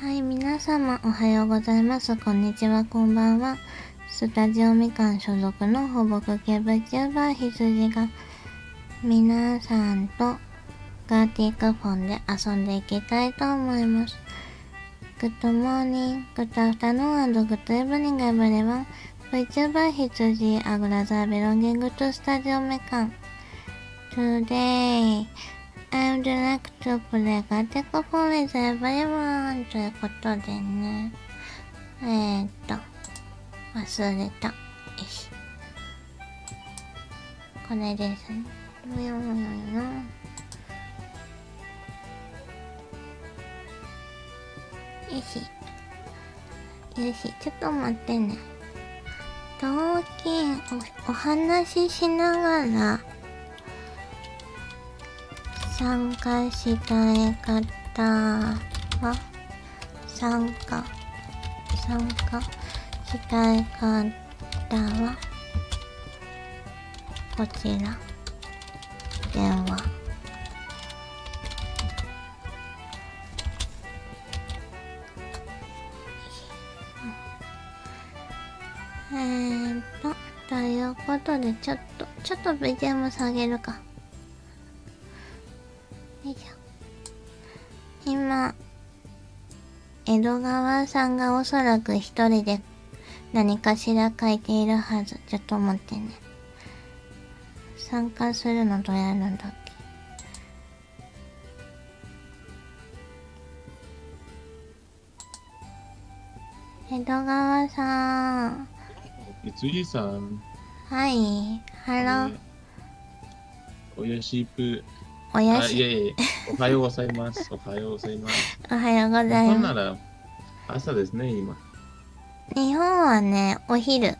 はい、皆様おはようございます。こんにちは、こんばんは。スタジオみかん所属の放牧系 VTuber 羊が皆さんとガーティークフォンで遊んでいきたいと思います。Good morning, good afternoon, and good evening everyone. VTuber 羊アグラザーベロンギングとスタジオみかん。Today, I would like to play Gartic Phone with everyone ということでね。忘れた。よし。これですね。よし。よし、ちょっと待ってね。同期、お話ししながら、参加したい方は、参加したい方は、こちら、電話。ということで、ちょっと BGM 下げるか。よいしょ。今、江戸川さんがおそらく一人で何かしら書いているはず。ちょっと待ってね。参加するのどうやるんだっけ。江戸川さん。羊さん。はい。ハロー。おやしぷ。おやし。いえいえ。おはようございます。おはようございます。おはようございます。日本なら朝ですね、今。日本はね、お昼。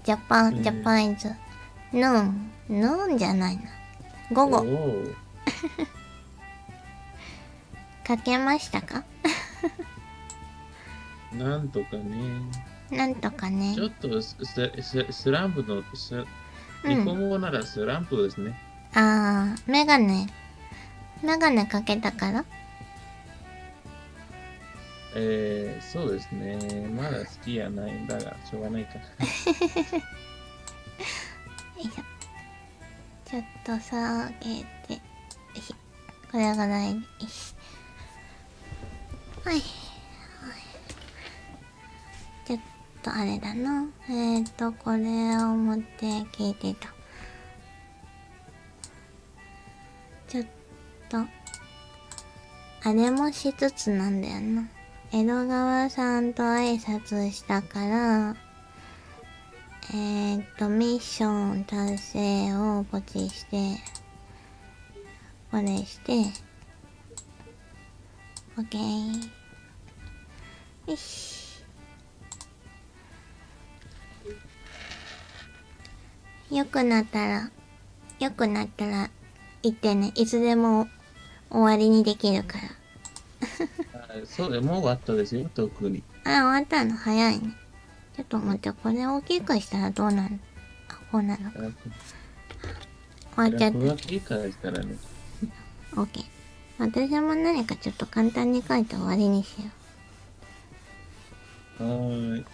ジャパンイズ。ノーンじゃないな。午後。かけましたか？なんとかね。なんとかね。ちょっとスランプの、日本語ならスランプですね。メガネかけたからそうですね。まだ好きやないんだが、しょうがないか。よいしょ。ちょっと下げて。よいしょ。これが大事。はい。ちょっとあれだな。これを持って聞いてた。ちょっと、あれもしつつなんだよな。江戸川さんと挨拶したから、ミッション達成をポチして、これして、オッケー。よし。よくなったら言ってね。いつでも終わりにできるから。そうでもう終わったですよ、特に。終わったの早いね。ちょっと待って、これ大きくしたらどうなる？こうなるか。終わっちゃった。大きいからですからね。オッケー。私も何かちょっと簡単に書いて終わりにしよう。はーい。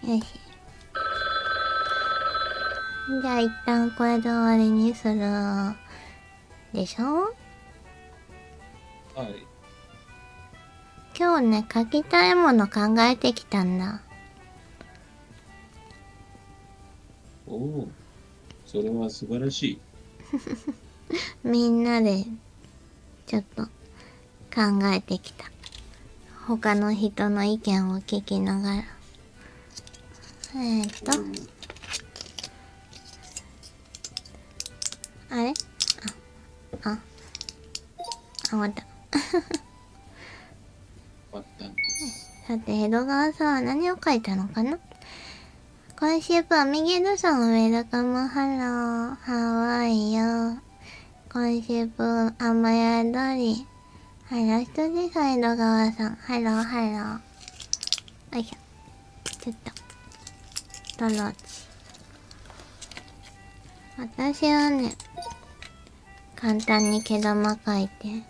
し。じゃあ一旦これで終わりにするでしょ？はい。今日ね、書きたいもの考えてきたんだ。おお、それは素晴らしい。みんなでちょっと考えてきた。他の人の意見を聞きながら。あれ？終わった。ったんです。さて、江戸川さんは何を書いたのかな。今週はミゲルさんウェルカムハロー。ハワイよ。今週分雨宿り。ハロー、羊さん、江戸川さん。ハロー、ハロー。よいしょ。ちょっと。トロチ。私はね、簡単に毛玉書いて。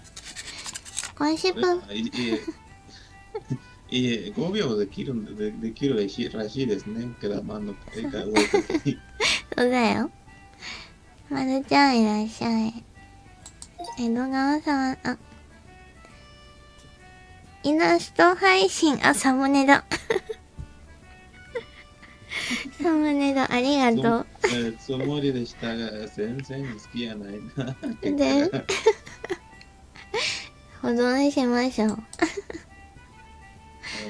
今週分。いえ、5秒できるらしいですね。毛玉の絵が動いた時。そうだよ。まるちゃんいらっしゃい。江戸川さん、イラスト配信、サムネだ。サムネだ、ありがとう。つもりでしたが、全然好きやないな。で、保存しましょう。あ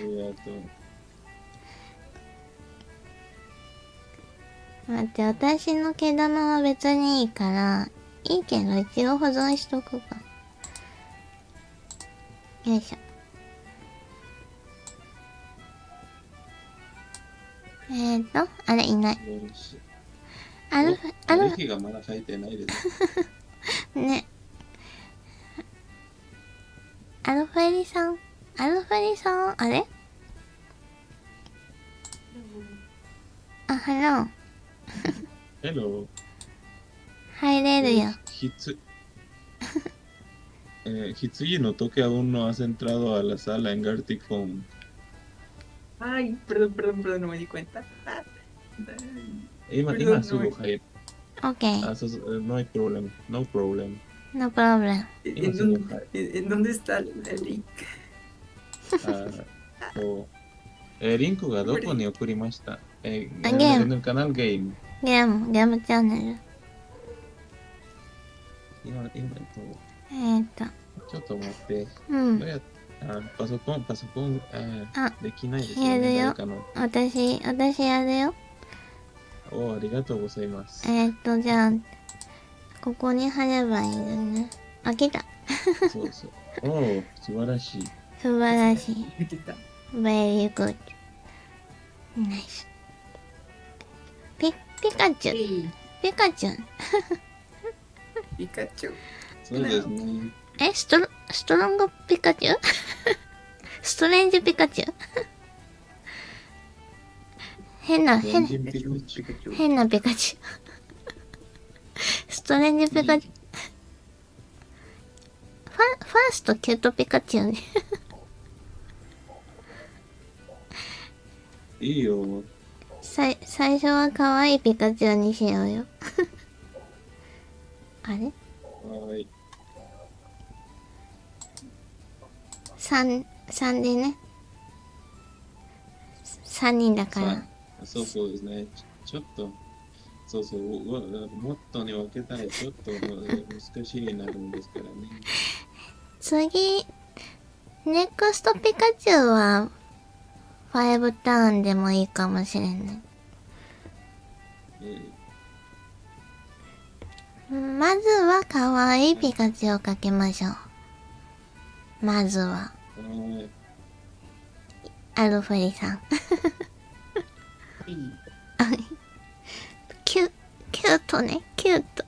りがとう。待って、私の毛玉は別にいいから、いいけど一応保存しとくか。よいしょ。あれいない。アルフがまだ書いてないです。ね。アルフェリさん、あれハロー。Hello. 入れるよ。Hitsugi notó que aún no has entrado a la sala en Gartic Phone. Ay, perdón, no me di cuenta. Ima subo, Jair. Ok. No hay problema, no problem. No problem. ¿En dónde está el link? リンクがどこに送りました？ゲーム。en el canal Game。ゲームチャンネル。ちょっと待って。うん。パソコン、できないですよね。やるよ。私やるよ。ありがとうございます。じゃあ、ここに貼ればいいよね。来た。そうそう。素晴らしい。素晴らしい。Very good. Nice. ピカチュ。ピカチュ。そうですね。ストロングピカチュストレンジピカチュ変なピカチュストレンジピカチュファーストキュートピカチュね。いいよ。最初は可愛いピカチュウにしようよ。あれ？はい。3でね。3人だから。そうですね。ちょっと、もっとに分けたらちょっと難しいになるんですからね。次、ネクストピカチュウは5ターンでもいいかもしれない。まずは可愛いピカチュウをかけましょう。まずは。アルフェリさん。キュートね、キュート。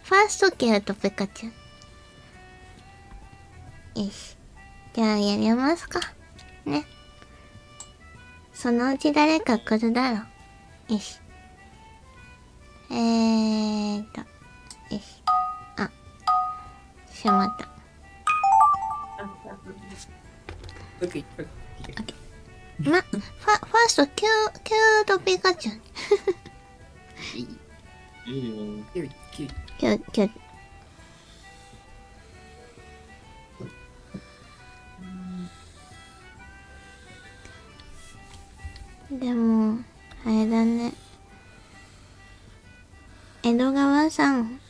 ファーストキュートピカチュウ。よし。じゃあやりますか。ね。そのうち誰か来るだろう。よし。よし。しまった。OK。ファーストキュートピカチュウ。いいよ。キュー。でも、あれだね。江戸川さん。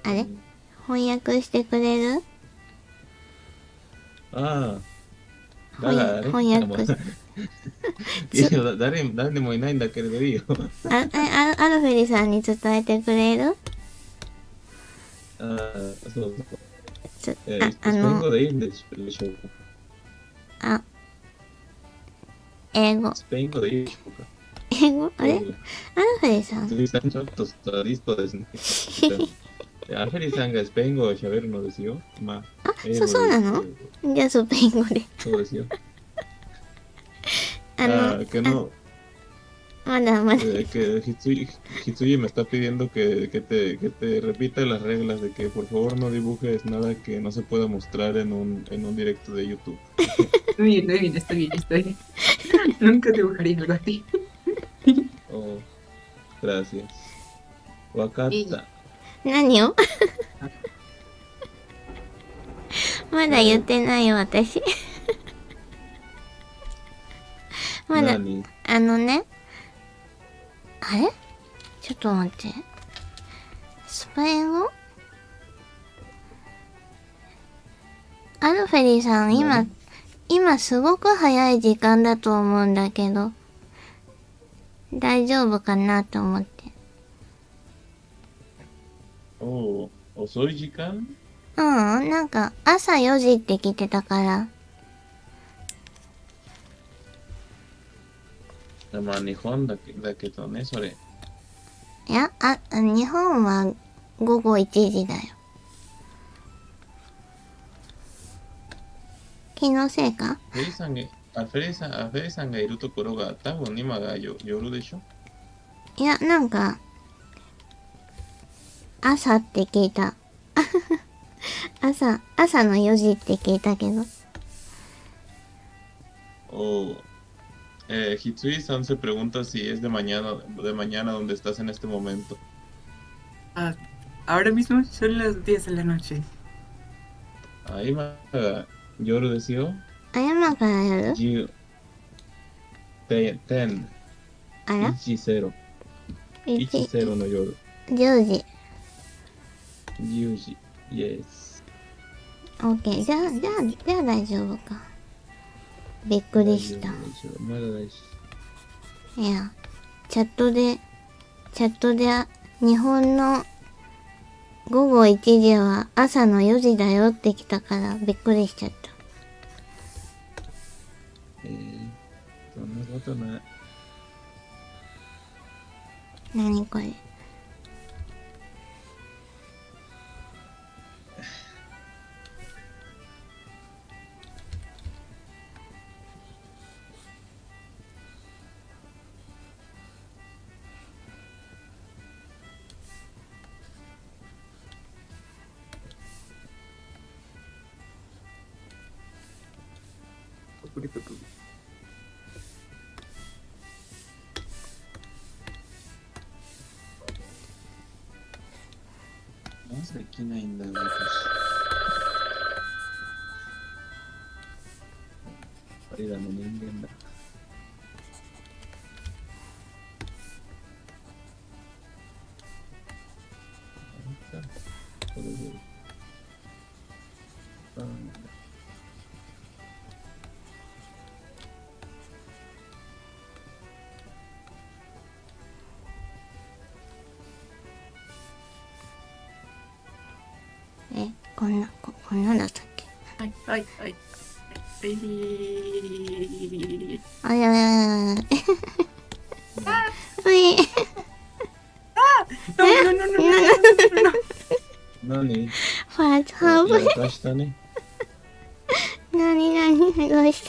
あれ？翻訳してくれる？翻訳。いいよ、誰もいないんだけれどいいよ。アルフェリさんに伝えてくれる？そうそう。すスペイン語でいいんでしょうか？あ、英語。スペイン語でいいでしょうか？英語あれアルフェリさん辻さん、ちょっとスタリストですね。アルフェリさんがスペイン語を喋るのですよ。まあ、そうなの？じゃあスペイン語で。そうですよ。que no, まだまだ。que Hitsugi me está pidiendo que te repita las reglas de que por favor no dibujes nada que no se pueda mostrar en un directo de YouTube. Muy bien, estoy bien. Nunca dibujaría algo así. Oh, gracias. Wakata. 何をまだ言ってないよ、私。まだ、何？ね。あれちょっと待って。スペイン語アルフェリーさん、今すごく早い時間だと思うんだけど、大丈夫かなと思って。Oh, 遅い時間？なんか朝4時って来てたから。まあ日本だけどね、それ。いや、日本は午後1時だよ。気のせいか？アフェリさんがいるところが多分今が夜でしょ？いや、なんか、朝って聞いた。朝の4時って聞いたけど。Oh, Hitsui-san se pregunta si es de mañana donde estás en este momento. Ahora mismo son las 10 de la noche. 今が夜ですよ。今からやる10、10、あら10、10の夜。10時。10時。Yes。OK。じゃあ大丈夫か。びっくりした。まだ大丈夫。いや、チャットで、日本の午後1時は朝の4時だよって来たからびっくりしちゃった。そんなことない。何これ。なぜできないんだよ、私。彼らの人間だ。これで。こんなだったっけ？はい。あやややや。うい。何？ファーストハーブ。やらかしたね。何どうし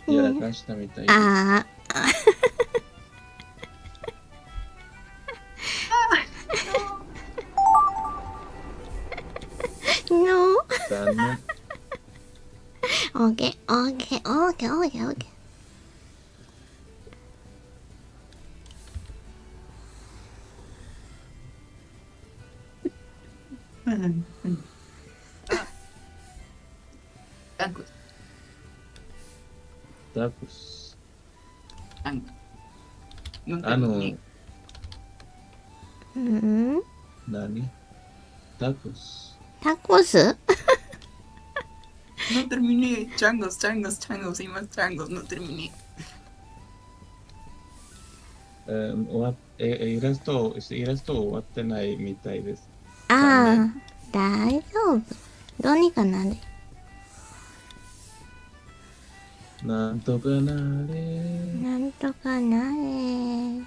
た？やらかしたみたい。No。残念。オッケー。タコス。何タコス。タコスNo terminé. Changos y más changos. No terminé. イラスト終わってないみたいです。ああ、大丈夫。どうにかなる。なんとかなれ。なんとかなれ。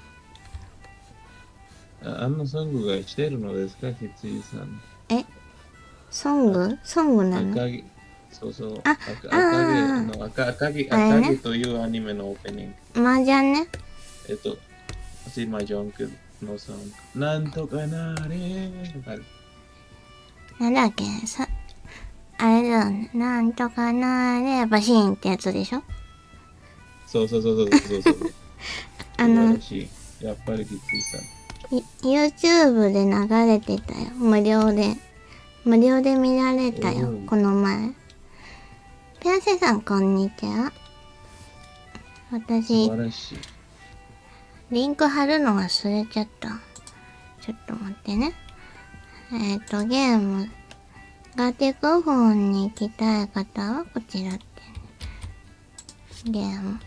ソングがしてるのですか、羊さん。え、ソングなの？そうそう、あ、ああれね。赤毛というアニメのオープニング。麻雀ね。シーマジョンクのソング。なんとかなれ。なんだっけあれだよね。なんとかなれ、バシーンってやつでしょ？そう。素晴らしい。やっぱり羊さん。YouTube で流れてたよ。無料で見られたよ、この前。ペアセさん、こんにちは。私、素晴らしい。リンク貼るの忘れちゃった。ちょっと待ってね。ゲーム。ガテコフォンに行きたい方はこちらって、ね。ゲーム。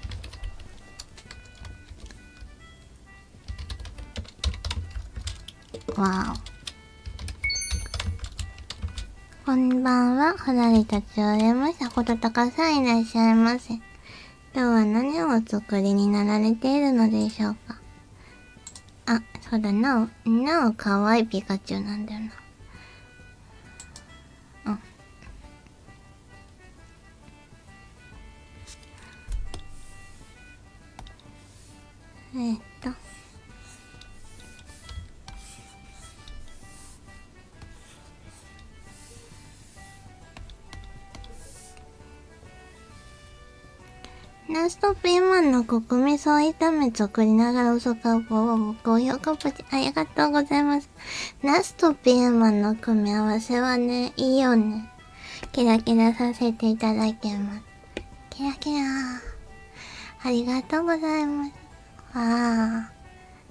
わお。こんばんは。ほらり立ち寄れました。ほどたかさんいらっしゃいませ。今日は何をお作りになられているのでしょうか。あ、そうだなおかわいいピカチュウなんだよな。ナスとピーマンのコク味噌炒め作りながら嘘かを高評価ポチありがとうございます。ナスとピーマンの組み合わせはね、いいよね。キラキラさせていただきます。キラキラー。ありがとうございます。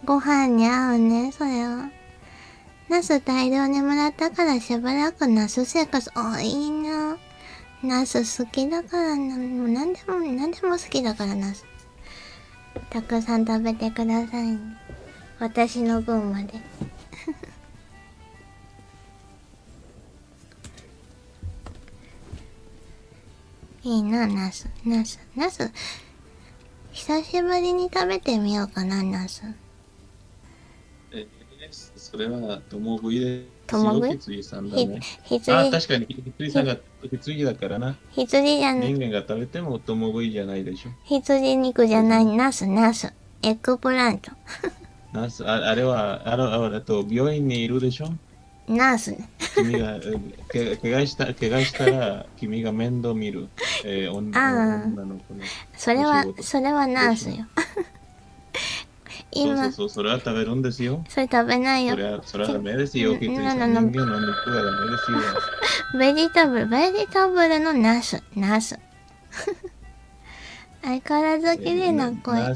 ご飯に合うね、それは。ナス大量にもらったからしばらくナス生活。いいな。ナス好きだからな。もう何でも好きだからナス。たくさん食べてくださいね。私の分まで。いいな、ナス。久しぶりに食べてみようかな、ナス。それは、ともぐいですよ、ともぐい羊さんだね。羊確かに、羊さんが羊だからな。羊じゃない。人間が食べてもともぐいじゃないでしょ。羊肉じゃない、ナス。エッグプラント。ナス、あれは、病院にいるでしょ。ナスね。君が、怪我したら、君が面倒見る。女の子の。それはナースよ。今。そう、それは食べるんですよ。それ食べないよ。それはダメですよ。人間の肉がダメですよ。ベジタブルのナス。相変わらず綺麗な声。ナ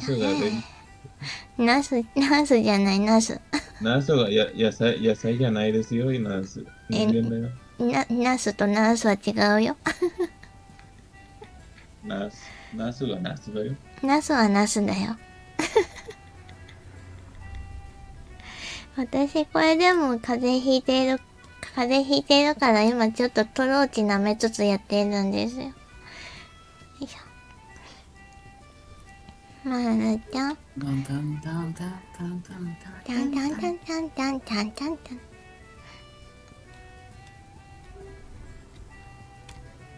スじゃない、ナス。ナスは野菜じゃないですよ、ナス。人間だよ。ナスとナースは違うよ。ナスはナスだよ。ナスはナスだよ。私これでも風邪ひいてるから今ちょっとトローチ舐めつつやってるんですよ。よいしょ。まるちゃん。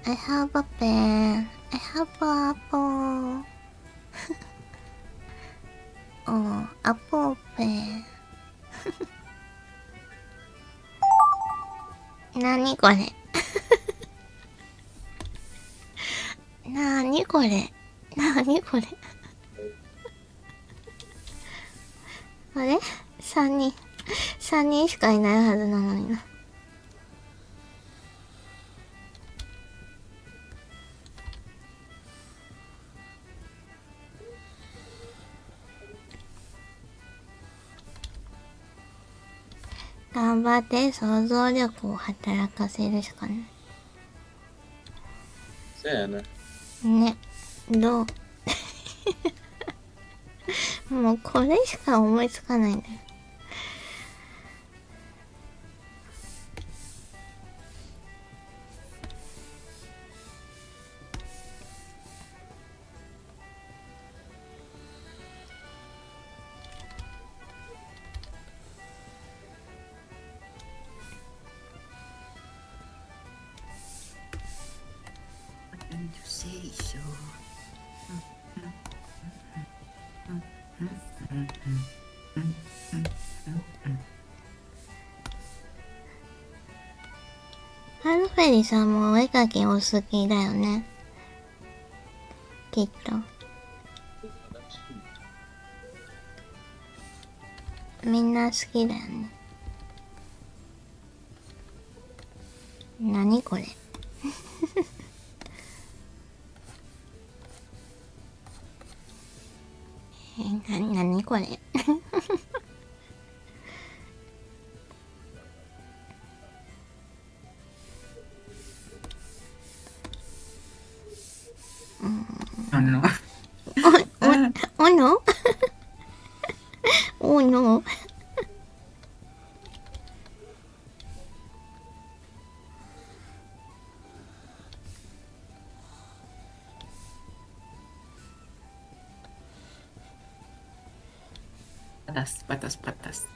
I have a pen. I have a apple. アポpen. なにこれなにこれあれ ?3 人しかいないはずなのにな。頑張って想像力を働かせるしかない。そうやな。ね、どうもうこれしか思いつかないんだよ。アルフェリさんもお絵かきお好きだよね。きっと。みんな好きだよね。なにこれ。なにこれ。No. おのおのPatas.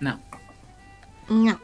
No. No.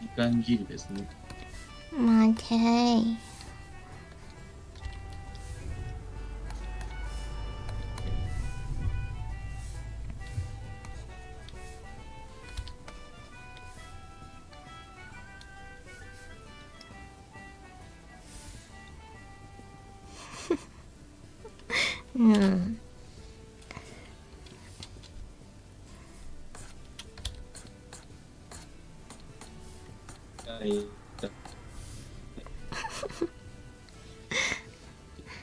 みかん切りですね。待てー。うん。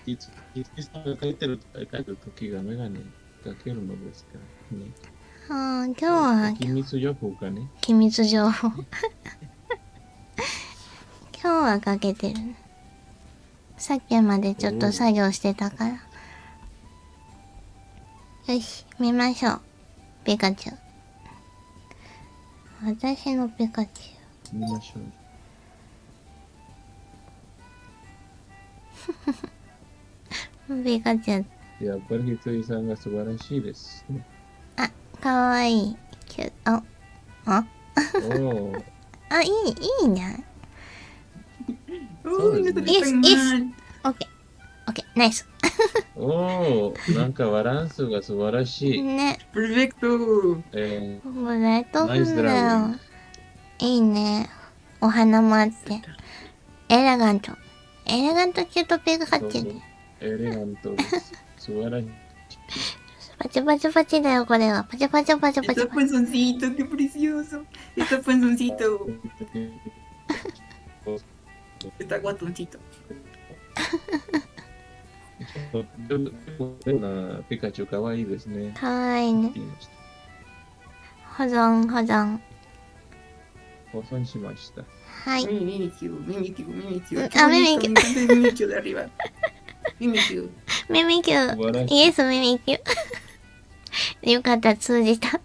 いつさんが書いてる時がメガネかけるのですからね。ああ、今日は機密情報かね。機密情報。今日はかけてる。さっきまでちょっと作業してたから。よし、見ましょう。ピカチュウ。私のピカチ見ましょュウ。ピカチュウ。う。やっぱりひついさんが素晴らしいですね。あ、かわいい。キュあおお。あ、いいんじゃない？ Uy, no te Yes, tan yes. mal. オッケー。オッケー。ナイス。おー、なんかバランスが素晴らしい。ね。 Perfecto. これとナイスドラゴン。いいね。お花もあって。エレガント。エレガントキュートピカそうそうチュウね。エレガントです。素晴らしい。パチパチパチだよ、これは。パチパチパチパチ Está パチ。 panzoncito, qué precioso. Está panzoncito. Está guatoncito. ピカチュウかわいいですね。かわいいね。言いました保存、保存。保存しました。はい。 Mimikyu, Mimikyu, Mimikyu. Qué Ah, bonito, Mimikyu. me encanta el Mimikyu de arriba. Mimikyu. ミミキュ素晴らしいイエスミミキュよかった、通じた。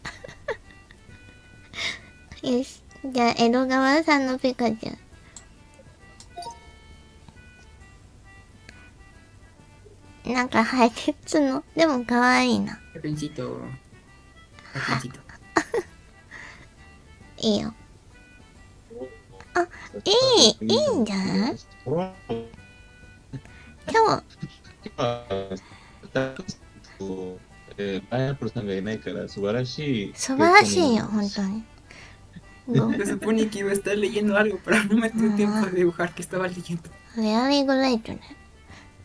よし。じゃあ、江戸川さんのピカチュウ。なんか生えてる角。でもかわいいな。 Ratoncito. Ratoncito. いいよ。いいんじゃない今日、パイナップルさんがいないから素晴らしい。素晴らしいよ、本当に。Se supone que iba a estar leyendo algo, pero no me dio tiempo de dibujar que estaba leyendo. レアリーグレイトね。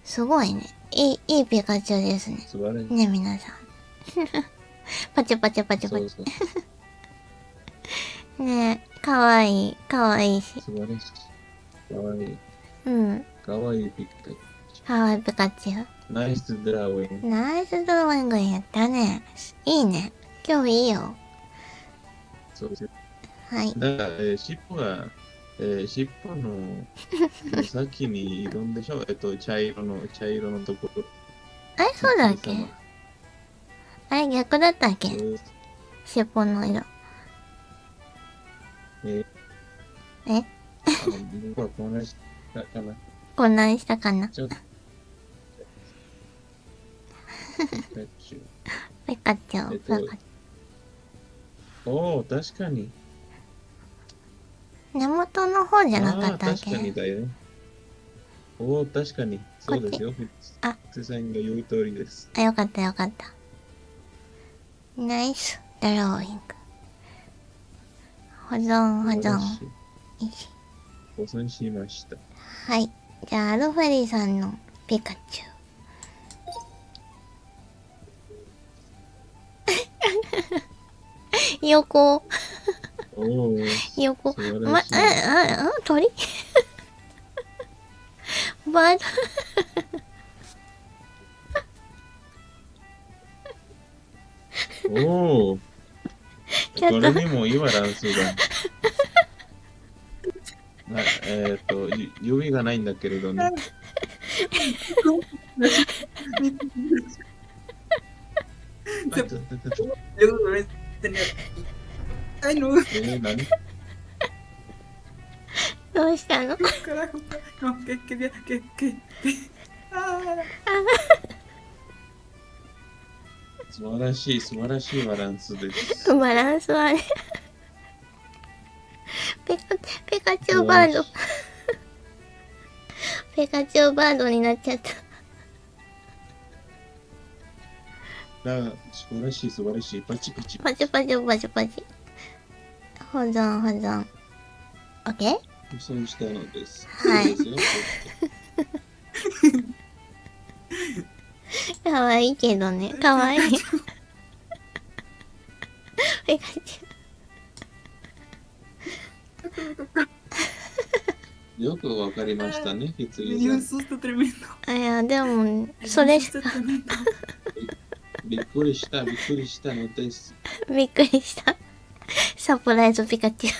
すごいね。いいピカチュウですね。素晴らしい。ね、皆さん。パチパチパチパチ。そうそう。ねえ、かわいい。かわいいし。素晴らしい。かわいい。うん。かわいいピカチュウ。かわいいピカチュナイスドラゴン。ウ。ナイスドローイングやったね。いいね。今日いいよ。そうです。はい。だから、尻尾が、尻尾の先にいるんでしょ茶色のところ。あれ、そうだっけあれ、逆だったっけ尻尾の色。え僕はこんなしたかな。こんなにしたかな。ちょっと。ピカチュウ。ピカチュウ。おお、確かに。根元の方じゃなかったっ確かにけ。だよ。おお、確かに。そうですよ。あ、つさんが言う通りです。あ、よかったよかった。ナイスドローイング。保存保存。保存しました。はい。じゃあ、アルフェリーさんのピカチュウ。横。おお。横。素晴らしい鳥バーおお。こちょっとれにもいいバランスだ。指がないんだけれどね。Luego me ves tener. Ay, no. 何どうしたの。 Carajo. No, que. Ah. 素晴らしい、素晴らしいバランスです。バランスはね。ピカチュウバード。ピカチュウバードになっちゃった。素晴らしい、素晴らしい。パチパチ。パチパチパチパチ。保存保存。オッケー。保存したのです。はいいいですよ。かわいいけどね。かわいい。ピカチよくわかりましたね、ひつ Me ぎ dio さ un ん。 susto tremendo. ュウ。いや、でも、 Me dio そ un れし susto か tremendo. びっくりした、びっくりしたのです。びっくりした。サプライズピカチュ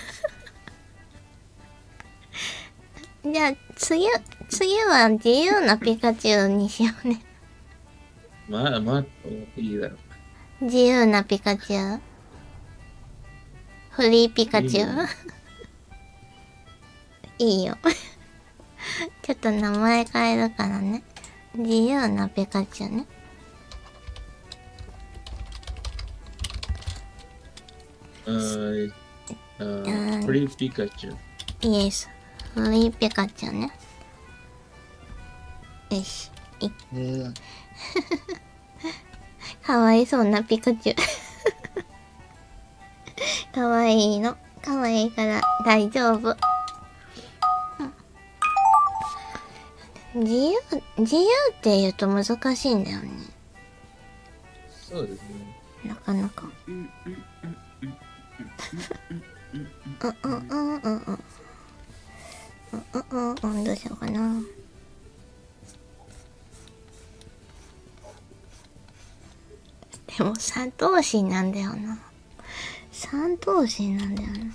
ウ。じゃあ、次は自由なピカチュウにしようね。まあ、いいだろう。自由なピカチュウ。フリーピカチュウ。いいよ。ちょっと名前変えるからね。自由なピカチュウね。フリーピカチュウ。イエス。フリーピカチュウね。よし。うん。かわいそうなピカチュウ。かわいいの。かわいいから大丈夫。自由って言うと難しいんだよね。そうですね。なかなか。うんどうしようかな。でも三頭身なんだよな。三頭身なんだよな。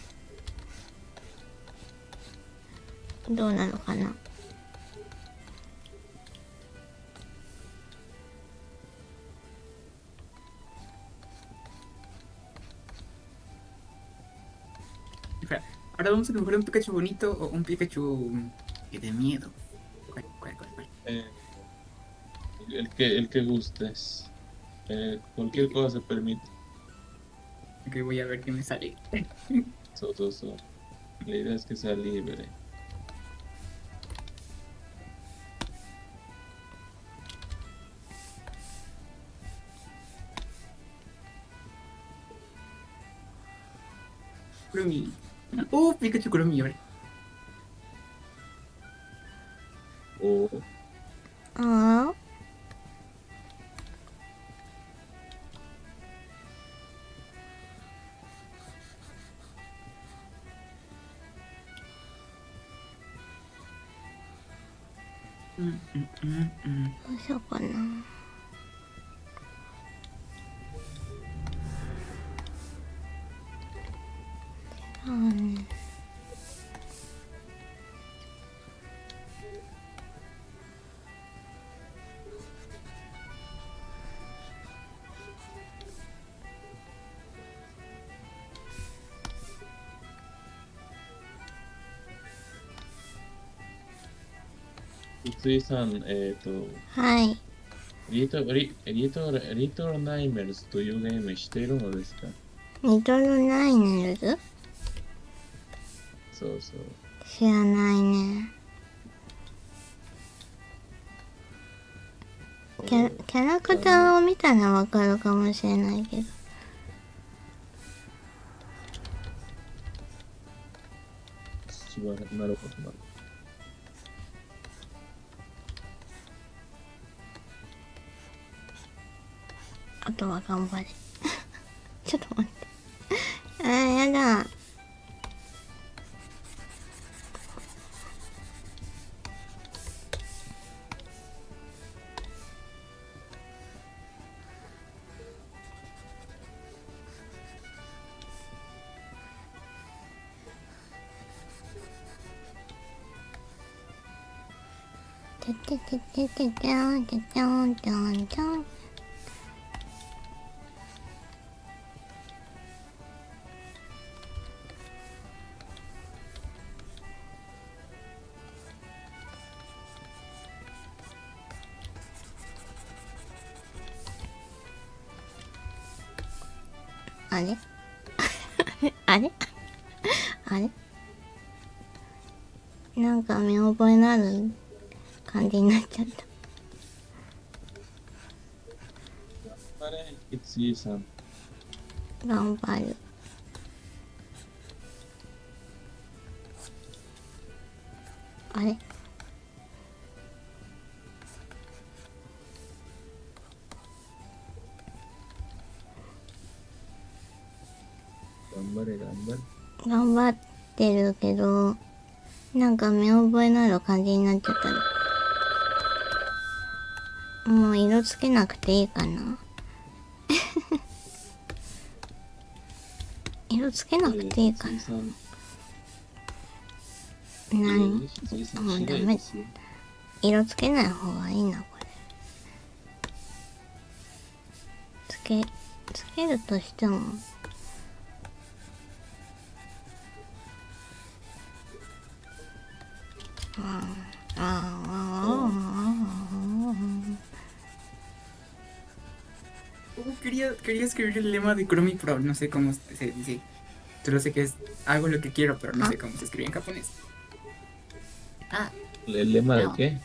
どうなのかな。Espera, ahora vamos a coger un Pikachu bonito o un Pikachu que de miedo. ¿Cuál? El que gustes. Cualquier cosa se permite. Ok, voy a ver qué me sale. So. La idea es que sea libre. Chromie. Pikachu Chromie, ahora. O Ah. ¿どうしようかな。ついさん、はい。リトルナイメルズというゲームしているのですか？リトルナイネルズ？そうそう。知らないね。キャラクターを見たらわかるかもしれないけど。なるほどな。あとは頑張れ。ちょっと待って。やだ。ててててててんててんてんてん。あれあれあれなんか見覚えのある感じになっちゃった。あれ、いついさん。頑張る。あれ頑張ってるけど、なんか見覚えのある感じになっちゃったの。もう色つけなくていいかな。色つけなくていいかな。何？もうダメ。色つけない方がいいな、これ。つけるとしても。Quería escribir el lema de Chromie, pero no sé cómo se dice. Solo sé que es hago lo que quiero, pero no sé cómo se escribe en japonés. ¿El lema de qué?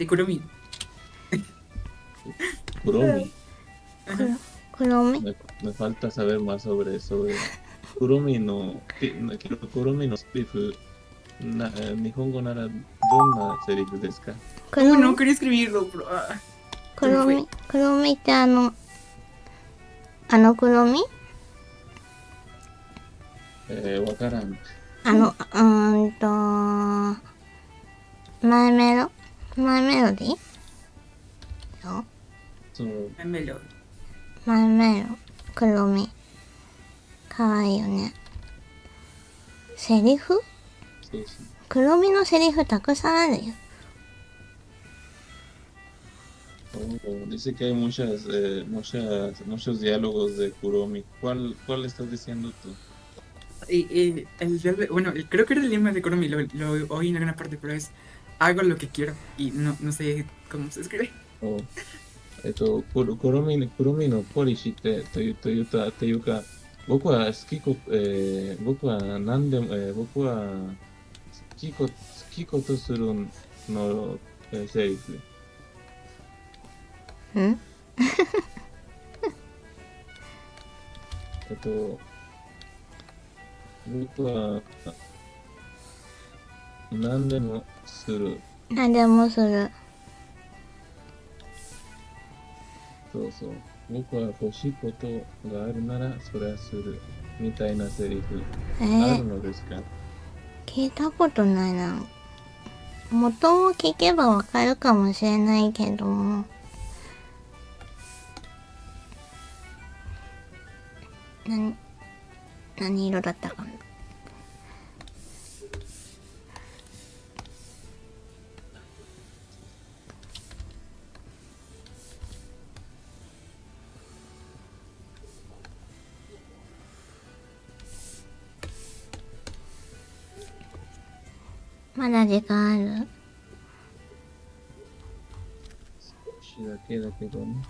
De Kuromi. Kuromi. Ajá. Kuromi. Me falta saber más sobre Kuromi no, Kuromi no seirifu. Nihongo nara donna seirifu desu ka? Uy, no Kuromi. quería escribirlo, pero se me fue. Kuromi ってKuromi? わからん。マイメロディよ。そう、Melo. マイメロ、クロミ。かわいいよね。セリフ？そうそう。クロミのセリフたくさんあるよ。Dice que hay muchos diálogos de Kuromi. ¿Cuál estás diciendo tú? Bueno, creo que era el lema de Kuromi, lo oí en alguna parte, pero es hago lo que quiero y no sé cómo se escribe. クロミのポリシーっていうか、僕は何でも、僕は好きことするの、セリフ。ん？僕は何でもする。何でもする。そうそう。僕は欲しいことがあるならそれはする。みたいなセリフ。あるのですか？聞いたことないな。元を聞けばわかるかもしれないけども。何色だったかな。まだ時間ある？少しだけだけどね。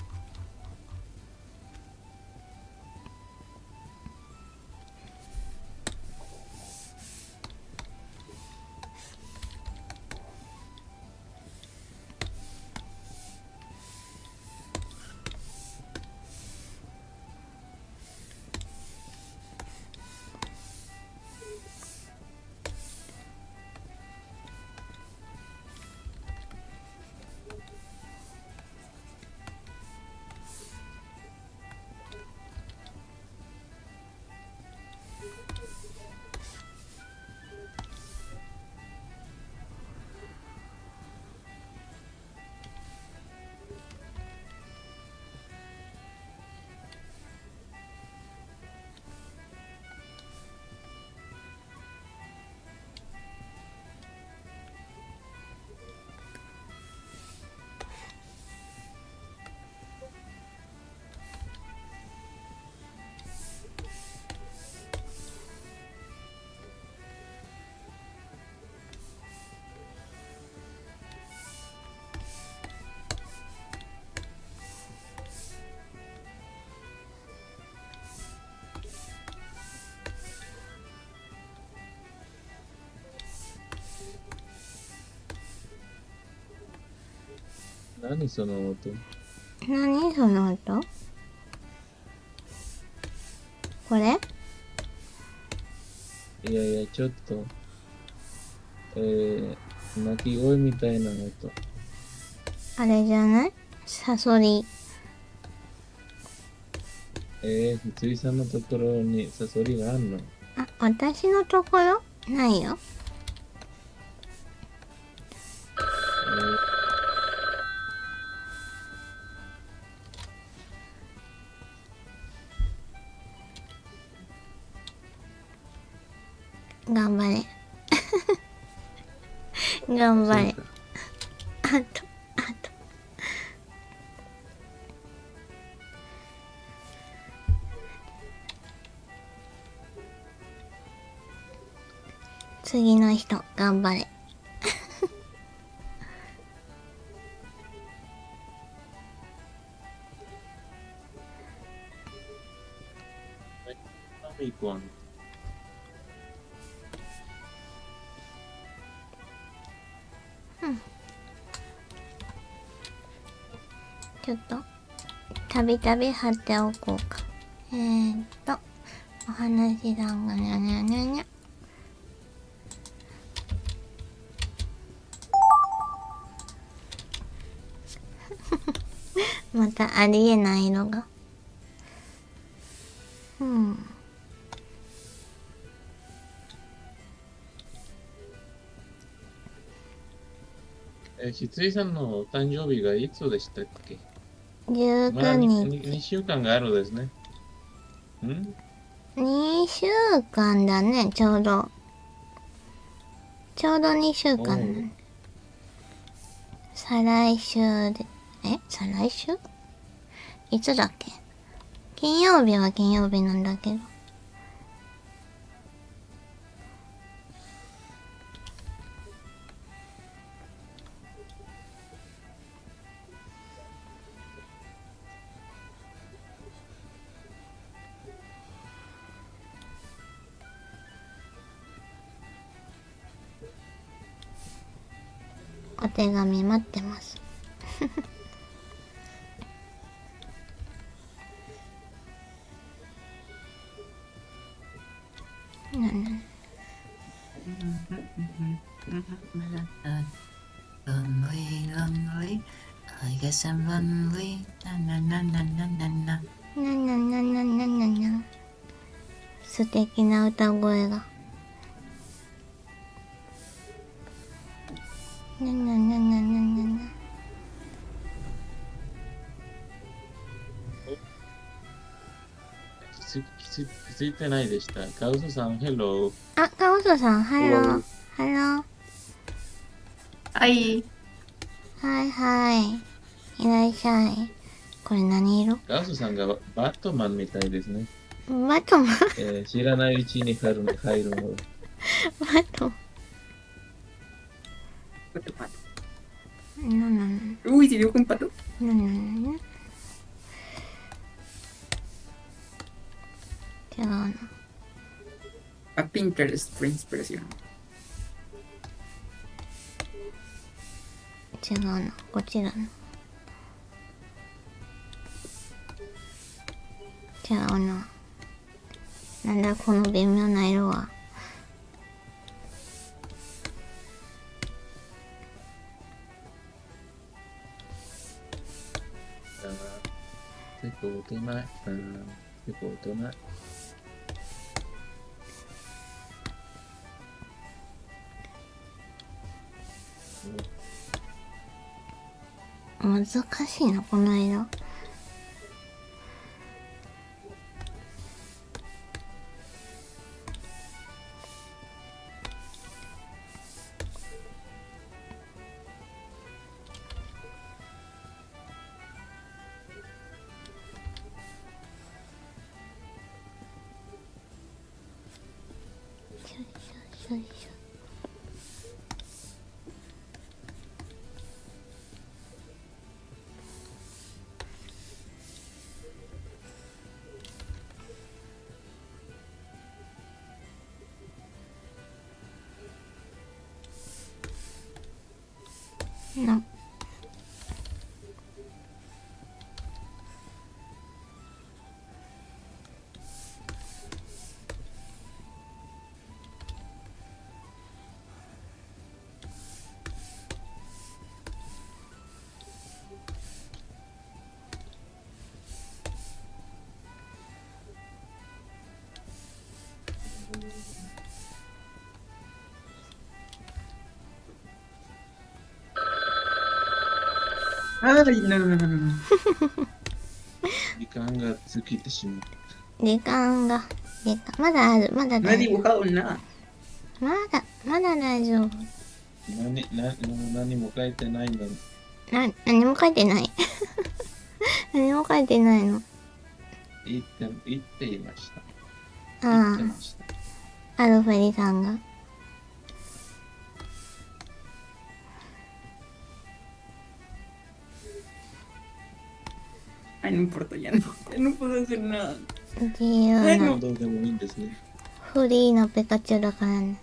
何その音？何その音？これ？いやいや、ちょっと、鳴き声みたいな音。あれじゃない？サソリ。ひつりさんのところにサソリがあんの？あ、私のところ？ないよ。頑張れ。頑張れ。あと。次の人、頑張れ。ファミコン。ちょっとたびたび貼っておこうか。お話さんがにゃにゃにゃにゃ。またありえないのが。ひついさんのお誕生日がいつでしたっけ？ま19だ日。 2週間があるですね。2週間だね、ちょうど2週間だね。再来週で、再来週いつだっけ？金曜日は金曜日なんだけど。お手紙待ってます。I guess I'm lonely. 素敵な歌声が。気づいてないでした。カウソさん、ヘロー。あ、カオソさん、ハロー。ハロー。はい。はいはい。いらっしゃい。これ何色？カウソさんがバットマンみたいですね。バトマン知らないうちに入るの。バト Pato, pato. なん Uy, si dio con pato. 違うな。 A Pinterest por inspiración. 違うな。こっちだな。違うな。なんだこの微妙な色は。結構大人。結構大人。難しいな、この色。よいしょ。なAy, no, no, no, no. 時間が尽きてしまう。時間がまだある。まだ No he 大丈夫。 dibujado nada. まだ大丈夫。何も書いてないんだ。何も書いてない何も書いてないの。言っていました。あ言ってました。あ、アルフェリさんが。Ay, no importa, ya no. Ya no puedo hacer nada. 自由などうでもいいんですね。フリーのペカチュウだからね。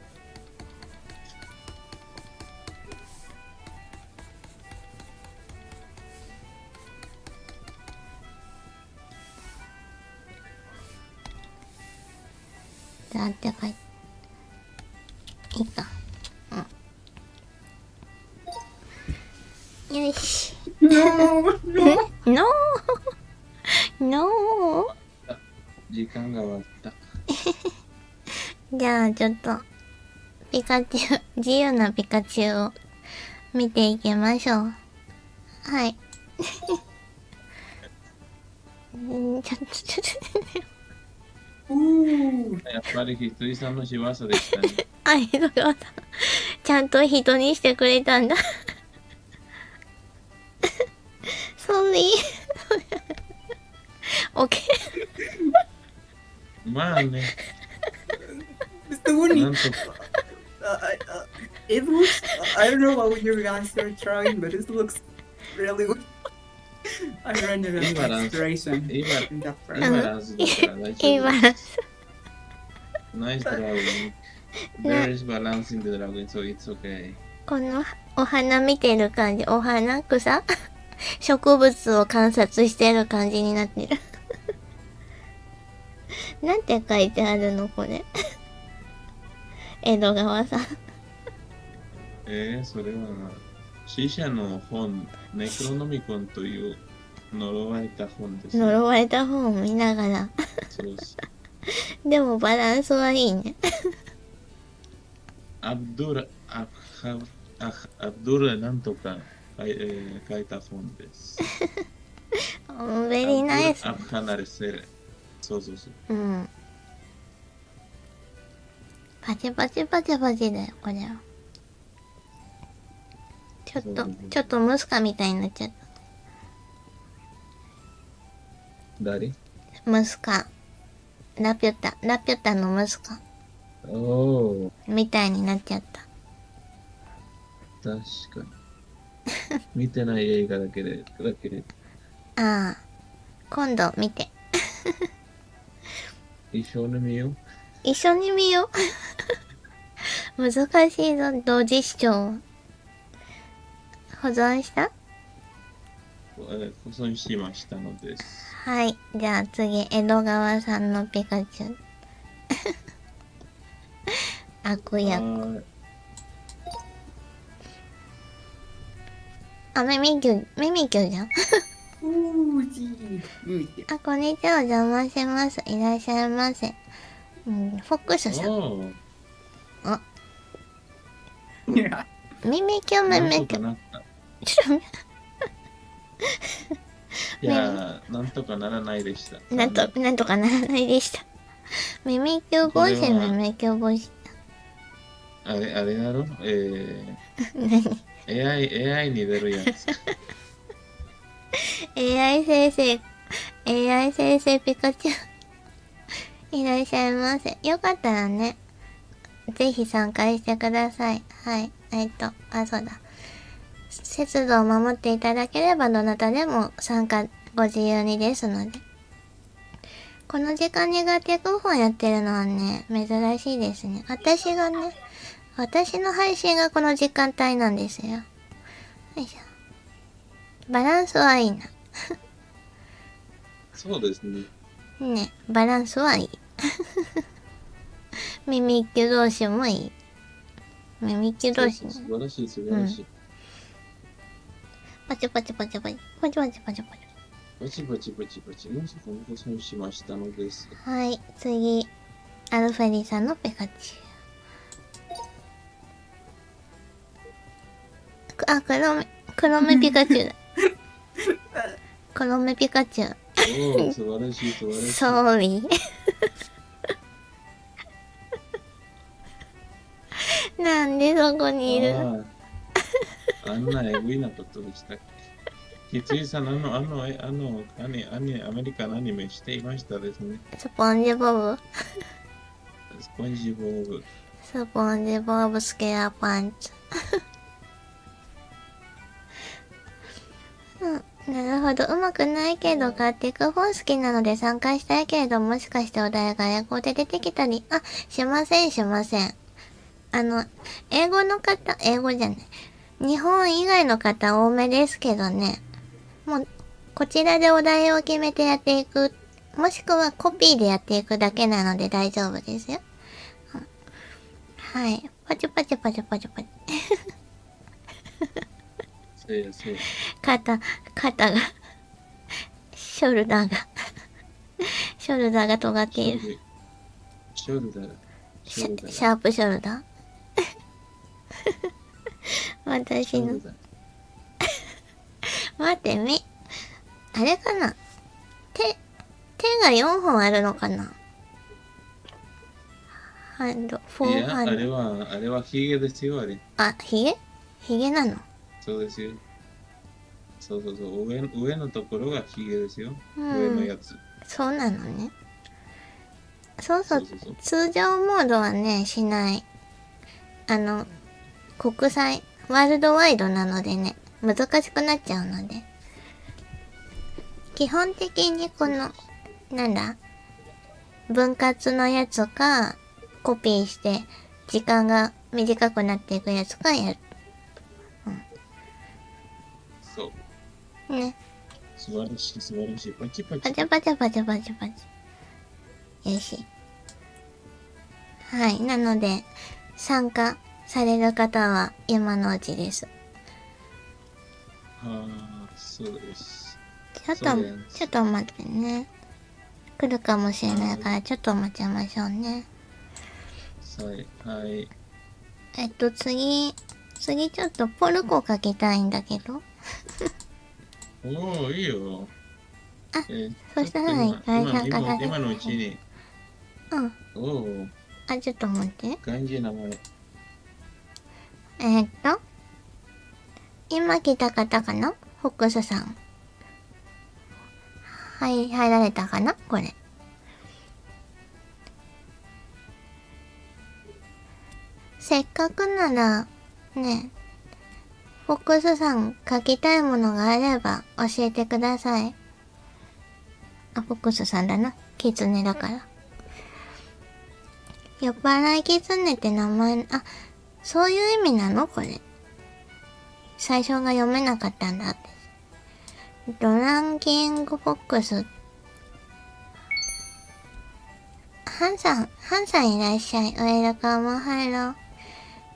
だって書いて。いいか。うん。よし。No, no. ノーノ時間が終わった。ー。じゃあちょっと、ピカチュウ、自由なピカチュウを見ていきましょう。はい。ちょっと。やっぱりひついさんの仕業でしたね。あ、江戸川さん。ちゃんと人にしてくれたんだ。Sorry. オッケまあね、 Mr. Woody, なんとか。it looks. I don't know what you guys are trying, but it looks really good. I'm running out of inspiration 今 in that 今 part. ラズだから大ー。いい丈夫でバランス。す。Nice dragon. There is balance in the dragon, so it's okay. このお花見てる感じ。お花草植物を観察してる感じになってる。なんて書いてあるのこれ。江戸川さん。それは死者の本、ネクロノミコンという呪われた本です、ね。呪われた本を見ながら。そうそう。でもバランスはいいね。アブドゥルなんとか書いた本です。ベリーナイス。アブハナレセレ。そうそうそう。うん。パチパチパチパチだよ、これは。ちょっとムスカみたいになっちゃった。誰？ムスカ。ラピュタのムスカ。おー、みたいになっちゃった。確かに。見てない映画だけで。ああ。今度見て。一緒に見よう。一緒に見よう。難しいぞ、同時視聴。保存した？保存しましたのです。はい。じゃあ次、江戸川さんのピカチュウ。悪役。あ、ミミキュウじゃん。Ooh, gee. あ、こんにちは、お邪魔します。いらっしゃいませ。フォックスさん。おー、あ、 Yeah. ミミキュウ、ミなんミキュウ。とかなった。ちょっいやー、なんとかならないでした。と、なんとかならないでした。ミミキュウ帽子、ミミキュウ帽子。あれだろ何？ AI に出るやつ。AI 先生ピカチュウ。いらっしゃいませ。よかったらね、ぜひ参加してください。はい。そうだ。節度を守っていただければどなたでも参加ご自由にですので。この時間にガテク本やってるのはね、珍しいですね。私の配信がこの時間帯なんですよ。よいしょ。バランスはいいな。そうですね。ね、バランスはいい。ミミッキュ同士もいい。ミミッキュ同士ね。素晴らしい、素晴らしい。パチパチパチパチ。パチパチパチパチ。パチパチパチパチ。もうそこに保存しましたのです。はい、次。アルフェリさんのピカチュウ。あ、黒目ピカチュウだ。黒目ピカチュウ。おー、素晴らしい、素晴らしい。ソーリー。なんでそこにいるの？あんなエグいなことでしたっけ。きついさん、アメリカのアニメしていましたですね。スポンジボブ。スポンジボブ。スポンジボブスケアパンチ。なるほど。うまくないけど、ガテク本好きなので参加したいけれど、もしかしてお題が英語で出てきたり、しません。英語の方、英語じゃない。日本以外の方多めですけどね。もう、こちらでお題を決めてやっていく。もしくはコピーでやっていくだけなので大丈夫ですよ。はい。パチパチパチパチパチ。そうやそう。肩が、ショルダーが、ショルダーが尖っている。ショルダー。シャープショルダー。私の。待って、あれかな、手が4本あるのかな。ハンド、フォーハンド。いや、あれはヒゲですよ、あれ。あ、ヒゲなの？そうですよ。そう。上のところがヒゲですよ。上のやつ。そうなのね。そう。通常モードはね、しない。国際、ワールドワイドなのでね、難しくなっちゃうので。基本的にこの、なんだ、分割のやつか、コピーして、時間が短くなっていくやつかやる。そう。ね。素晴らしい。パチパチ。パチパチ。よし。はい。なので、参加される方は今のうちです。そうです。ちょっと待ってね。来るかもしれないから、ちょっと待ちましょうね。はい。次ちょっとポルコ書きたいんだけど。おー、いいよ。そしたら今のうちに。うん。おー。ちょっと待って。漢字名前。今来た方かな？フォックスさん。入られたかな？これ。せっかくなら、ね、フォックスさん書きたいものがあれば教えてください。フォックスさんだな。キツネだから。酔っ払いキツネって名前、そういう意味なのこれ。最初が読めなかったんだって。ドランキングフォックス。ハンさんいらっしゃい。ウェルカムハロー。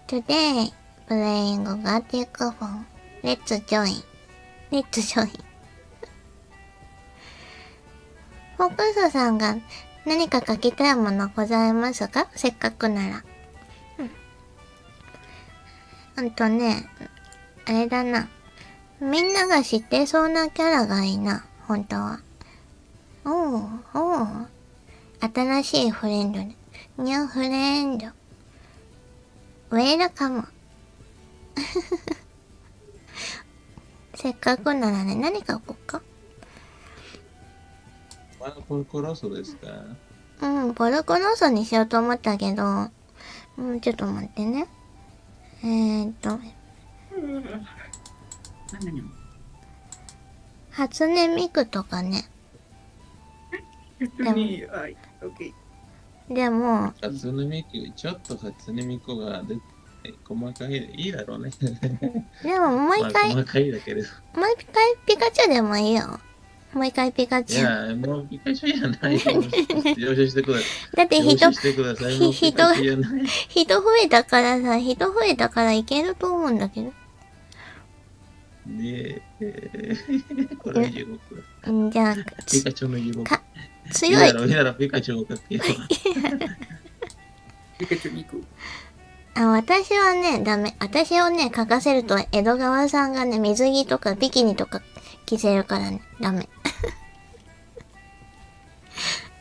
Today, playing Gothic phone. Let's join. フォックスさんが何か書きたいものございますか？せっかくなら。あれだな。みんなが知ってそうなキャラがいいな、本当は。おー。新しいフレンドね。ニューフレンド。ウェルカム。せっかくならね、何書こうか。ポルコロソですか？ポルコロソにしようと思ったけど、ちょっと待ってね。初音ミクとかね。でも、初音ミク、ちょっと初音ミクが細かいでいいだろうね。でももう一回、細かいだけど。もう一回ピカチュウでもいいよ。もう一回ピカチュウ。いや、もうピカチュウじゃないよ。了承してください。だって人増えたからさ、人増えたからいけると思うんだけど。これは地獄。じゃあ、ピカチュウの地獄。強い。いいだろ、ピカチュウを書けよ。ピカチュウに行く。私はね、ダメ。私をね、書かせると、江戸川さんがね、水着とかビキニとか着せるからね、ダメ。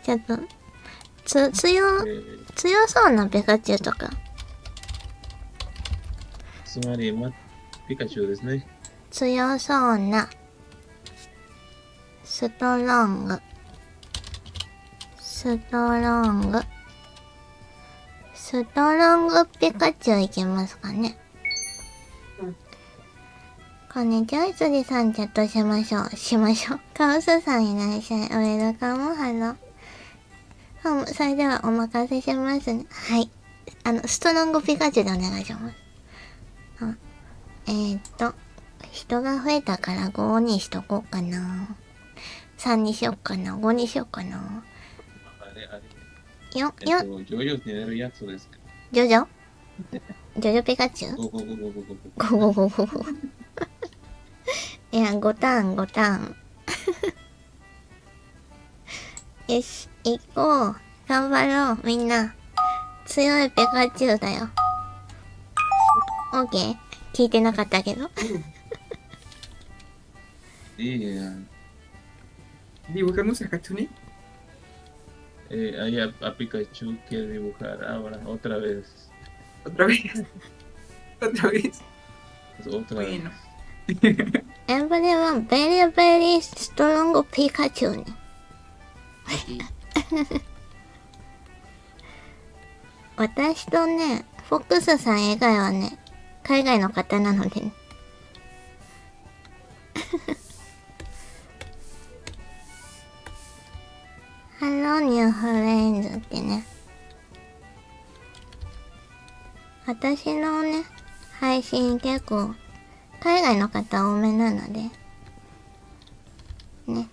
ちょっと、強そうなピカチュウとか。つまり、ピカチュウですね。強そうな、ストロングピカチュウいけますかね。こんにちは、羊さんチャットしましょう。カオスさんいらっしゃい。ウェルカムハロー。それではお任せしますね。はい。ストロングピカチュウでお願いします。人が増えたから5にしとこうかな。3にしようかな。5にしようかな。ジョジョになるやつですか？ジョジョジョジョピカチュウ。ゴゴゴゴゴゴゴ。ゴゴゴゴゴ。いや、5ターン5ターン。よし、行こう。頑張ろう、みんな。強いピカチュウだよ。オッケー。聞いてなかったけど。Iya. ¿Dibujamos a Hatsune? Ahí a Pikachu quiere dibujar ahora, otra vez. ¿Otra vez? ¿Otra vez? Otra vez. Bueno. Everyone very very strong ピカチュウね。私とね、フォックスさん以外はね、海外の方なのでね。Hello new friends ってね。私のね、配信結構海外の方多めなので、ね。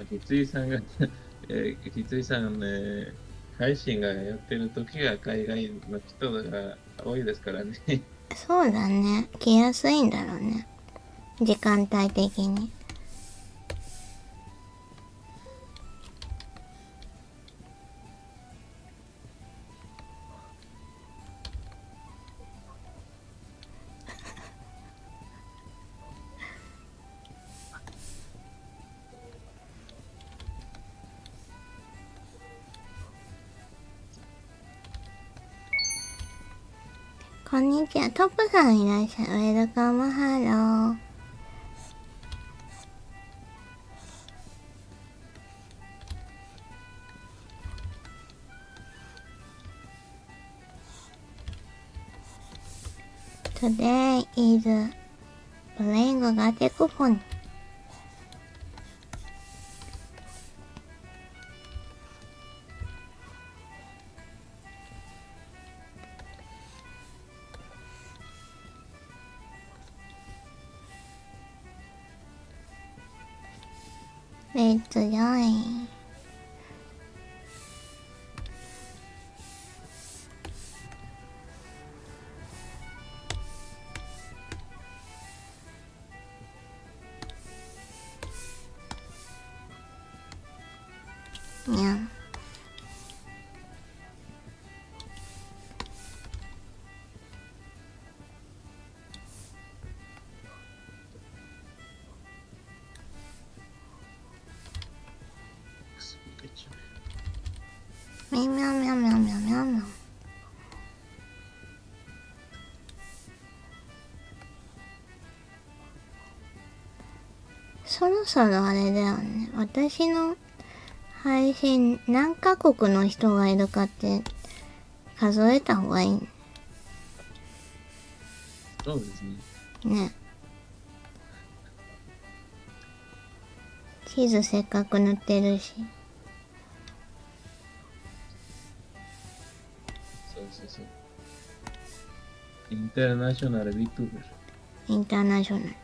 きついさんが、きついさんね、配信がやってる時が海外の人が多いですからね。そうだね。来やすいんだろうね。時間帯的に。こんにちは。トップさんいらっしゃい。ウェルカムハロー。Today is playing Gatecophone. レッツジョイン。にゃん。みゃみゃみゃみゃみゃみゃみゃ。そろそろあれだよね。私の配信何カ国の人がいるかって数えた方がいいそうですね。ね。地図せっかく塗ってるし。そうそうそう。インターナショナル VTuber。インターナショナル。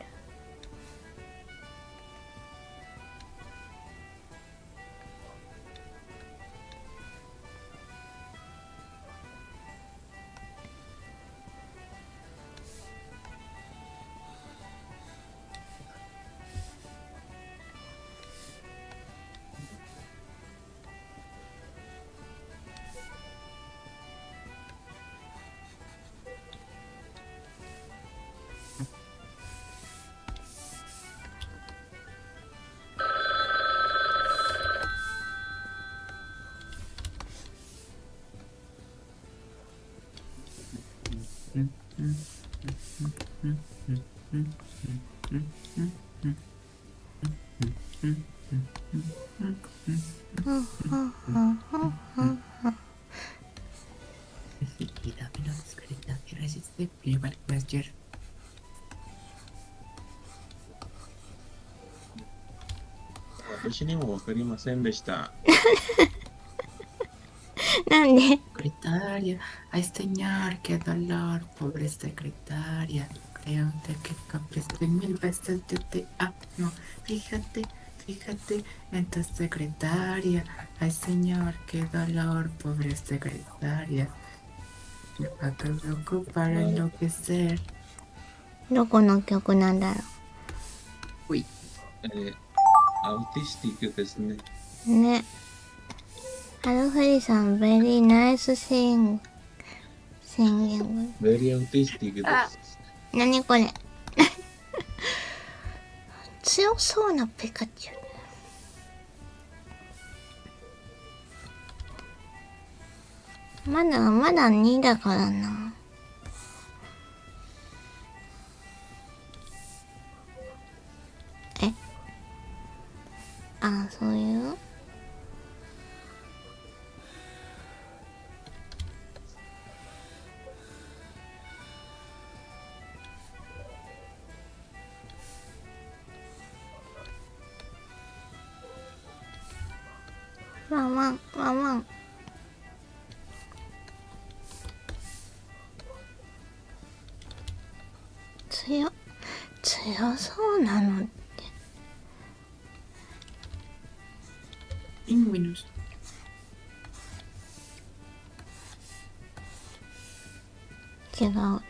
私にもわかりませんでした。なんで Secretaria, ay señor, qué dolor, pobre secretaria. de que copias de 1000 veces yo te amo. Fíjate en tu secretaria. Ay, señor, qué dolor, pobre secretaria. Me va a loco para enloquecer. どこの曲なんだろアウティスティックですね。うね。アルフリさん、ベリーナイス宣言。ベリーアウティスティックです。何これ強そうなピカチュウ。まだ2だからな。あ、そういうワンワン。強そうなのって。Pingüinos. 違う。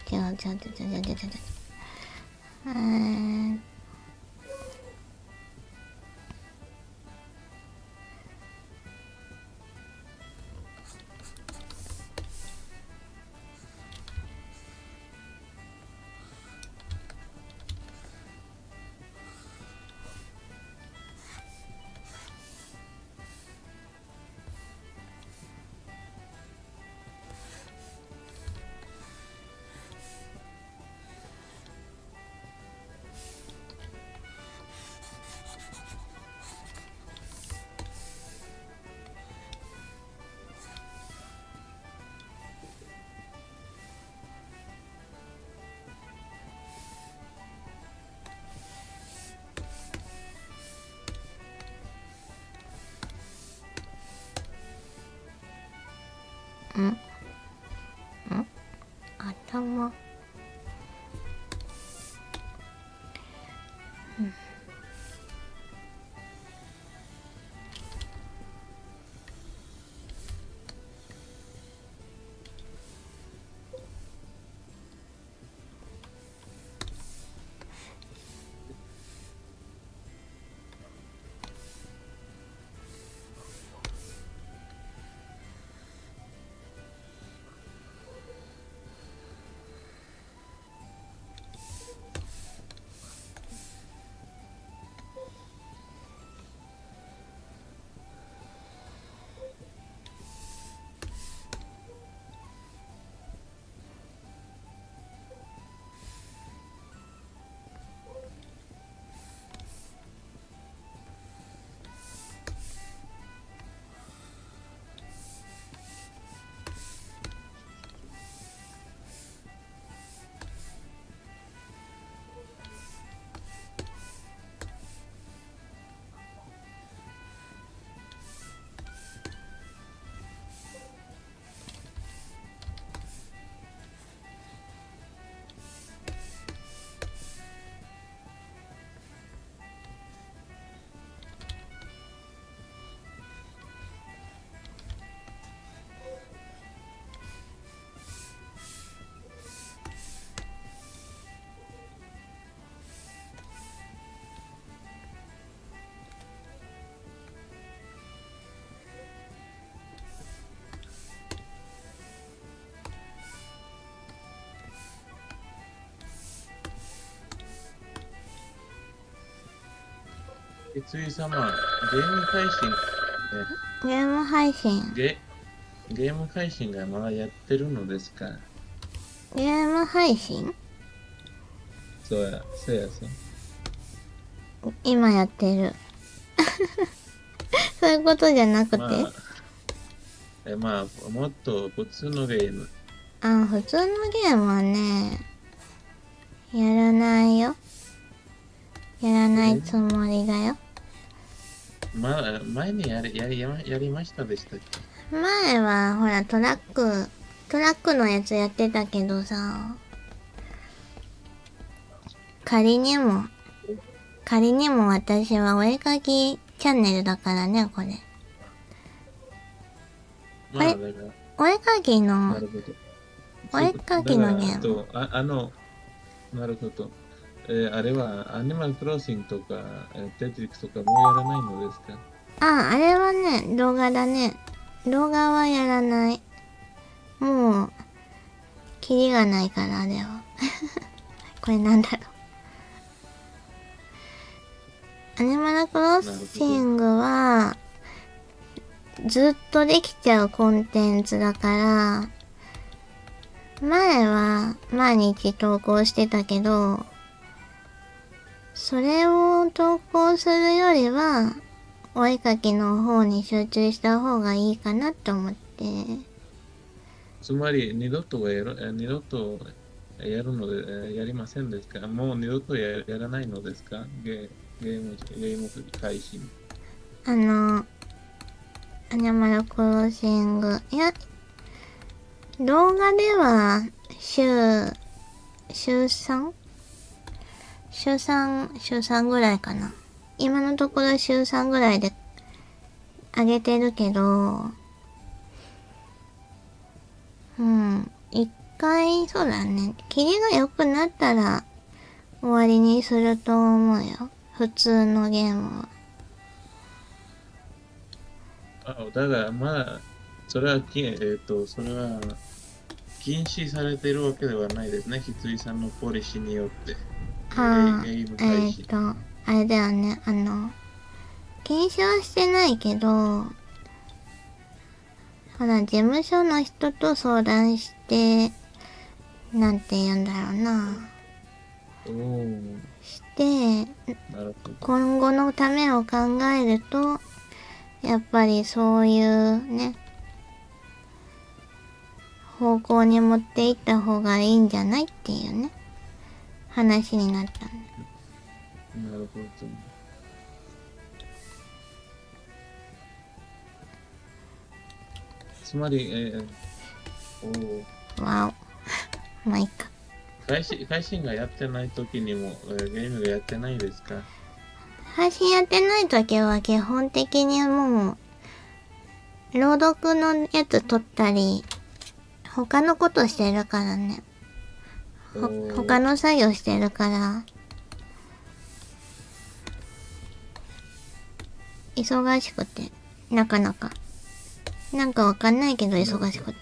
頭。つい様、ゲーム配信、ゲーム配信。ゲーム配信がまだやってるのですか？ゲーム配信？そうやさん。今やってる。そういうことじゃなくて、まあ、もっと普通のゲーム。普通のゲームはね、やらないよ。やらないつもりだよ。前にやりましたでしたっけ？前はほらトラックのやつやってたけどさ、仮にも私はお絵かきチャンネルだからね、これ。まあ、だから、お絵かきのなるほど。お絵かきのゲーム。なるほど。あれは、アニマルクロッシングとか、テトリックスとかもうやらないのですか？あれはね、動画だね。動画はやらない。もう、キリがないから、あれは。これなんだろう。アニマルクロッシングは、ずっとできちゃうコンテンツだから、前は毎日投稿してたけど、それを投稿するよりは、お絵描きの方に集中した方がいいかなと思って。つまり、二度とやるので、やりませんですか？もう二度とやらないのですか？ゲーム配信。アニマルクロッシング。いや、動画では週 3? 週3ぐらいかな。今のところ週3ぐらいで上げてるけど、一回、そうだね。キリが良くなったら終わりにすると思うよ。普通のゲームは。だからまあ、それは禁止されているわけではないですね。羊さんのポリシーによって。ゲーム配信。あれだよね。禁止はしてないけど、ほら、事務所の人と相談して、なんて言うんだろうな。して、今後のためを考えると、やっぱりそういうね、方向に持っていった方がいいんじゃないっていうね、話になったんだ。なるほど。つまり、わお。まあいいか。配信がやってない時にも、ゲームがやってないですか？配信やってない時は基本的にもう、朗読のやつ撮ったり、他のことしてるからね。他の作業してるから、忙しくて、なかなか。なんかわかんないけど忙しくて。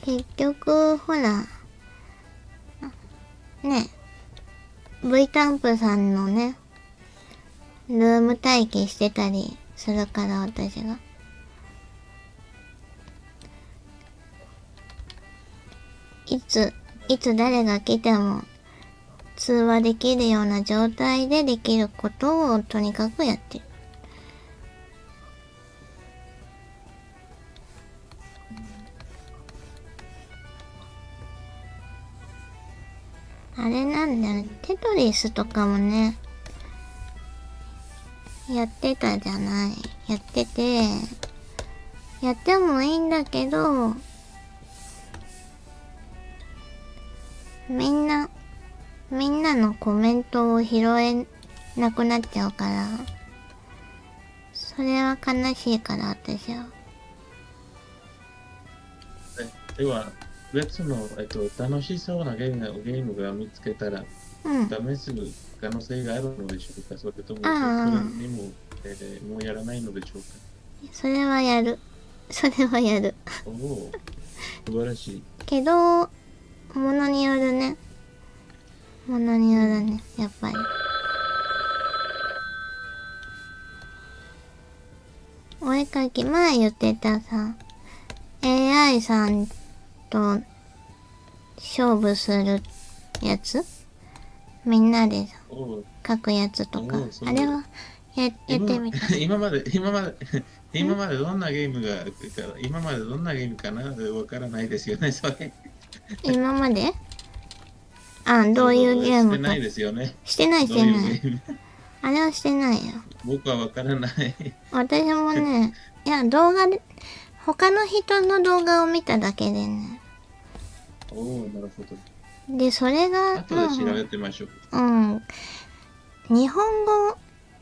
結局、ほら、ね、V タンプさんのね、ルーム待機してたりするから私が。いつ誰が来ても通話できるような状態でできることをとにかくやってる。あれなんだよ、テトリスとかもね、やってたじゃない。やってて、やってもいいんだけど、みんなのコメントを拾えなくなっちゃうから、それは悲しいから私は。では、別の、楽しそうなゲームが見つけたら、試す可能性があるのでしょうか？それとも、それにも、もうやらないのでしょうか？それはやる。おお、素晴らしい。けど、ものによるね、やっぱり。お絵かき、前言ってたさ、AI さんと勝負するやつ、みんなでさ書くやつとか、あれはやってみた。今までどんなゲームかなわからないですよね、それ。今までどういうゲームか。してないですよね。してない。あれはしてないよ。僕はわからない。私もね、いや、動画で、他の人の動画を見ただけでね。おお、なるほど。で、それが、後で調べてみましょう。日本語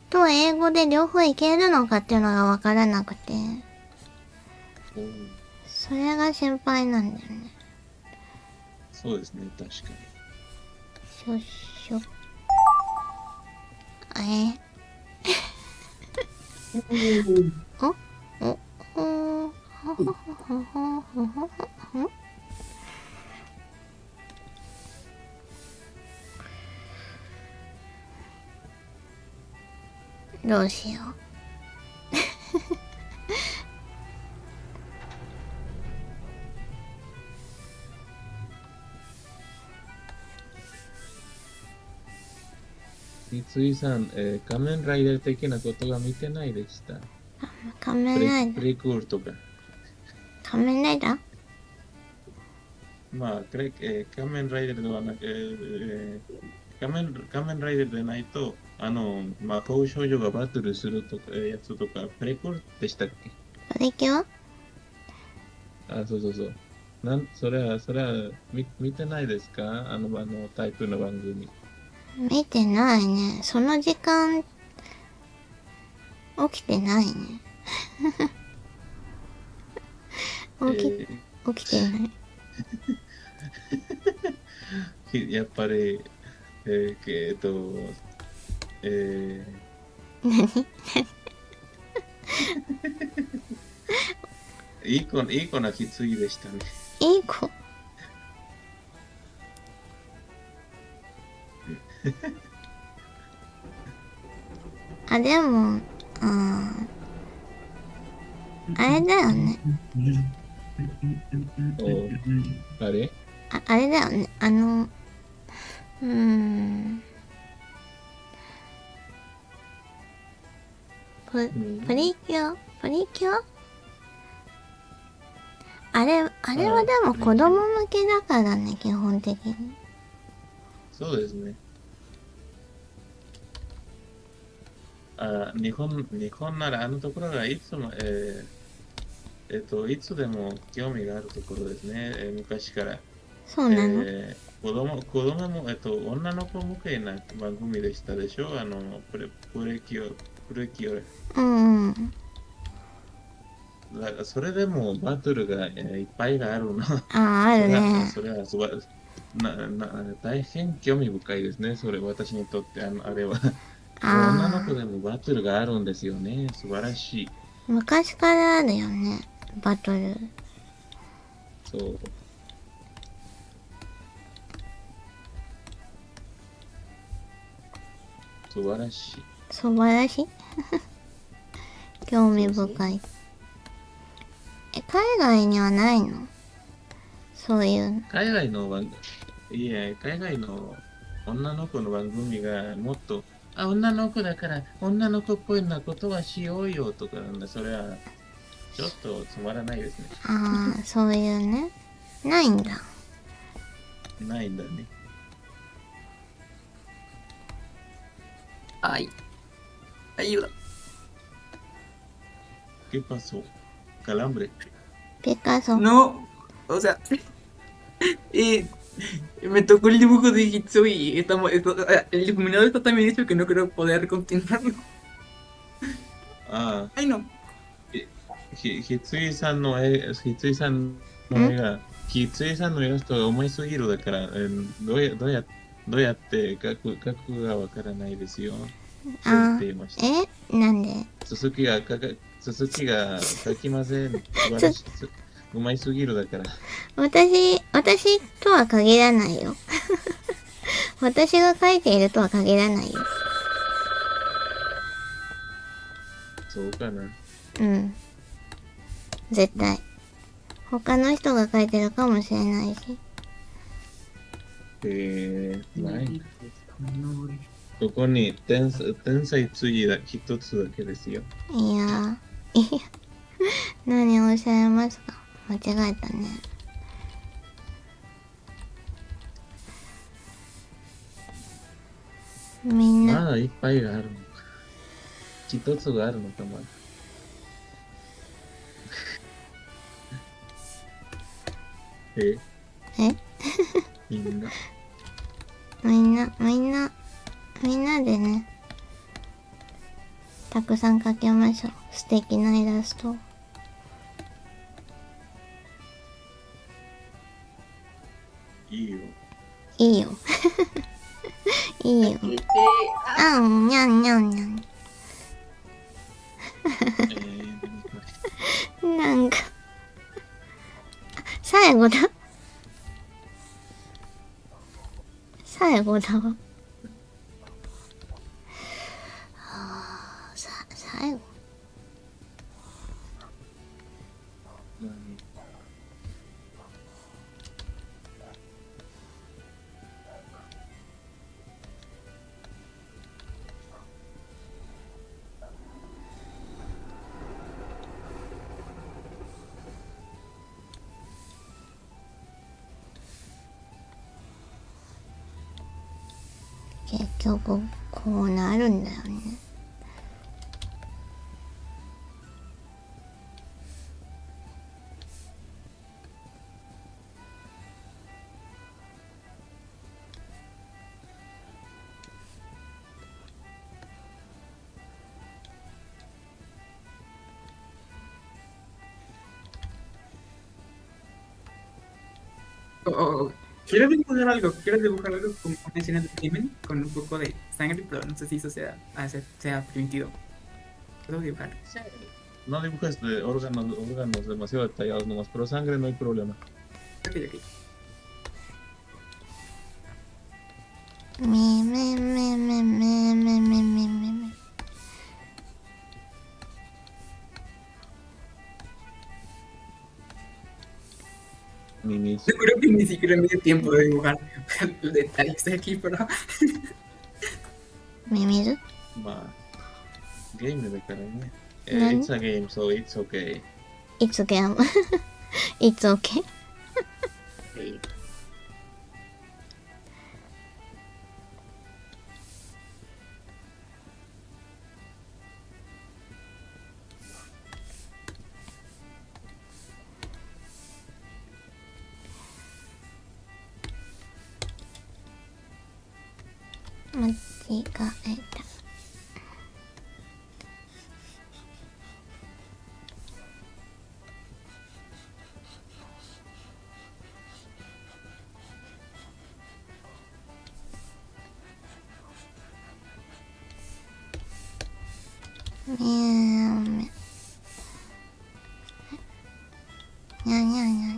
と英語で両方いけるのかっていうのがわからなくて、それが心配なんだよね。そうですね、確かに。どうしよう。三井さん、仮面ライダー的なことが見てないでした。仮面ライダー。プリクールとか。仮面ライダーまあ、仮面ライダーではなく、仮面ライダーでないと、魔法少女がバトルするとか、やつとか、プリクールでしたっけ？プリキュア？あ、そうそうそう。それは見てないですか？あのタイプの番組。見てないね。その時間、起きてないね。起きてない。やっぱり、何いい子なきついでしたね。いい子あ、でも、あれだよね。あれ？あれだよね。プリキュアあれはでも子供向けだからね、基本的に。そうですね。日本ならあのところがいつも、いつでも興味があるところですね、昔から。そうなの？子供も、女の子向けな番組でしたでしょ？プレキュア。だからそれでもバトルが、いっぱいがあるの。あるね。それは大変興味深いですね。それ私にとってあれは。女の子でもバトルがあるんですよね。素晴らしい。昔からあるよね、バトル。そう。素晴らしい。素晴らしい興味深い。海外にはないの？そういうの。海外の女の子の番組がもっと、女の子だから女の子っぽいなことはしようよとか、それはちょっとつまらないですね。そういうね。ないんだ。ないんだね。Ay, ayuda. ¿Qué pasó? Calambre. Picasso. No, o sea, me tocó el dibujo de Hitsu y el iluminado está tan bien hecho que no creo poder continuarlo. Ay, no. ひついさんの絵が、ひついさんのイラストが重いすぎるだから、どうやって描くがわからないですよ。なんで？続きが描きません。うまいすぎるだから。私とは限らないよ。私が描いているとは限らないよ。そうかな。絶対。他の人が描いてるかもしれないし。ない。ここに天才次だ一つだけですよ。いや何をおっしゃいますか？間違えたね。みんなまだいっぱいがあるのか。一つがあるのかまだ。みんな。みんなでね、たくさん描きましょう。素敵なイラスト。いいよ。いいよ。いいよ。あん、にゃんにゃんにゃん。なんか、最後だ。最後だわ。最後。結局こうなるんだよね。Quiero dibujar algo, con una escena de crimen, con un poco de sangre, pero no sé si eso sea permitido. ¿Puedo dibujar? No dibujes de órganos demasiado detallados nomás, pero sangre no hay problema. Ok, ok. Mimis. Yo creo que ni siquiera me dio tiempo de dibujar detalles de aquí, pero... ミミズまあ、ゲームだからね。何 It's a game, so it's okay. It's okay. It's okay. 間違えた。にゃにゃにゃにゃ。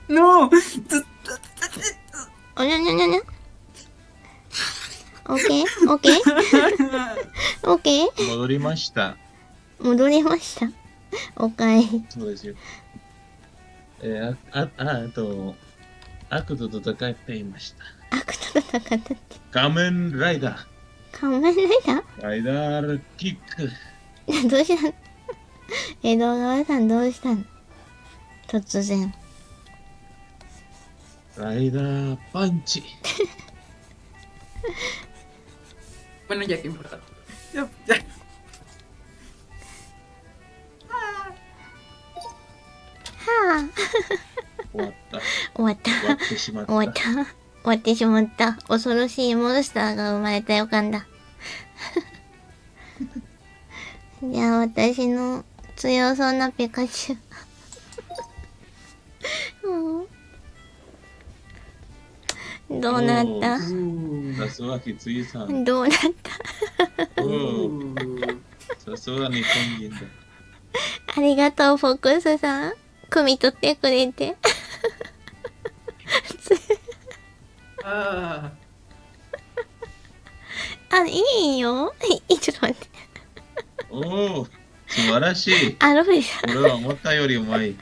No! おにゃにゃにゃにゃ。オッケーオッケーオッケー。戻りました。戻りました。おかえり。そうですよ。あと、悪と戦っていました。悪と戦ったって。仮面ライダー。仮面ライダーライダーキック。どうしたの？江戸川さんどうしたの？突然。ライダーパンチ。Bueno, ya que importa. Ya. はあ。終わった。終わった。終わってしまった。終わった。終わってしまった。恐ろしいモンスターが生まれた予感だ。じゃあ私の強そうなピカチュウ。どうなった？さすがきついさん。どうなった？さすが日本人だ。ありがとう、フォックスさん。汲み取ってくれて。あいいよ。ちょっと待って。おお、素晴らしい。アルフェリさん。これは思ったよりうまい。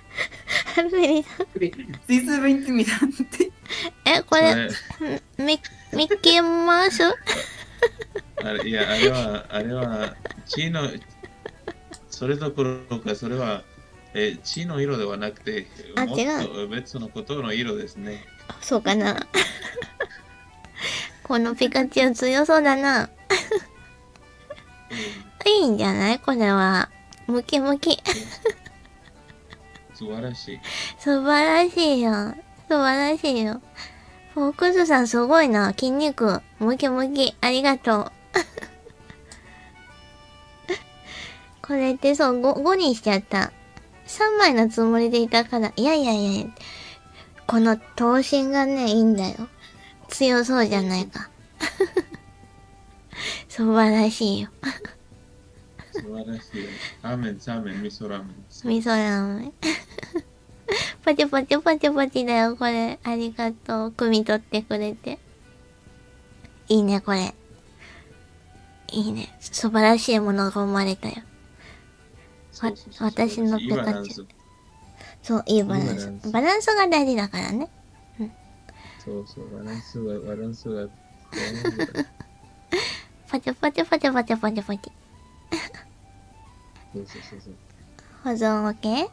アルフェリさん。Sí se ve intimidante. これ、ミッキーマウス？いや、あれは、血の、それどころか、それは、血の色ではなくて、もっと別のことの色ですね。そうかな。このピカチュウ強そうだな。いいんじゃないこれは。ムキムキ。素晴らしい。素晴らしいよ。素晴らしいよ。フォークスさんすごいな。筋肉。ムキムキ。ありがとう。これってそう、5にしちゃった。3枚のつもりでいたから。いや。この頭身がね、いいんだよ。強そうじゃないか。素晴らしいよ。素晴らしいよ。ラーメン、味噌ラーメン。味噌ラーメン。ポチポチポチポチだよ、これ。ありがとう。汲み取ってくれて。いいね、これ。いいね。素晴らしいものが生まれたよ。私のピカチュウ。そう、いいバランス。バランスが大事だからね。うん、そう、バランスが。ポチポチポチポチポチポチ。そう。保存 OK？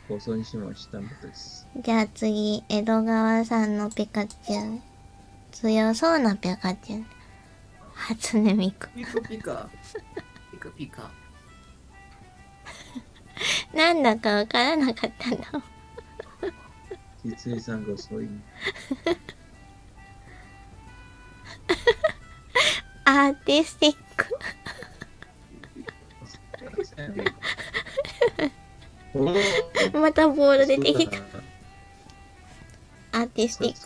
保存しましたのです。じゃあ次、江戸川さんのピカチュウ。強そうなピカチュウ。初音ミク。ピカ。なんだかわからなかったの。実演さんが遅い。アーティスティック。またボール出てきた。アーティスティック。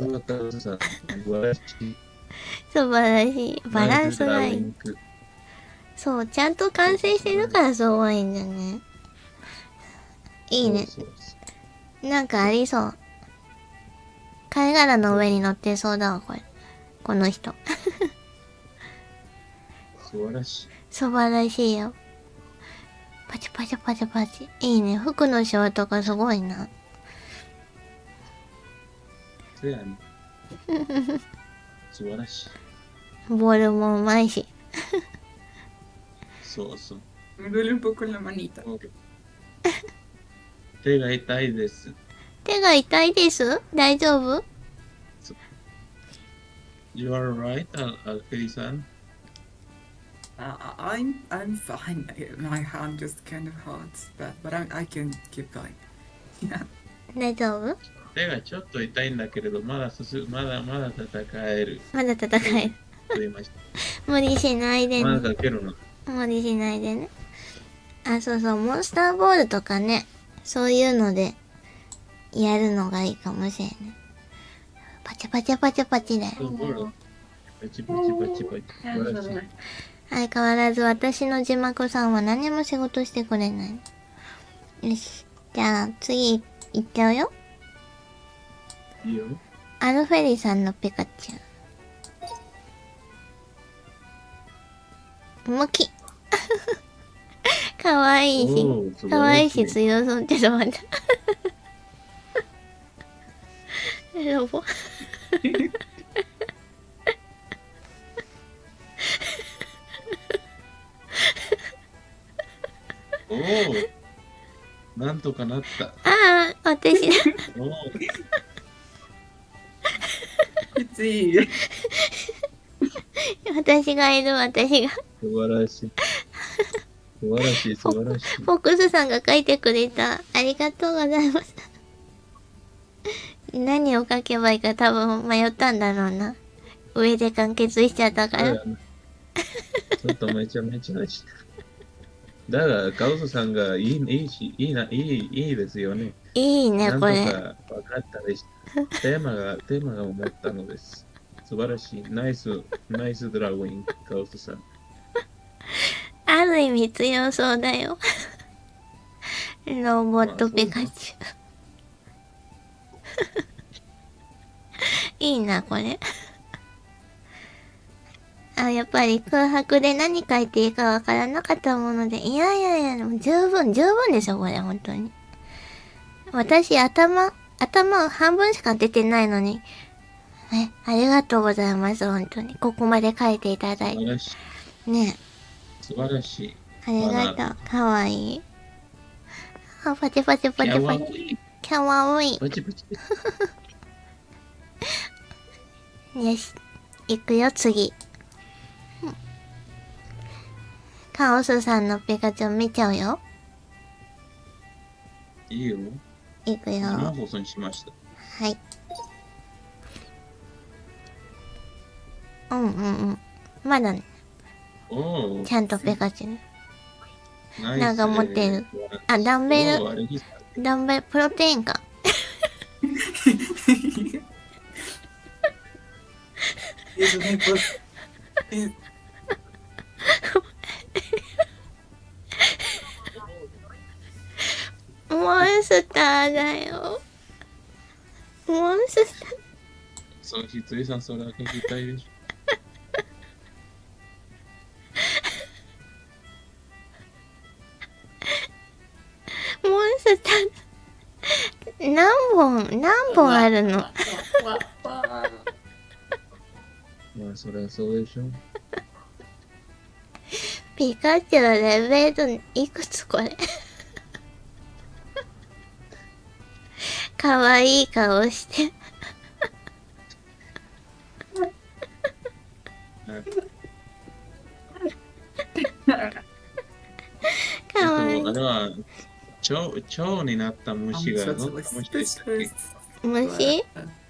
素晴らしい。バランスがいい。そう、ちゃんと完成してるからすごいんだね。いいね。なんかありそう。貝殻の上に乗ってそうだわ、これ。この人。素晴らしい。素晴らしいよ。パチパチパチパチ。いいね。服のショートがすごいな。そうやね。素晴らしい。ボールもうまいし。そう。Me duele un poco la manita. 手が痛いです。手が痛いです？大丈夫？ You are right, Alfei-san. I'm fine. My hand just kind of hurts, but I can keep going. 大丈夫？手がちょっと痛いんだけれど、まだ戦える。まだ戦える。無理しないでね。まだかけるの。無理しないでね。あ、そう、モンスターボールとかね。そういうので、やるのがいいかもしれない。パチパチパチパチだよ。パチ。相変わらず私の字幕さんは何も仕事してくれない。よし。じゃあ次行っちゃうよ。いいよ。アルフェリさんのピカチュウ。向き。かわいいし。かわいいし強そう。ちょっと待った。ロボ。おお、なんとかなった。ああ、私。おお。きつい。私がいる、私が。素晴らしい。素晴らしい、素晴らしい。フォックスさんが書いてくれた。ありがとうございます。何を書けばいいか多分迷ったんだろうな。上で完結しちゃったから。ちょっとめちゃめちゃし。だから、カウスさんがいいし、いいですよね。いいね、これ。なんとか分かったでした。テーマが思ったのです。素晴らしい。ナイスドラゴン、カウスさん。ある意味強そうだよ。ロボットピカチュウ。いいな、これ。あ、やっぱり空白で何書いていいかわからなかったもので。いやいやいや、でも十分でしょ、これ、本当に。私、頭半分しか出てないのに。ありがとうございます、本当に。ここまで書いていただいて。ねえ。素晴らしい。ありがとう。かわいい。あ、パチパチパチパチ。かわいい。パチパチ。よし。行くよ、次。カオスさんのピカチュウ見ちゃうよ。いいよ。行くよ。生放送にしました。はい。まだね。ちゃんとピカチュウ。なんか持ってる。あ、ダンベル、プロテインか。モンスターだよ。モンスター。そう、ひつりさん、それは聞きたいでしょ。モンスター。何本あるの。まあ、それはそうでしょ。ピカチュウレベルいくつこれ。かわいい顔して。かわいい。あれは蝶になった虫がどんな虫でしたっけ？虫？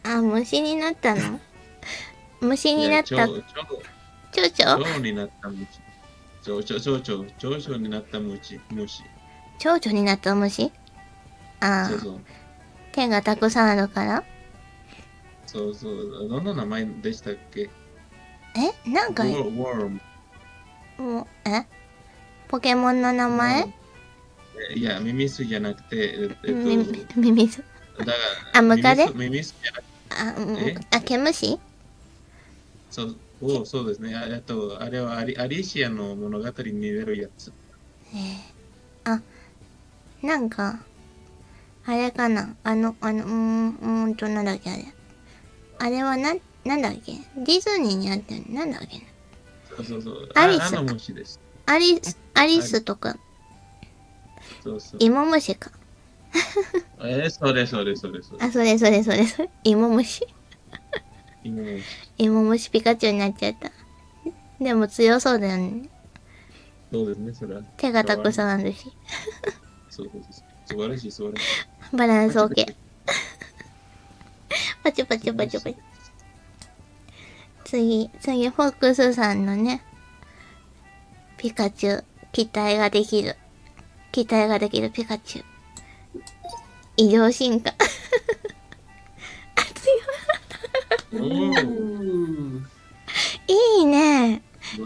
あ、虫になったの？虫になった。蝶々になった虫。蝶々になった虫。蝶々になった虫？ああ。そうそう。手がたくさんあるから？そうそう。どんな名前でしたっけ？なんか。ポケモンの名前？いや、ミミスじゃなくて、ミミス。だから、ムカデ？ミミスじゃなくて。毛虫？そうですね。あれはアリシアの物語に出るやつ。なんか、あれかな。なんだっけあれ。あれはなんだっけ？ディズニーにあってるなんだっけ？そう。アリス。虫です。アリスとか。そう。芋虫か。それ。あ、それ。芋虫。芋虫ピカチュウになっちゃった。でも強そうだよね。そうですね、それは。手がたくさんあるし。そう。素晴らしい。バランス OK。パチ。次、フォックスさんのね、ピカチュウ、期待ができるピカチュウ。異常進化。いいね。お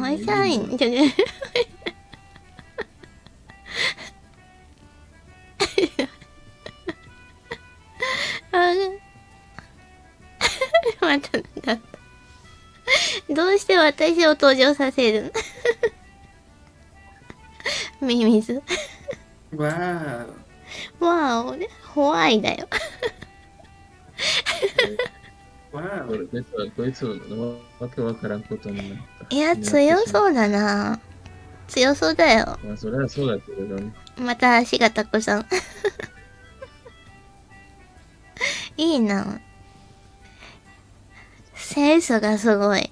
いしゃいんじゃね。またなんだ。どうして私を登場させるの？ミミズ。わーおね。ホワイだよ。わこいつわけわからんことになった。いや、強そうだな。強そうだよ。まあ、それはそうだけれどね。また足がたくさん。いいな。センスがすごい。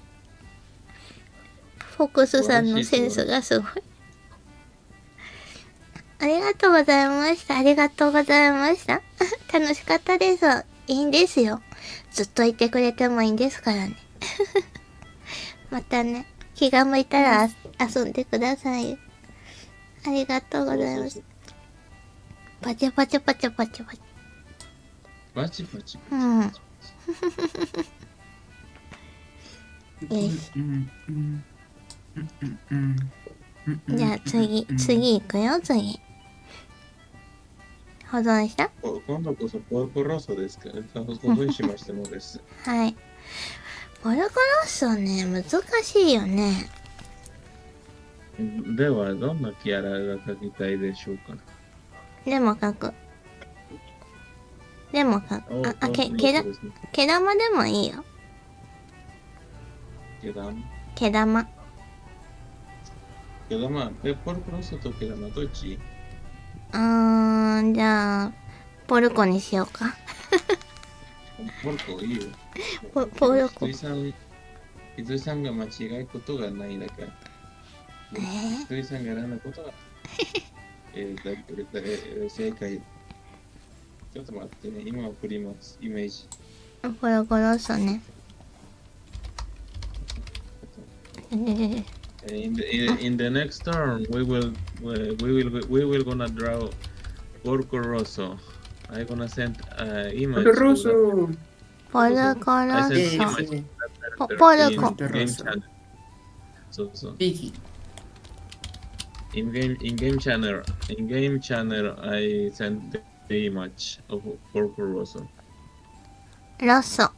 フォックスさんのセンスがすごい。ありがとうございました。ありがとうございました。楽しかったです。いいんですよ。ずっといてくれてもいいんですからね。またね、気が向いたら遊んでください。ありがとうございます。パチパチパチパチパチ。パチパチパチ。うん。よし。じゃあ次行くよ、次。保存した？今度こそポルコロッソですか？保存しましたのです。はい。ポルコロッソね、難しいよね。では、どんなキャラが描きたいでしょうか？でも描く。毛玉でもいいよ。毛玉。ポルコロッソと毛玉どっち？じゃあ、ポルコにしようか。ポルコいいよ。ポルコ。羊さんが間違うことがないだから。羊さんが選んだことは、正解。ちょっと待ってね、今送ります、イメージ。ポルコロッソね。In the next turn, we will gonna draw Porco Rosso. I'm gonna send image. Porco Rosso. Porco Rosso. Porco. Game channel. So. In game channel, I sent the image of Porco Rosso. Rosso.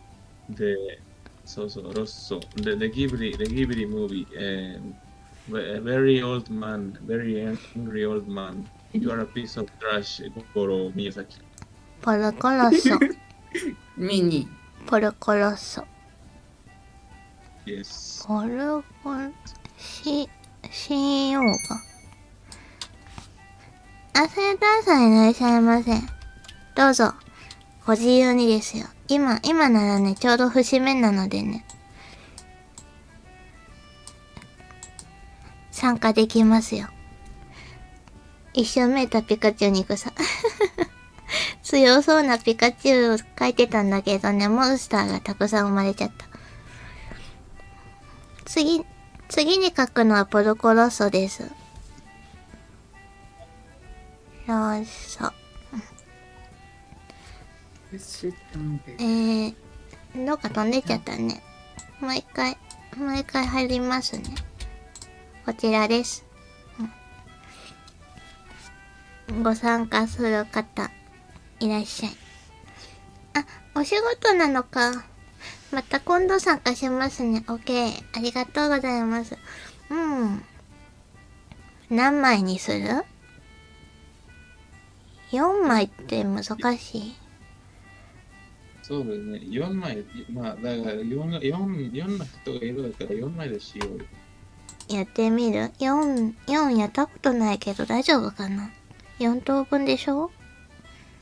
Rosso. The Ghibli movie. A very old man, very angry old man. You are a piece of trash, Goro Miyazaki. Porco Rosso. Mini. Porco Rosso. Yes. しようか。生誕さんいらっしゃいませ。どうぞ。ご自由にですよ。今ならね、ちょうど節目なのでね。参加できますよ。一生見えたピカチュウに行くさ。強そうなピカチュウを描いてたんだけどね、モンスターがたくさん生まれちゃった。次に描くのはポルコロッソです。ロッソ。どっか飛んでっちゃったね。もう一回入りますね。こちらです。ご参加する方、いらっしゃい。お仕事なのか。また今度参加しますね。OK。ありがとうございます。何枚にする？ 4 枚って難しい。そうだね。4枚、まあ、だから4の人がいるだから4枚でしよう。やってみる？ 4やったことないけど大丈夫かな？ 4 等分でしょ？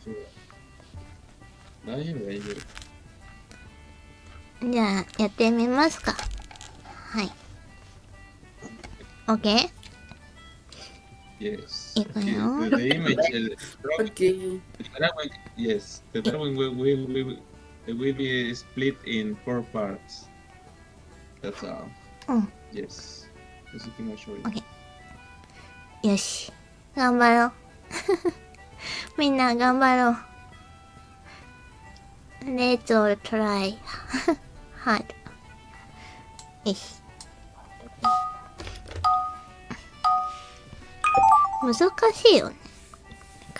そうだ。大丈夫。じゃあ、やってみますか。はい。OK？ Yes. いくよ。The image is Okay. Yes. The drawing will be split in 4 parts. That's all. Yes. 続きましょうよ。よし。頑張ろう。みんな頑張ろう。Let's all try hard. よし。難しいよね。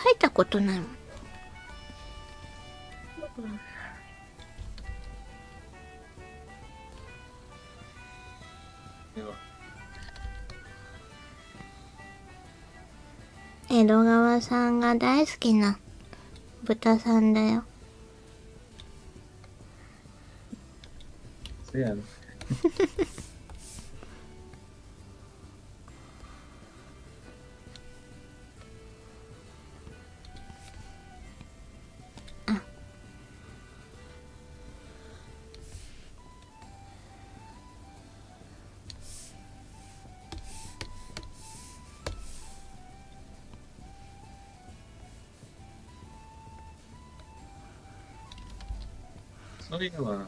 書いたことないもん。江戸川さんが大好きな豚さんだよ。せやな。そういえば、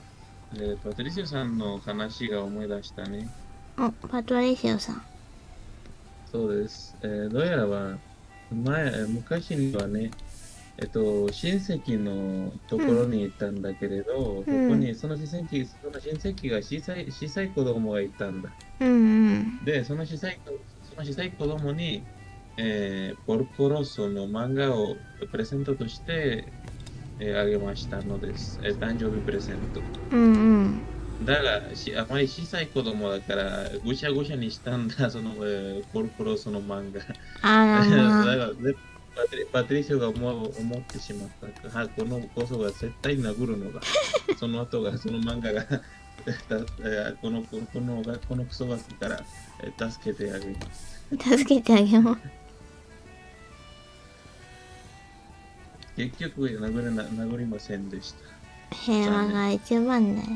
パトリシオさんの話が思い出したね。お、パトリシオさん。そうです。どうやらは、昔にはね、親戚のところに行ったんだけれど、そこにその親戚が小さい子供がいたんだ。で、その小さい子供に、ポルコロッソの漫画をプレゼントとして、あげましたのです。誕生日プレゼント。だが、あまり小さい子供だから、ぐしゃぐしゃにしたんだ、その、ポルコロッソの漫画。あらまあ。だから、パトリシオが思ってしまった。この子が絶対殴るのだ。その後が、その漫画がこのクソガキから助けてあげます。助けてあげます。結局殴りませんでした。平和が一番だよ。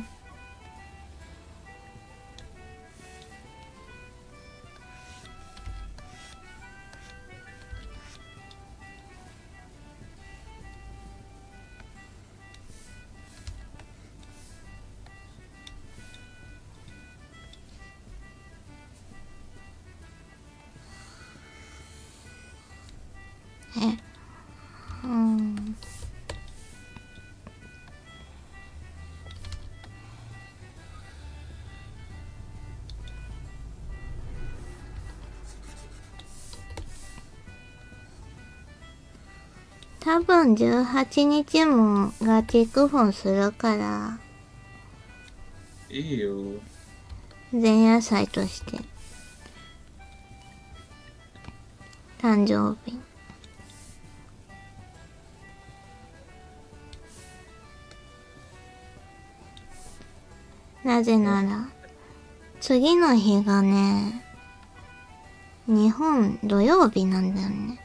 多分18日もガチクフォンするから。いいよ。前夜祭として。誕生日。なぜなら、次の日がね、日本土曜日なんだよね。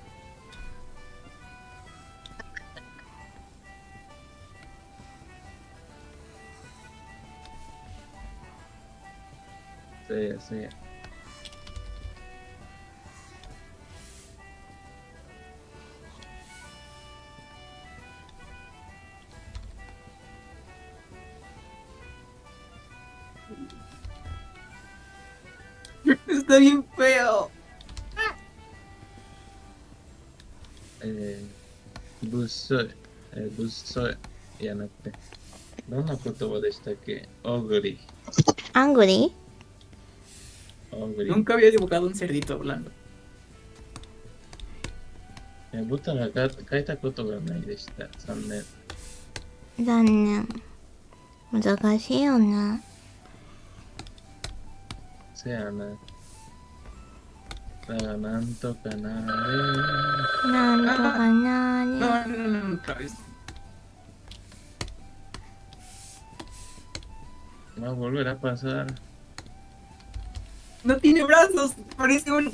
せや。Está bien feo. ぶっそい。ぶっそい。いやなくて。どんな言葉でしたっけ？オグリ。アングリー Nunca había dibujado un cerdito hablando. ボタンが書いたことがないでした。残念。残念。難しいよね。せやな。だからなんとかなれ。なんとかなれ。No, otra vez. Va a volver a pasar. No tiene brazos, parece un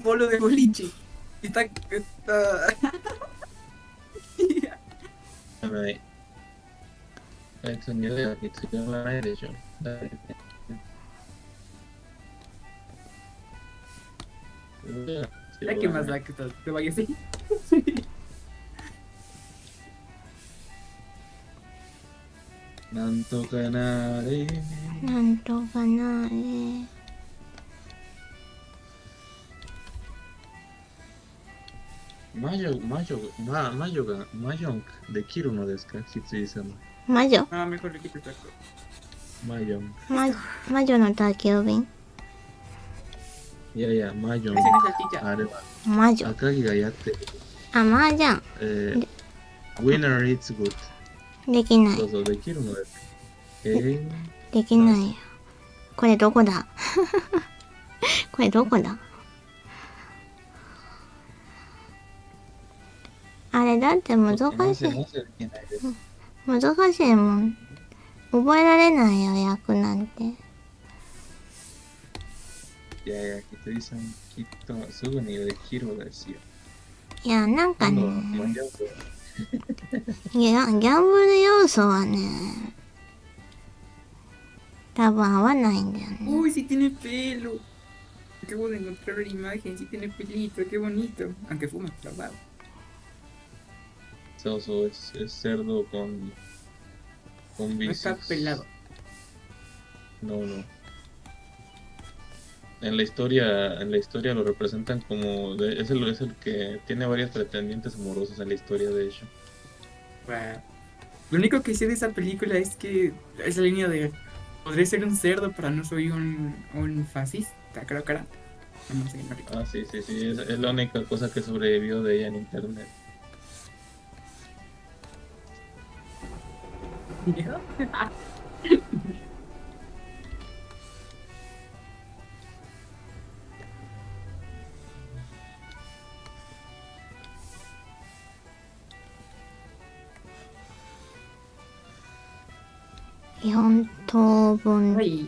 bolo de boliche. Está... ない。別に例は必要はないでしょ。Ya que más da que te vaya así. なんとかなれ。なんとかなれ。魔女がマジョンできるのですか？きつい様。魔女 Ah, mejor le quito el taco. マジョン。魔女の宅急便。いやいや、マジョン。Ese no es salchicha. あれは魔女。赤木がやってる。あ、麻雀。Winner it's good。できないそ。うそう、できるのです。できないよ。これどこだこれどこだあれだって難しい。難しいもん。覚えられないよ、役なんて。いやいや、ひとりさん、きっとすぐにできるですよ。いや、なんかね、今度はギャンブル要素はね、多分合わないんだよね。Uy, sí tiene pelo. Acabo de encontrar la imagen, sí tiene pelito, qué bonito. Aunque fue más clavado.そうそう、es cerdo con No está vicios. pelado. No, no. En la historia lo representan como es el que tiene varias pretendientes amorosas en la historia, de hecho. Wow. Lo único que sé de esa película es que esa línea de podré ser un cerdo, pero no soy un fascista, creo que era. No sé, no recuerdo. Ah, sí, sí, sí, es la única cosa que sobrevivió de ella en internet.基本当分。Ay,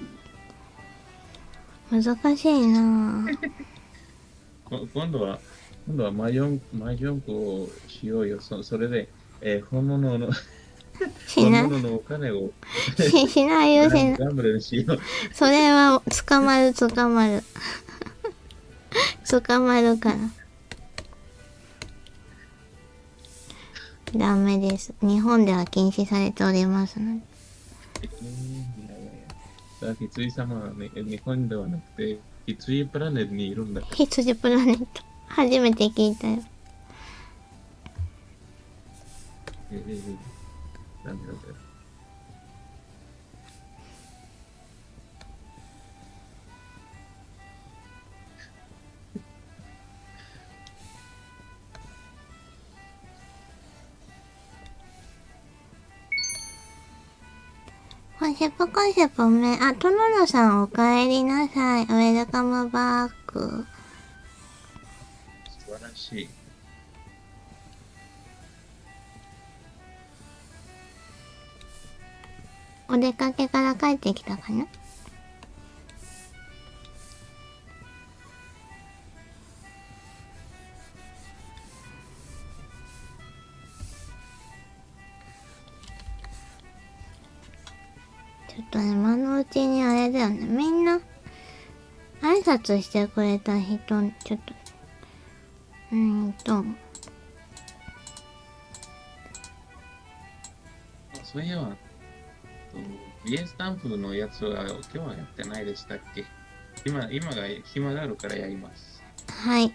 難しいなぁ。今度はマヨンコをしようよ。それで、本物の、しない。本物のお金をしないよ、しない。ガンブルにしよう。それは捕まる。捕まるから。ダメです。日本では禁止されておりますので。いやいやいや。さあ、ひつい様はね、日本ではなくて、ひついプラネットにいるんだ。羊プラネット。初めて聞いたよ。なんでコシポコシポめ。あ、トノロさんお帰りなさい。ウェルカムバック。素晴らしい。お出かけから帰ってきたかな？ちょっと今のうちにあれだよね。みんな挨拶してくれた人、ちょっと、そういえば、ビエスタンプのやつは今日はやってないでしたっけ？今が暇があるからやります。はい。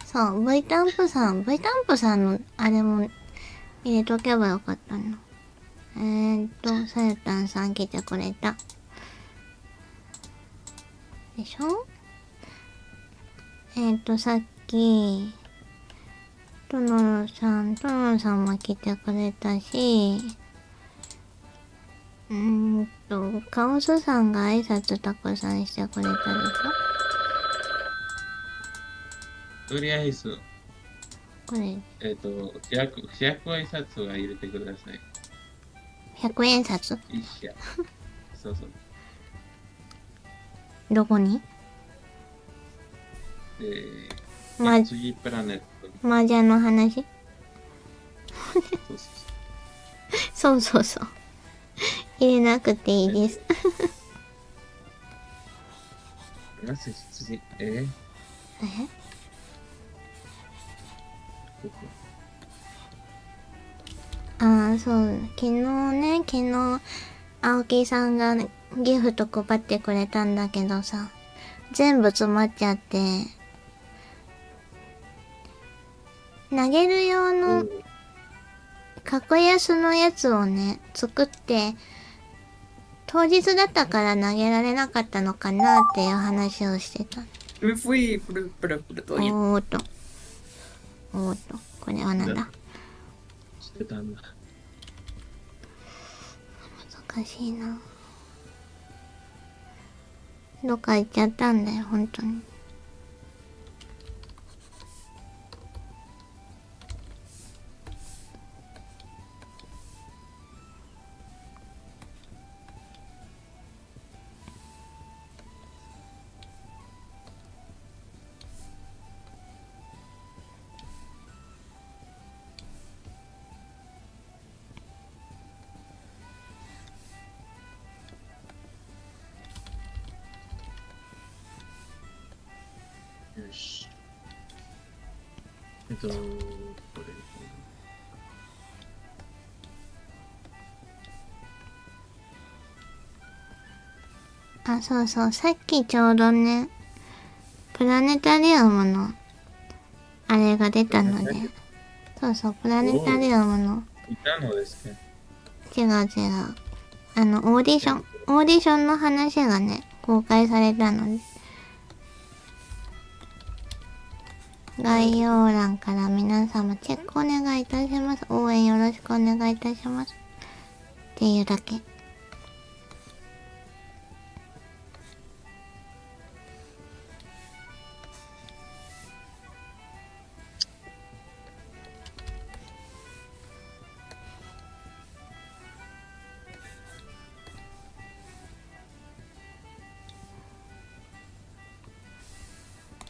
そう、V タンプさんのあれも入れとけばよかったの。さゆたんさん来てくれた。でしょ？さっき、トノロさんも来てくれたし、カオスさんが挨拶たくさんしてくれたでしょ？とりあえず、これ、100挨拶は入れてください。100円札？一社。そうそう。どこに？次プラネット。麻雀の話？そうそう。入れなくていいです。なぜ羊？そう。昨日、青木さんがギフト配ってくれたんだけどさ、全部詰まっちゃって、投げる用の格安のやつをね、作って、当日だったから投げられなかったのかなっていう話をしてた。me fui, pero todo bien. おーっと、これはなんだ？してたんだ。難しいな。どっか行っちゃったんだよ、本当に。し。これ。あ、そうそう。さっきちょうどね、プラネタリウムの、あれが出たので。そうそう、プラネタリウムの。いたのですか？違う違う。オーディションの話がね、公開されたので。概要欄から皆様チェックお願いいたします。応援よろしくお願いいたします。っていうだけ。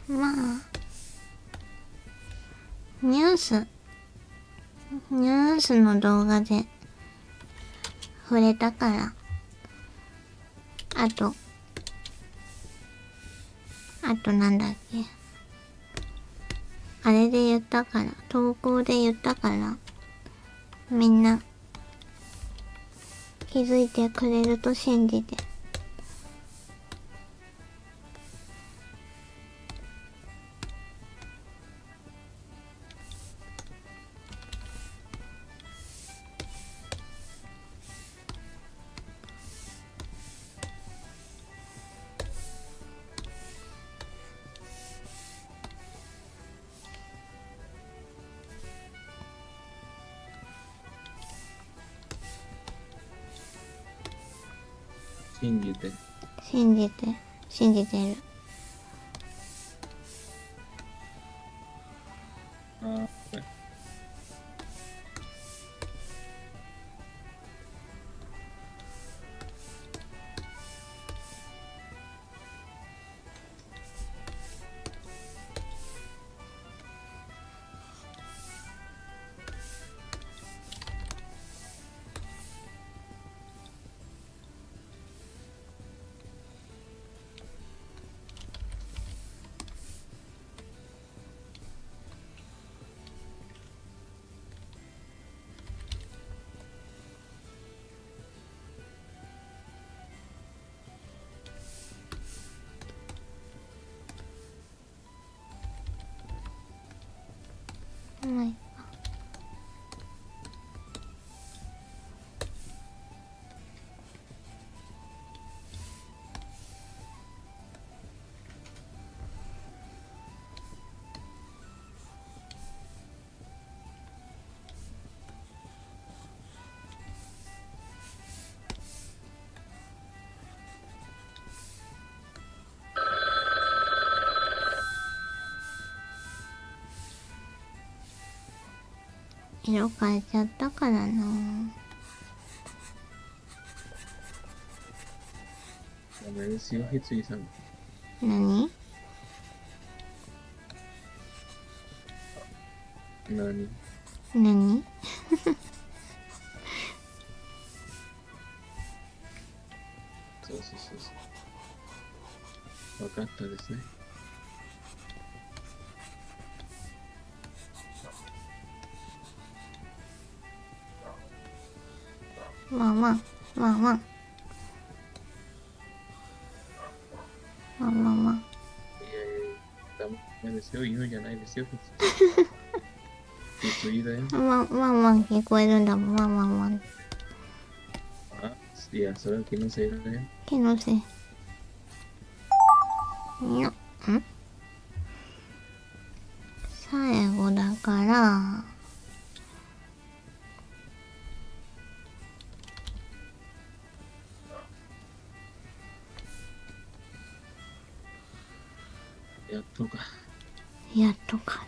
まあ、ニュースの動画で触れたから、あとなんだっけ。あれで言ったから、投稿で言ったから、みんな気づいてくれると信じて。信じて。信じてる。あ、はい。色変えちゃったからな。ダメですよ、ひついさん。何？何？そう。わかったですね。まあまあ。いや、ダメですよ、犬じゃないですよ。ひついだよ。聞こえるんだもん。あ、いや、それは気のせいだよ。気のせい。最後だから、やっとか。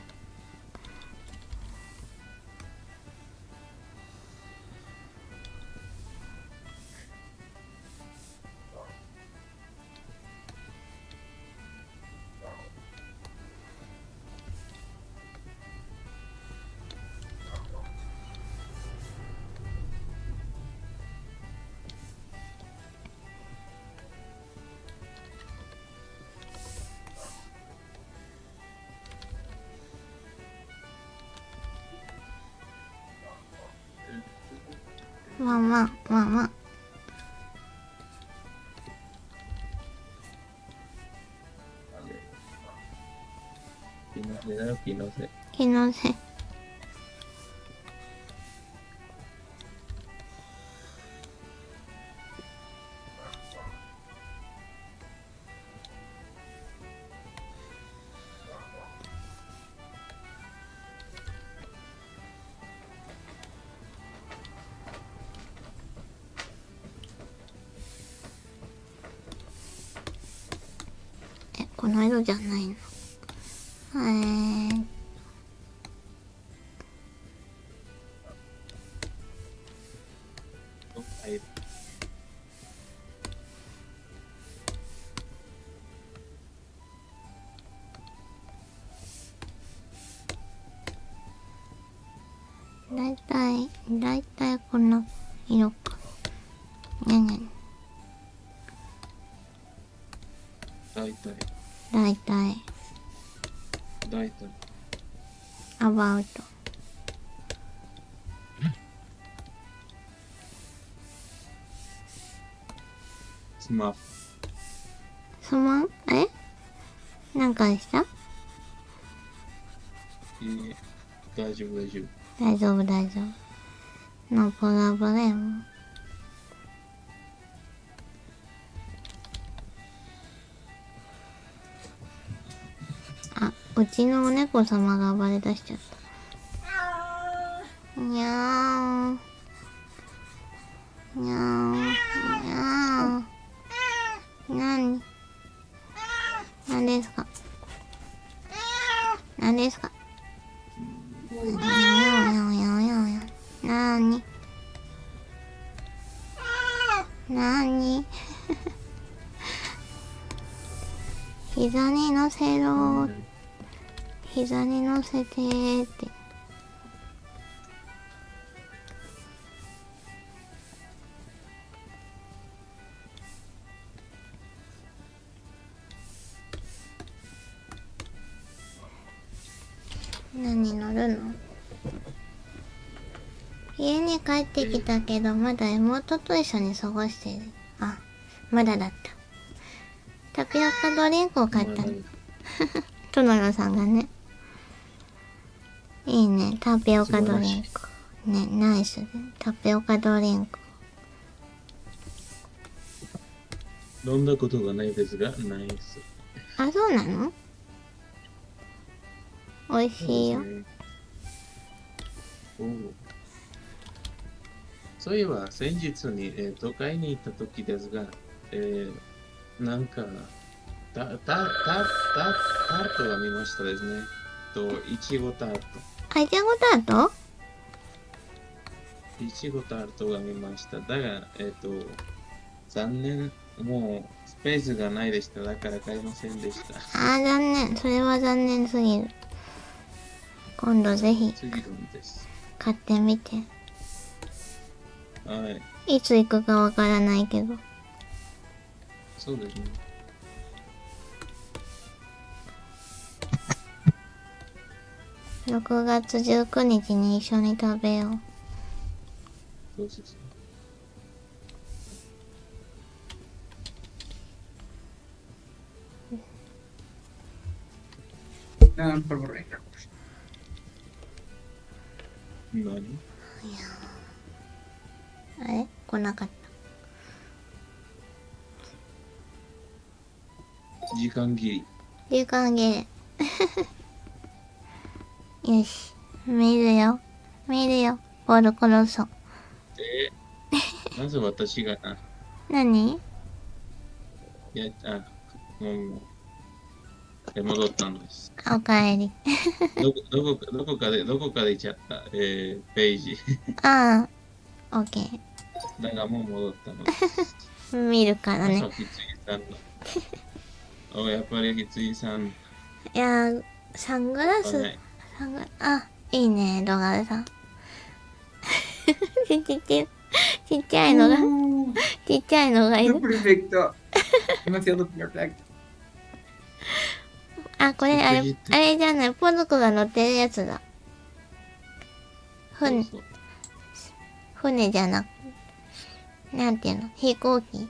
まあまあ、まあまあ。気のせいだよ、気のせい。気のせい。この色じゃないの。はい。だいたいこんな色か。ねね。だいたい。だいたい。だいたい。アバウト。スマホ。なんかした？大丈夫、大丈夫。大丈夫、大丈夫。ノープロブレム。あ、うちのお猫様が暴れ出しちゃった。にゃーん。にゃーん。にゃーん。なに？なんですか？なんですか？なーに？なーに？膝に乗せろー。膝に乗せてーって。何乗るの？家に帰ってきたけど、まだ妹と一緒に過ごしてる。あ、まだだった。タピオカドリンクを買ったの。トノロさんがね。いいね、タピオカドリンク。ね、ナイスで。タピオカドリンク。飲んだことがないですが、ナイス。あ、そうなの？美味しいよ。そういえば、先日に、都会に行った時ですが、なんか、タルトが見ましたですね。いちごタルト。あ、いちごタルト？いちごタルトが見ました。だが、残念。もう、スペースがないでした。だから買いませんでした。あー、残念。それは残念すぎる。今度ぜひ買ってみて。はい。いつ行くかわからないけど。そうですね。6月19日に一緒に食べよう。そうそうそう。Nada, por borrar.何？あれ？来なかった。時間切り。時間切れ。よし。見るよ。見るよ。ボルコロソ。なぜ私がな。何？もう、戻ったんです。おかえり。どこかで行っちゃった、ページ。ああ、オッケー。だがもう戻ったのです。見るからね。ひついさんの。やっぱりひついさん。いやー、サングラス。あ、いいね、動画でさん。ちっちゃいのが、ちっちゃいのがいる。Perfecto. Demasiado perfecto. あ、これあれじゃない、ポズクが乗ってるやつだ。船じゃなく、なんていうの、飛行機。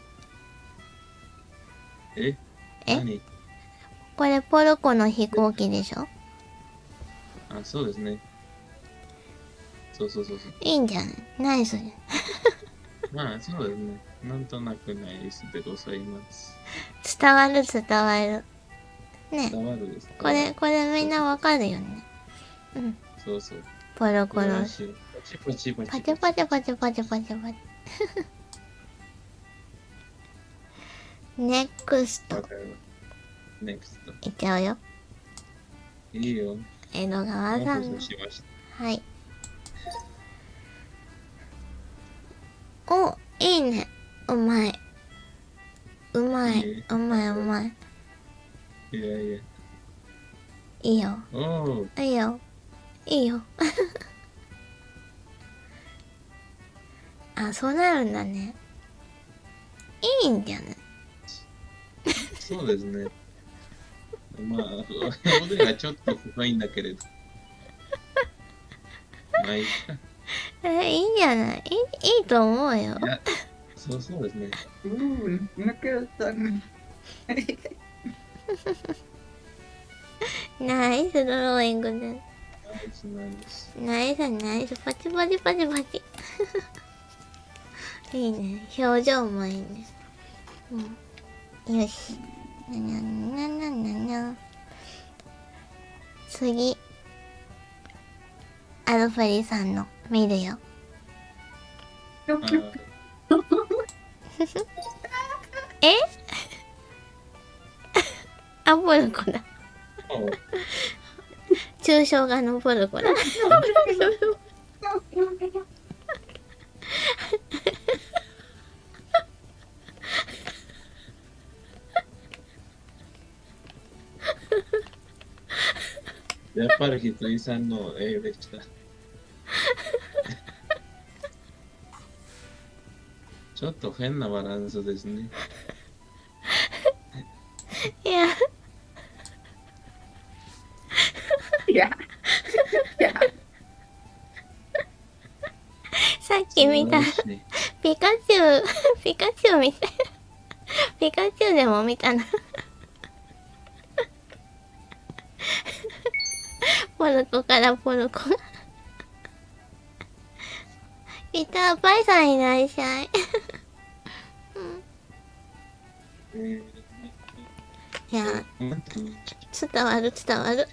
え何？これポルコの飛行機でしょ？あ、そうですね。そうそうそうそう。いいんじゃない？ナイスじまあ、そうですね。なんとなくナイスでございます。ゃん。伝わる伝わる。ね。伝わるです。これみんなわかるよね。うん。そうそう。ポルコの。パチパチパチパチパチパチパチパチパチ。ネクスト。わかる。ネクスト。いっちゃうよ。いいよ。江戸川さんの。しました。はい。お、いいね。うまい。うまい。うまい、うまい。いやいや。いいよ。おー。いいよ。いいよ。あ、そうなるんだね。いいんじゃない？そうですね。まあ、腕がちょっと不安だけれど。まあいいか。いいんじゃない？いいと思うよ。いや、そうですね。抜けたね。ナイスドローイングで。ナイスナイス。ナイスナイス。パチパチパチパチ。いいね。表情もいいね。うん。よし。にゃにゃにゃにゃにゃにゃ。次。アルフェリさんの見るよ。えあ、ポルコだ。抽象画のポルコだ。やっぱりひとりさんの絵でした。ちょっと変なバランスですね。いや。いや。いや。さっき見たピカチュウみたいな。ピカチュウでも見たな。ポルコからポルコが。ピーターパイさんいらっしゃい。いや、伝わる伝わる。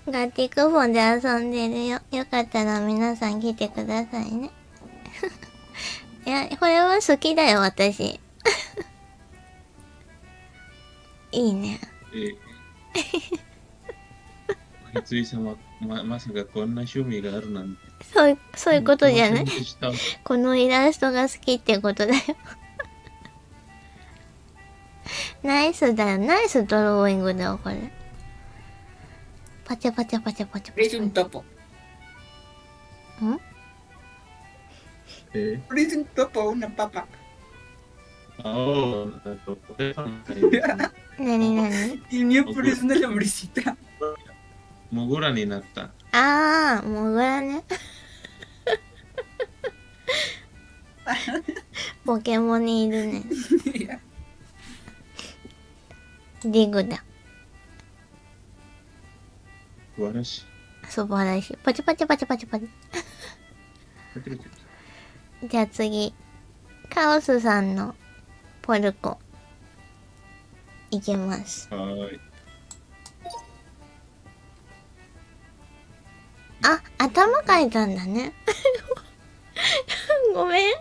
ガティクフォンで遊んでるよ。よかったら皆さん来てくださいね。いや、これは好きだよ、私。いいね。ひついさんはまさかこんな趣味があるなんて。そういうことじゃない？このイラストが好きってことだよ。ナイスだよ。ナイスドローイングだよ、これ。パチャパチャパチャパチャパチャ。プレゼントポ。プレゼントポuna papa。なになに？ Y mi por eso una lombricita。モグラになった。あー、モグラね。ポケモンにいるね。ディグだ。素晴らしい。素晴らしい。パチパチパチパチパチ。じゃあ次。カオスさんのポルコ。いきます。はーい。あ、頭描いたんだね。ごめん。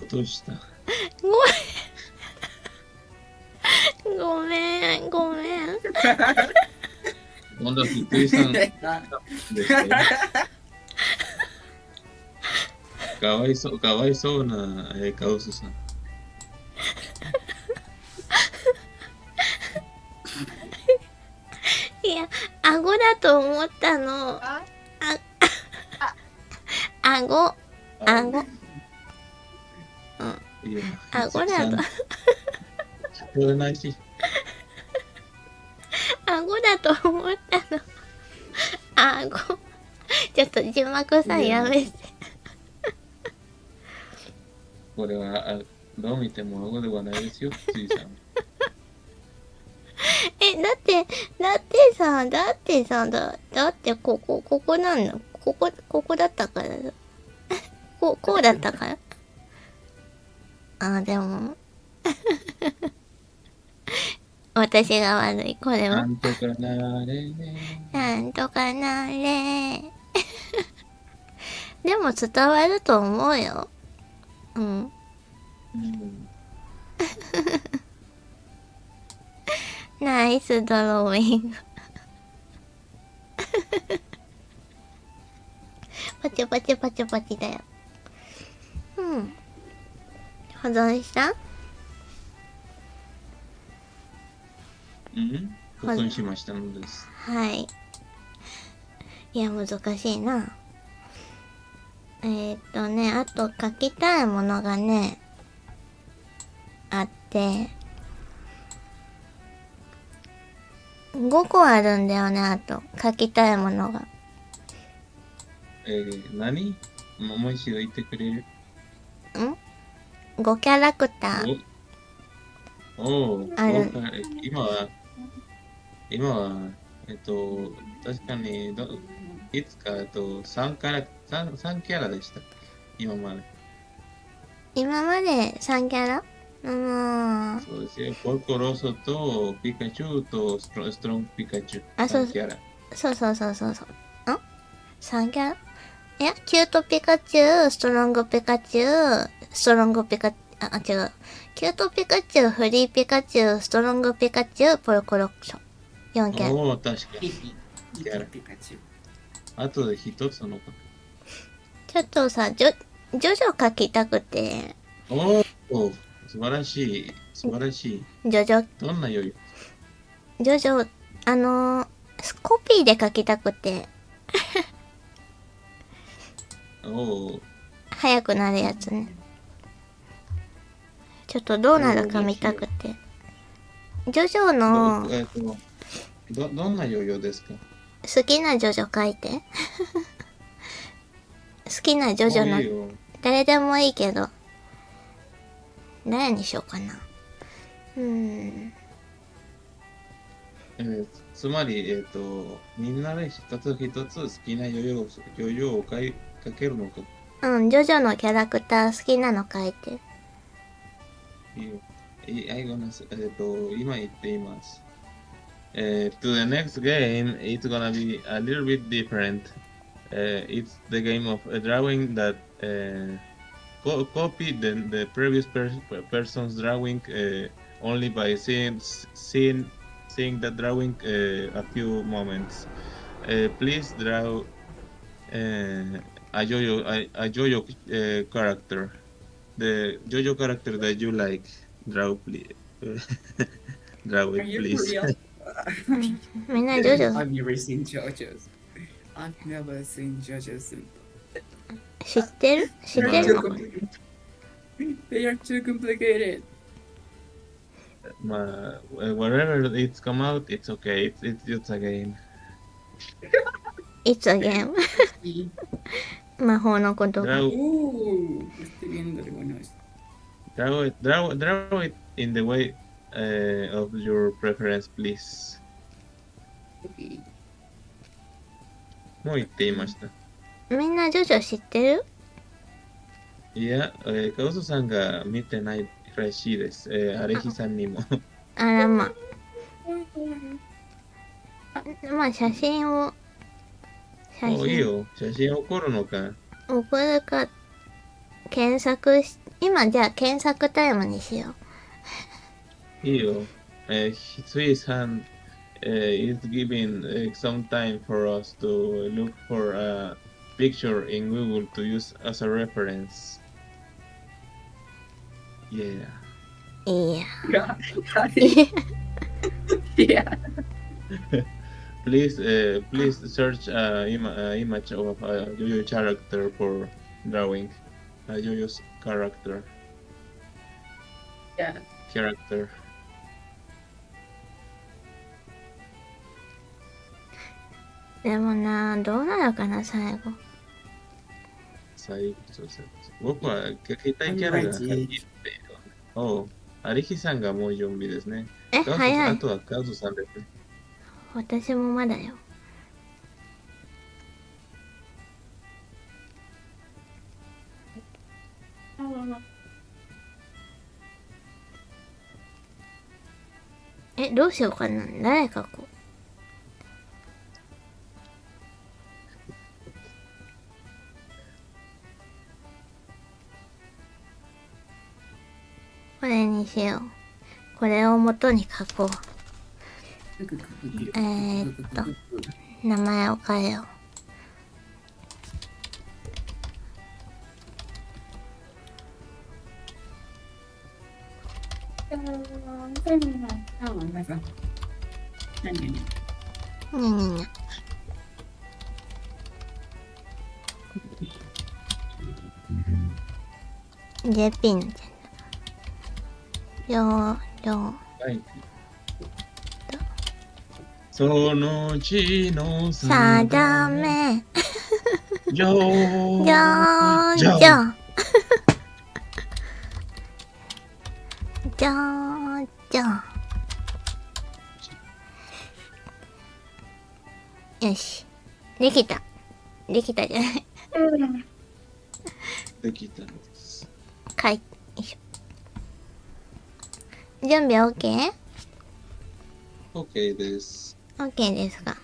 どうした？ごめん。ごめん。今度はひとりさんですね。かわいそうなカオスさん。いや、顎だと思ったの。顎。いや、顎だと。聞こえないし。顎だと思ったの。顎。ちょっと字幕さんやめて。これは、どう見ても顎ではないですよ、ついさん。だってここなんのここだったから。こうだったから。でも。私が悪い、これは。なんとかなれね。なんとかなれ。でも伝わると思うよ。うん。ナイスドローイング。パチパチパチパチだよ。うん。保存した保存しましたのです。はい。いや、難しいな。あと書きたいものがね、あって、5個あるんだよね、あと。書きたいものが。何もう一度言ってくれる？5キャラクター。ある。今は、確かにいつか3キャラでした。今まで。今まで3キャラ？そうですよ。ポルコロソとピカチュウとストロングピカチュウ。3キャラ。そう。3キャラ？いや、キュートピカチュウ、ストロングピカチュウ、違う。キュートピカチュウ、フリーピカチュウ、ストロングピカチュウ、ポルコロソ。4キャラ。確かに。ピカチュウ。あとで1つのか。ちょっとさ、ジョジョ書きたくて。素晴らしい。ジョジョ。どんな余裕？ジョジョ、コピーで書きたくて。早くなるやつね。ちょっとどうなるか見たくて。ジョジョのどんな余裕ですか？好きなジョジョ書いて。好きなジョジョの誰でもいいけど、誰にしようかな。つまり、みんなで一つ一つ好きな余裕を書けるのか。ジョジョのキャラクター好きなの書いて。今言っています。To the next game, it's gonna be a little bit different. It's the game of drawing that copy the previous person's drawing only by seeing the drawing a few moments. Please draw a JoJo character. The JoJo character that you like. Draw, please. Draw it, please. I've never seen JoJo's. I've never seen JoJo's. 知ってるの？ They are too complicated. Wherever it's come out, it's okay. It's just a game. It's a game. 魔法の言葉。Estoy viendo algunos. Draw it in the way of your preference, please. もう言っていました。みんなジョジョ知ってる？いや、カウソさんが見てないらしいです。アレヒさんにも。あらま。まあ写真を。いいよ。写真送るのか。送るか、検索し、今じゃあ検索タイムにしよう。いいよ。ついさん、is giving some time for us to look for a picture in Google to use as a reference. Yeah. Yeah. Please search image of a JoJo character for drawing. A JoJo's character. Yeah. Character. でもな、どうなるかな、最後。最後、そうそう。僕は書きたいキャラがはっきり言っておう、アリヒさんがもう準備ですね。早い。あとはカウスさんですね。私もまだよ。どうしようかな。誰書こう。これにしよう。これを元に書こう。名前を変えよう。JP のちゃんはい。その地の定めじゃよし。できた。できたじゃない。できたんです。よいしょ。準備 OK?OK です。OK ですか。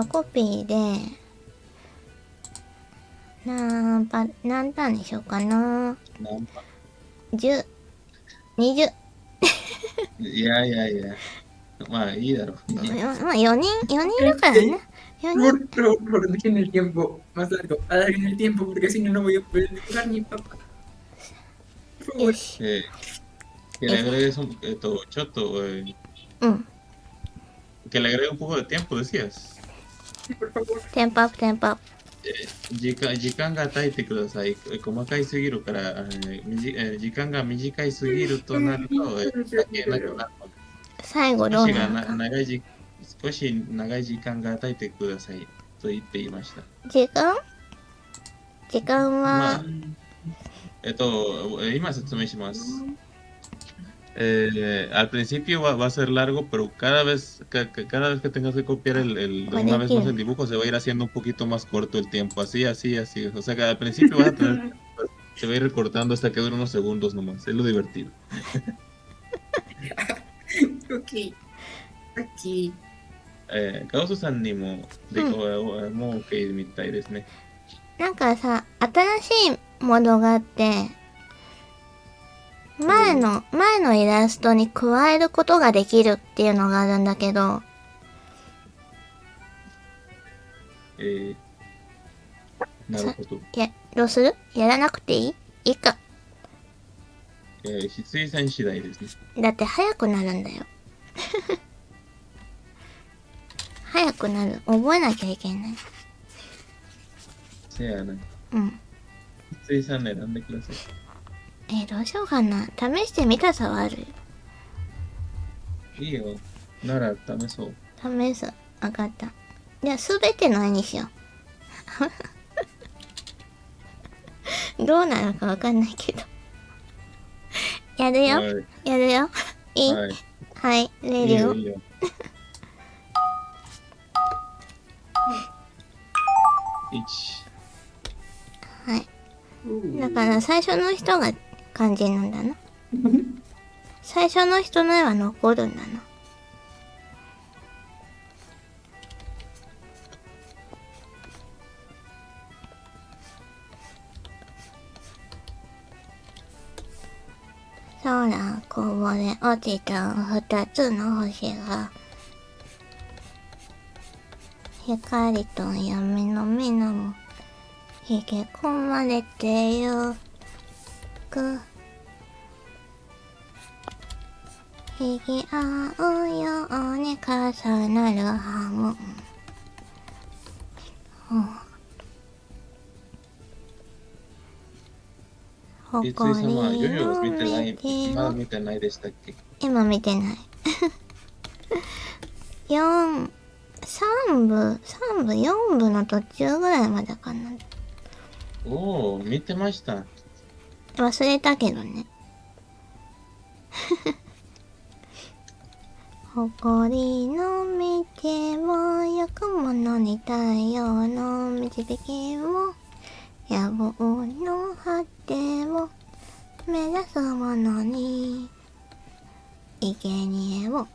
コピーで、何ターンにしようかな。何パ10、20。いや。まあいいだろう。まあ4人いるからね。4人。Por dejen el tiempo más largo. Alarguen el tiempo porque si no, no voy a poder jugar ni papá. Por favor. Que le agreguesちょっと、que le agregue un poco de tiempo, decías. Sí, por favor. テンポアップ。時間が与えてください。細かいすぎるから、時間が短いすぎるとなると、書けなくなるので。最後どうなるか。少し長い時間が与えてくださいと言っていました。時間は、まあ、今説明します。al principio va a ser largo, pero cada vez que tengas que copiar una vez más el dibujo, se va a ir haciendo un poquito más corto el tiempo. Así. O sea que al principio vas a tener, se va a ir recortando hasta que dure unos segundos nomás. Es lo divertido. Ok. カオスさんにももう OK みたいですね。なんかさ、新しいものがあって、前のイラストに加えることができるっていうのがあるんだけど。なるほど。どうする？やらなくていいか。必須線次第ですね。だって早くなるんだよ。早くなる。覚えなきゃいけない。せやな。必須線選んでください。どうしようかな。試してみたさはあるよ。いいよ。なら試そう。試す。わかった。じゃあすべての絵にしよう。どうなるかわかんないけど。やるよ。やるよ。いい？はい。レディオ。いいよ。はい。だから最初の人が肝心なんだな。最初の人の絵は残るんだな。空こぼれ落ちた二つの星が光と闇の水も引き込まれてゆく引き合うように重なるハム、三井さんはヨヨを見てない、まだ見てないでしたっけ？今見てない。4 3部、4部の途中ぐらいまでかな。おお、見てました。忘れたけどね。誇りの道を行く者に太陽の導きを、野望の果てを目指す者に生贄を。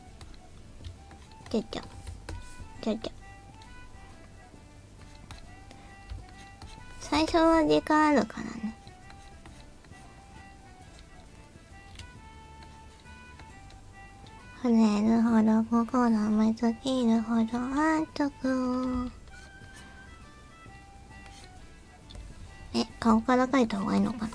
ちょ。最初は時間あるからね。触れるほど心も尽きるほど熱く。顔から描いた方がいいのかな。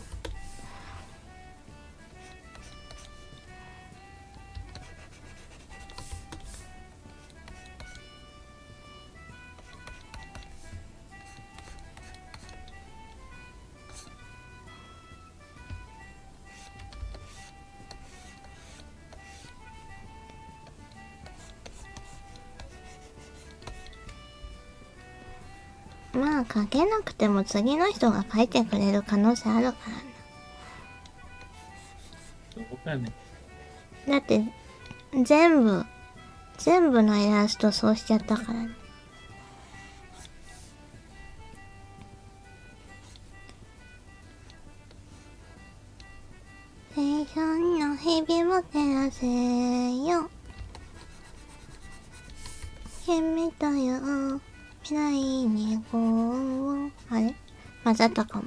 まあ書けなくても次の人が書いてくれる可能性あるからね。そうかね。だって全部のイラストそうしちゃったからね。青春の日々を照らせよ、君という未来にこう。あれ混ざったかも。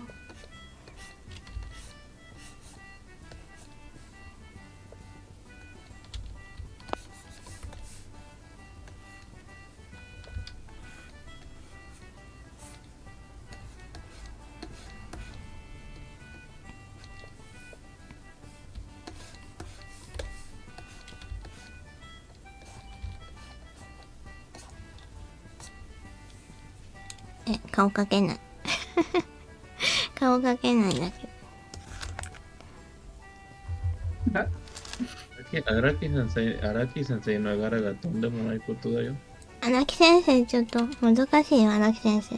顔かけない。顔かけないんだけど。荒木先生の柄がとんでもないことだよ。荒木先生ちょっと難しいよ、荒木先生。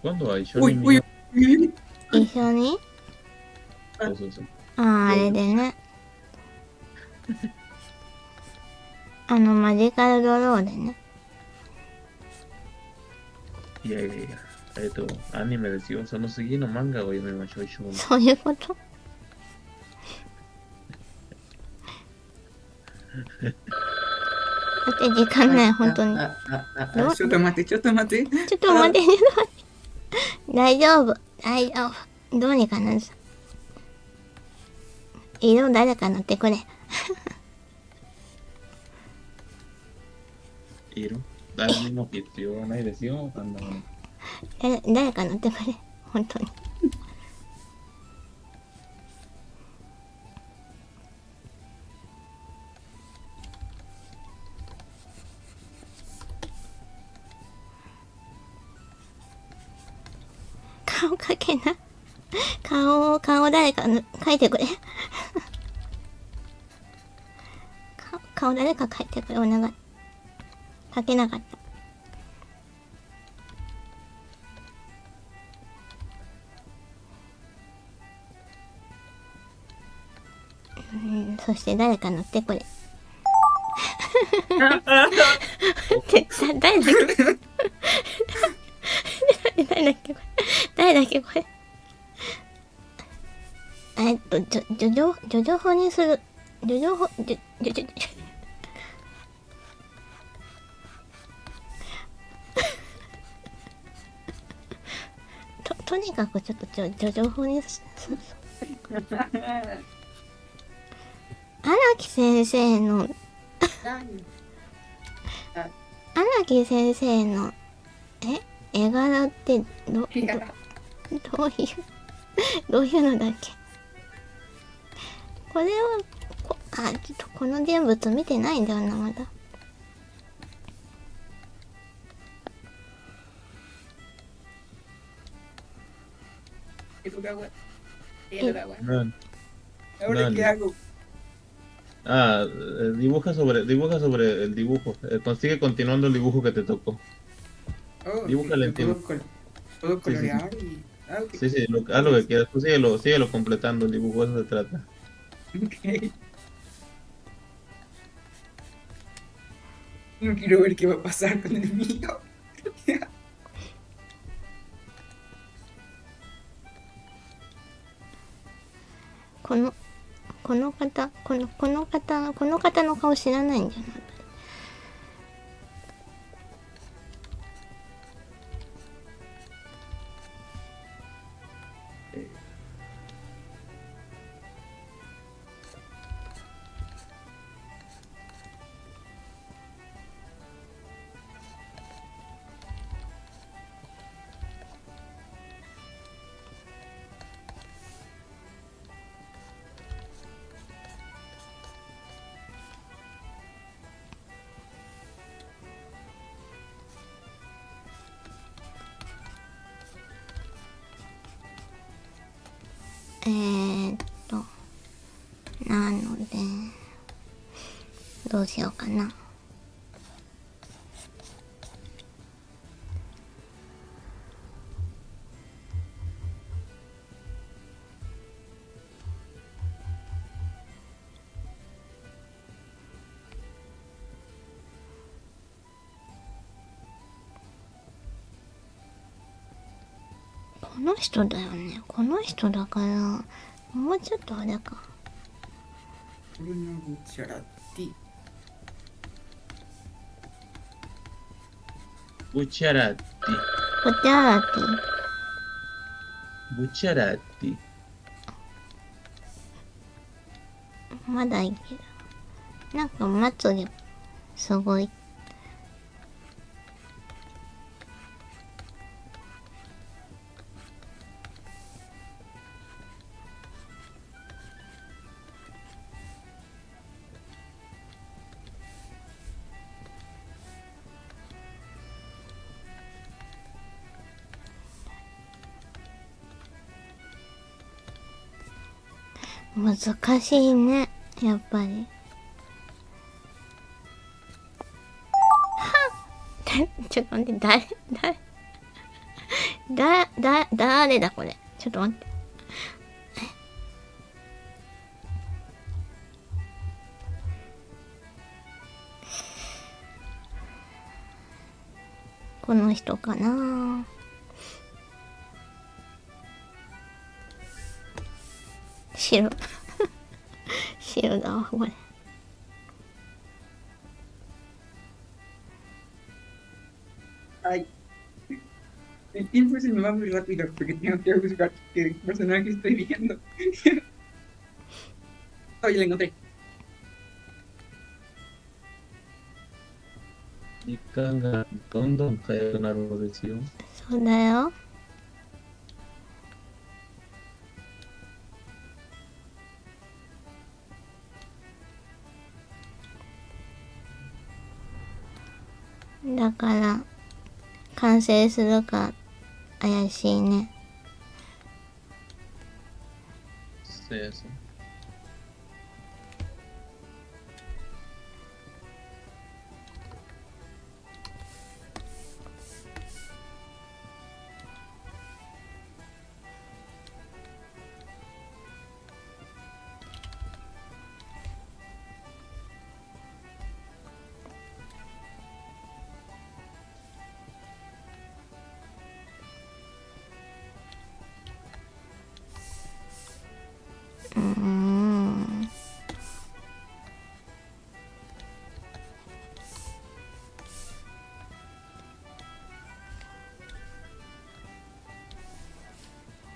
今度は一緒に見よう。一緒に？そう。あれでね。マジカルドローでね。いや。アニメですよ。その次の漫画を読みましょう、一緒に。そういうこと？だって時間ない、本当に。ちょっと待って。大丈夫。どうにかなるさ。色誰か塗ってくれ。色誰にも必要はないですよ、あんなもの。誰か塗ってくれ。本当に。顔かけな。顔誰か描いてくれ。顔誰か描いてくれ、お願い。描けなかった。そして誰か乗ってくれ。誰だっけこれ。ジョジョ法にする。とにかくちょっとジョジョ法にする。荒木先生の絵柄ってどういうのだっけ。これはちょっとこの人物見てないんだよな、まだ。¿Ahora qué Dale. hago? Dibuja sobre el dibujo. Consigue continuando el dibujo que te tocó. Oh, Dibújale encima. puedo Sí, sí, sí. colorear y... Ah, ok. Sí, sí, haz lo que Listo. quieras. Tú síguelo completando el dibujo, eso se trata. Ok. No quiero ver qué va a pasar con el mío. この、この方の顔知らないんじゃない？ーっと、なので、どうしようかな。この人だよね。この人だから、もうちょっとあれか。Una Bucciarati. Bucciarati. ポテアラティ。Bucciarati. まだいける。なんかまつげ、すごい。難しいね、やっぱり。ちょっと待って、誰だこれ。ちょっと待って。この人かな。白。白だわ、これ。Ay, el tiempo se me va muy rápido porque tengo que buscar qué personaje estoy viendo. Oye, la encontré. 時間がどんどん早くなるのですよ。そうだよ。だから完成するか怪しいね。そうやそう。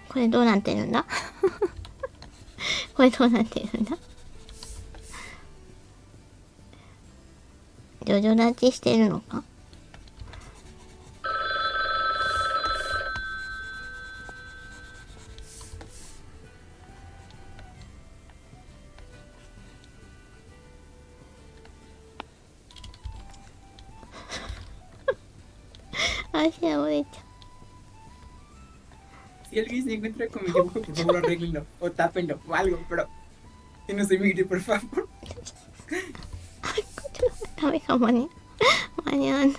これどうなってるんだこれどうなってるんだ。ジョジョ立ちしてるのか。足が折れちゃう。Si alguien se encuentra con mi dibujo, por favor arréglenlo o tápenlo o algo, pero Que no se migre, por favor. ダメかもね。間に合わな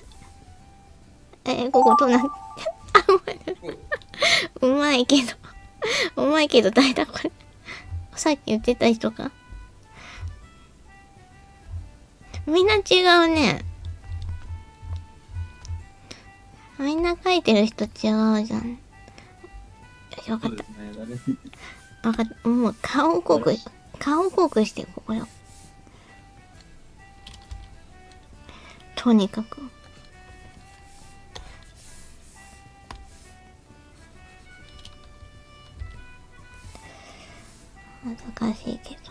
い。こことなって。うまいけど。うまいけど誰だこれ。さっき言ってた人か。みんな違うね。みんな書いてる人違うじゃん。よし、わかった。わかった。もう顔濃くしてここよ。とにかく。難しいけど。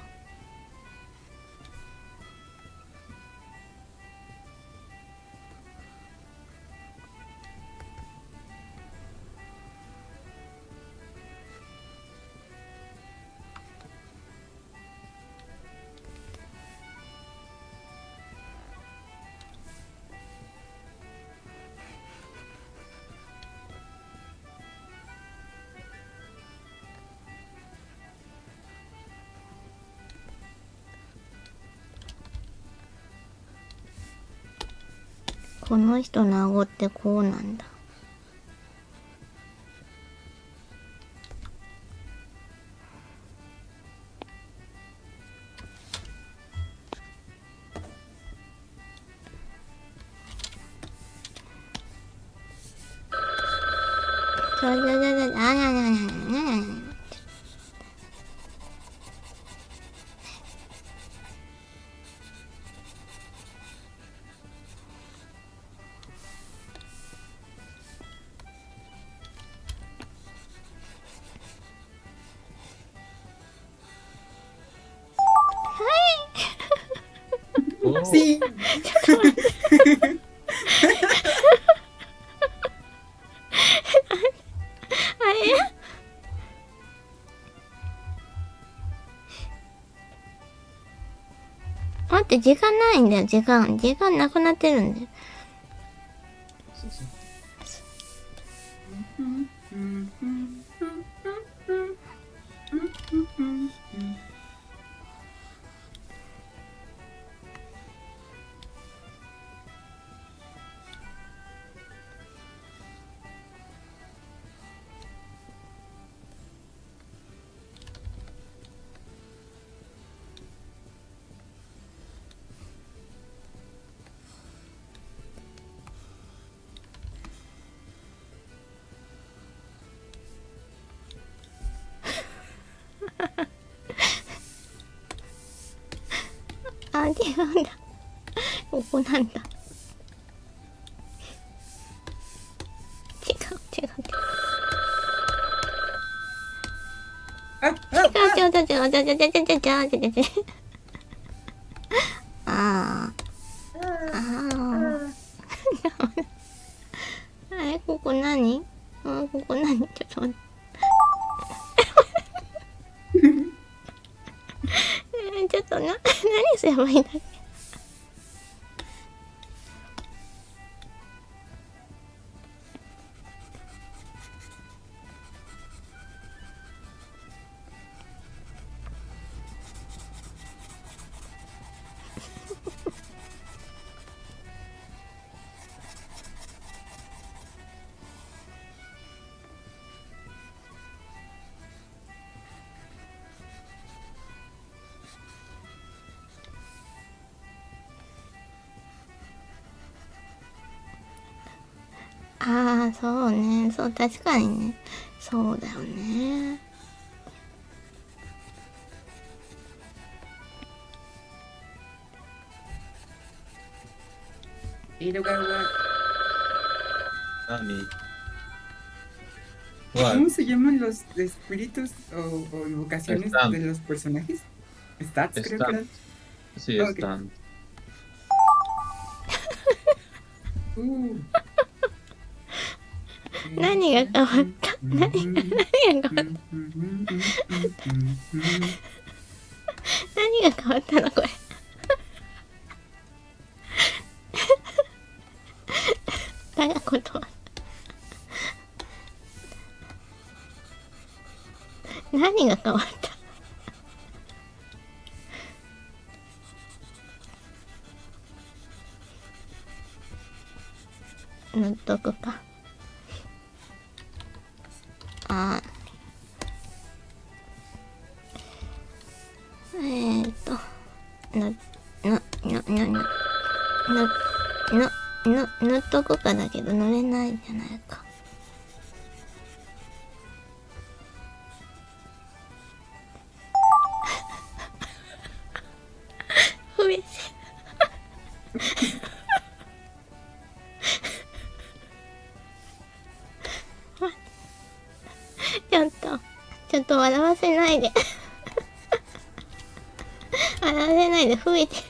この人の顎ってこうなんだ。Sí. 待って、時間ないんだよ、時間なくなってるんだよ。あ、違うんだ。ここなんだ。違う。ここ何？ここ何？ちょっと待って。ちょっと何すればいいんだっけ？ああ、そうね。そう、確かにね。そうだよね。¿Cómo se llaman los espíritus o invocaciones de los personajes? Stats, creo que eran. Sí, están. Naniが変わった？何が変わった？何が変わったのこれ。だがことは。何が変わった？塗っとくか。あー塗っとくかだけど塗れないんじゃないか。不便ちょっと笑わせないで笑わせないで、増えてる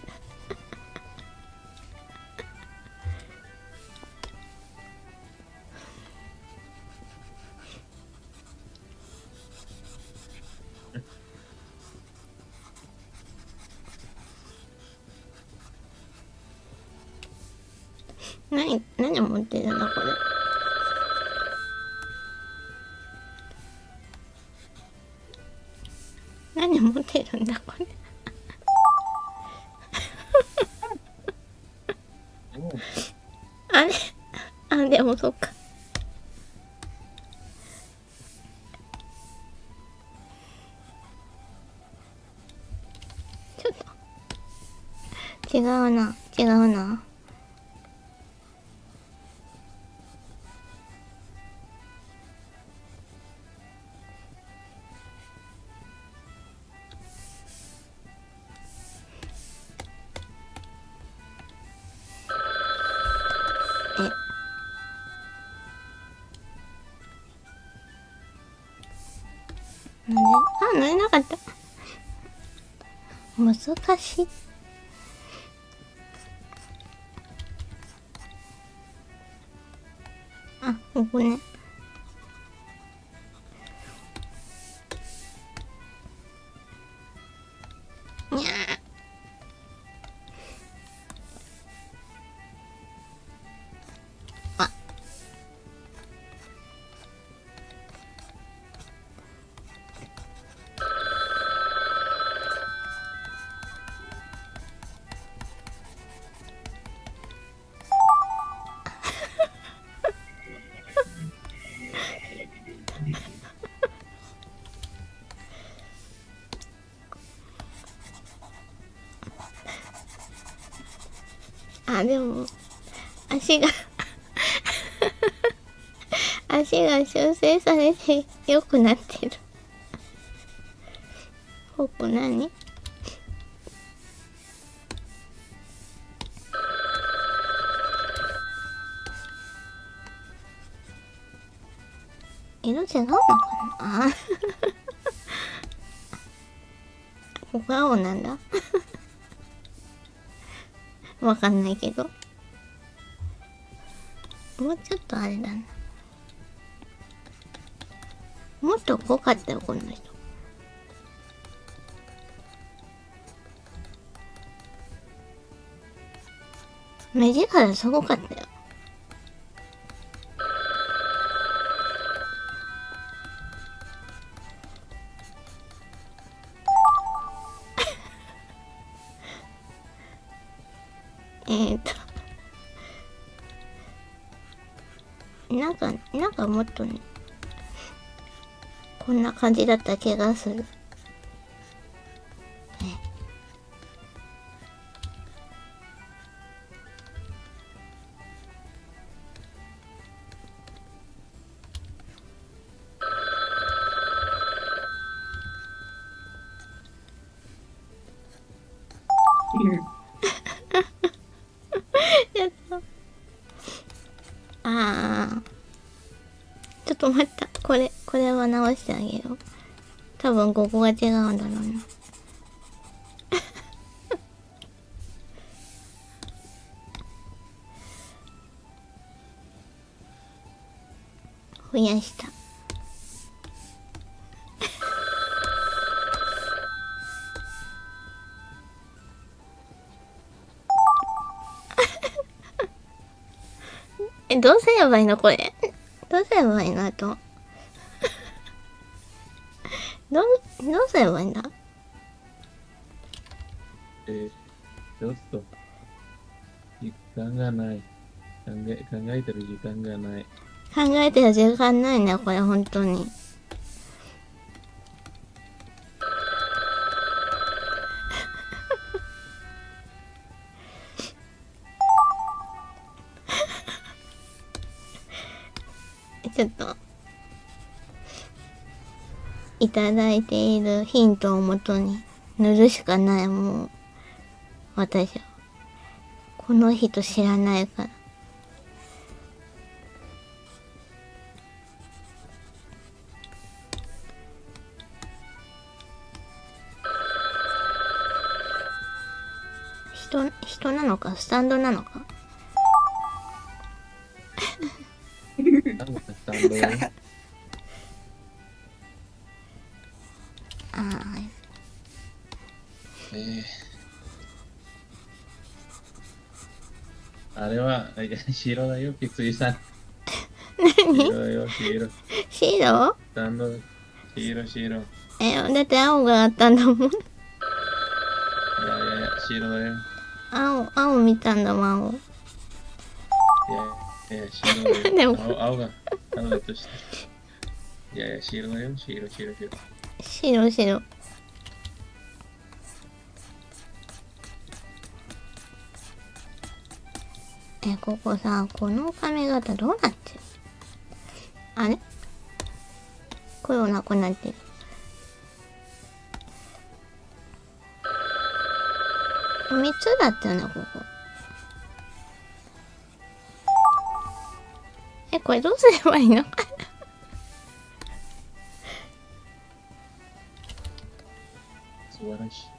何持ってるんだこれ。何持ってるんだこれあれでもそっか。ちょっと違うな。塗れなかった。難しい。ここね。にゃでも足が修正されて良くなってる。ここ何？色違うのかな。ここ青なんだ。わかんないけど、もうちょっとあれだな。もっと濃かったよこの人。目力すごかったよ。なんかもっとね、こんな感じだった気がする。やった。ちょっと待った。これは直してあげよう。多分ここが違うんだろうな。増やした。どうすればいいのこれ。どうすればいいのあと。どうすればいいんだ。ちょっと時間がない。考えてる時間がない。考えてる時間ないんだこれ本当に。ちょっといただいているヒントをもとに塗るしかない。もう私はこの人知らないから。人なのかスタンドなのか。スタンドね。あれは、白だよ、きついさん。何？白だよ、白。白？スタンド、白。だって青があったんだもん。いや、白だよ。青見たんだもん、青。いや、白だよ。でも青だとして。いや、白だよ、白。白。ここさ、この髪型どうなってる？あれ？黒なくなってる。3つだったよね、ここ。これどうすればいいの？素晴らしい。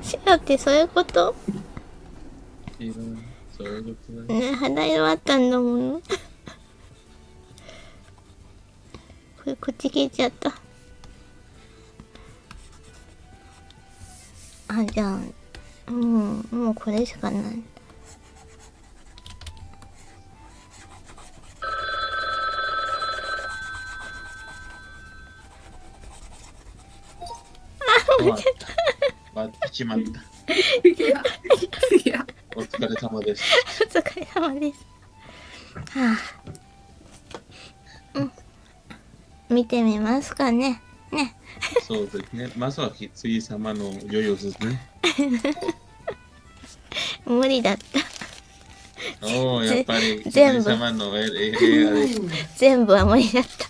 白ってそういうこと？そういうことだね。肌色あったんだもん。これこっち消えちゃった。じゃあもうこれしかない。割ってしまった。いや。お疲れ様です。お疲れ様です。見てみますかね。そうですね。まずはひつい様のヨヨですね。無理だった。やっぱりひつい様の映画でした。全部は無理だった。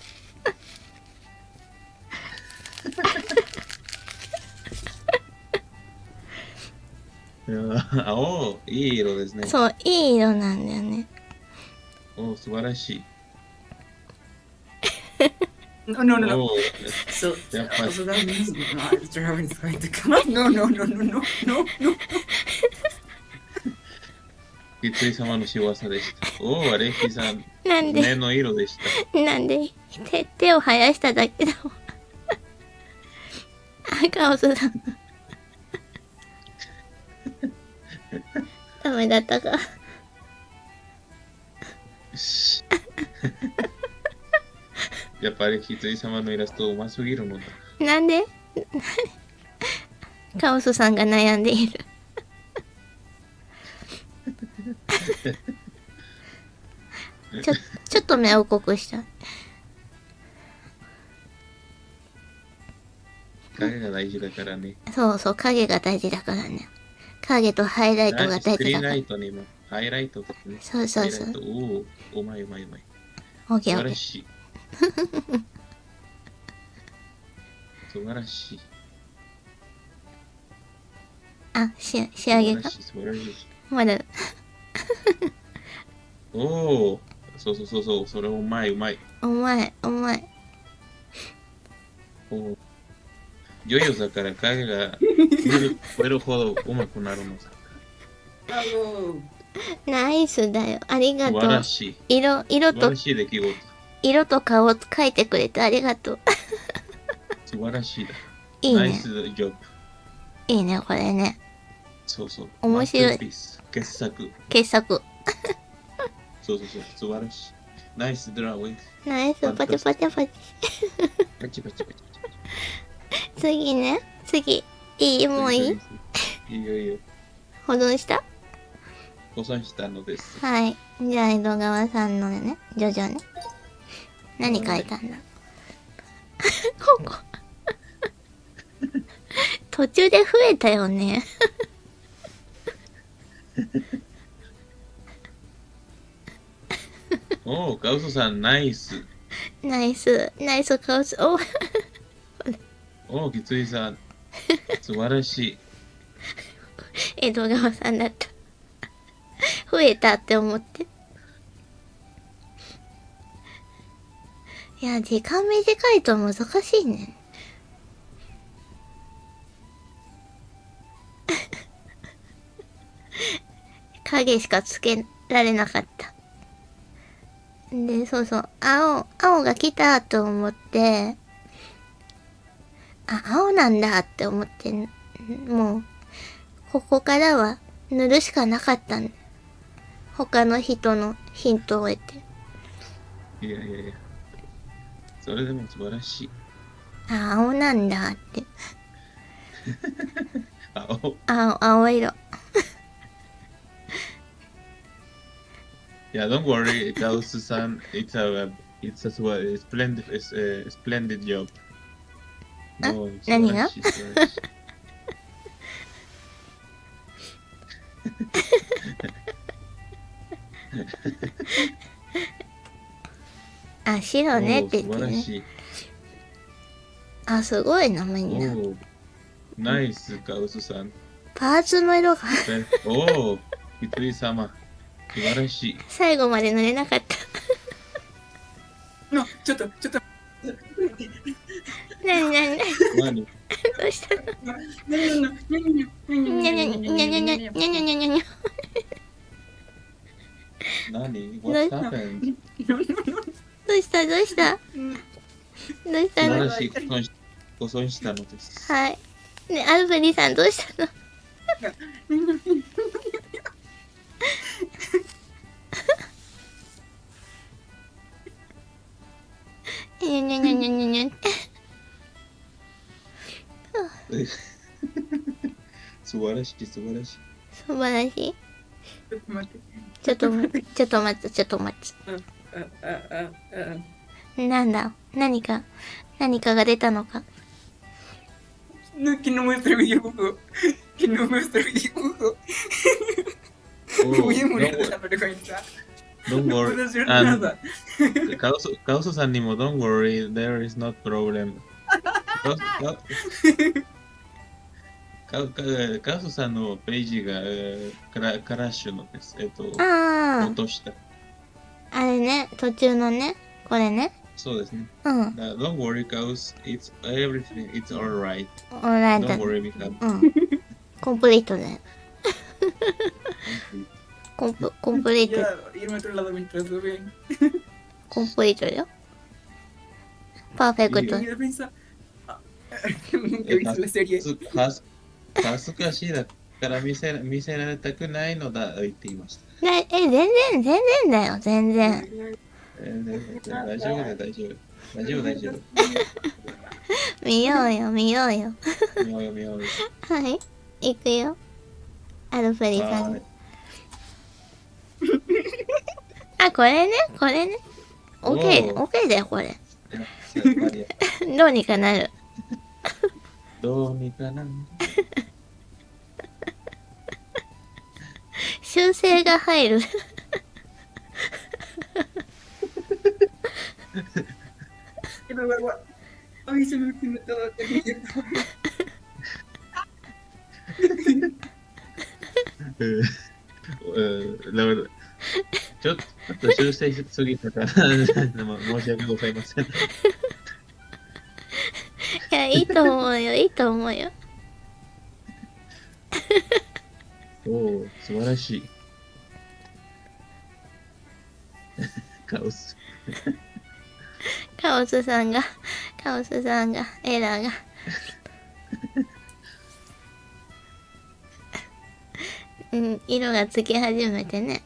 いい色ですね。そう、いい色なんだよね。素晴らしい。No. So that means German is going to come up. No. ひつい様の仕業でした。アレキさん、なんで目の色でした。なんで手を生やしただけだもん。カオスだ。ダメだったか。やっぱりひつい様のイラストうますぎるのだ。なんでカオスさんが悩んでいる。ちょっと目を濃くした。影が大事だからね。そう、影が大事だからね。影とハイライトが大事だから。スクリーンライトにもハイライトですね。そう。うまい。オッケー。素晴らしい。素晴らしい。仕上げが素晴らしい。まだ。そう、それうまい。うまい。ヨヨだから影が増えるほどうまくなるのさ。ナイスだよ。ありがとう。素晴らしい。色と出来事。色と顔を描いてくれてありがとう。素素晴らしいだ。いいね。ナイスジョブ。いいね、これね。そうそう。面白い。傑作。傑作。そうそうそう。素晴らしい。ナイスドラウィング。ナイス、パチパチパチ。パチパチパチパチ。次ね。次。いい？もういい？いいよいいよ。保存した？保存したのです。はい。じゃあ、江戸川さんのね、ジョジョね。何書いたんだ？ここ。途中で増えたよね。おー、カウソさん、ナイス。ナイス、ナイスカウス。おおー、きついさん、素晴らしい。江戸川さんだった。増えたって思って。いや、時間短いと難しいね。影しかつけられなかった。で、そうそう。青が来たと思って、あ、青なんだって思って、もう、ここからは塗るしかなかったんだ。他の人のヒントを得て。いやいやいや。それでも素晴らしい。あ、青なんだって。青色。Yeah, don't worry, Gauss-san. It's a splendid job. 何が？あ、白ねって言ってね。あ、すごいな、みんな。ナイス、ガウスさん。パーツの色が。おお、ひとり様。素晴らしい。最後まで塗れなかった。ちょっと。何どうしたの？何 What happened? どうしたの？素晴らしい。ご損したのです。はい。ね、アルフェリーさんどうしたの？素晴らしい。素晴らしい。ちょっと待つ。なんだ？何かが出たのか。Que no muestra el videojuego. Que no muestra el videojuego. Voy a morir de la vergüenza. Don't No worry. puedo hacer nada. カウソさんにも Don't worry, there is no problem. カウソさんのページがクラッシュのです。落とした。あれね、途中のね、これね。そうですね。うん。Don't worry, Kaus. It's everything. It's alright. Alright. Don't worry, we have. コンプリートね。コンプリート。Irme a otro lado mientras lo ven. コンプリートよ。パーフェクト。Nunca he visto la serie. 恥ずかしいだから見せられたくないのだと言っていました。全然だよ、全然。大丈夫。見ようよ。見よう。はい、行くよ。アルフェリさんに。あ、これね。オッケーだよ、これ。どうにかなる。修正が入る。Ay, se me olvidó todo. ちょっと修正しすぎたから申し訳ございません。いや、いいと思うよ。おお、素晴らしい。カオスカオスさんが、エラーが。うん、色がつき始めてね。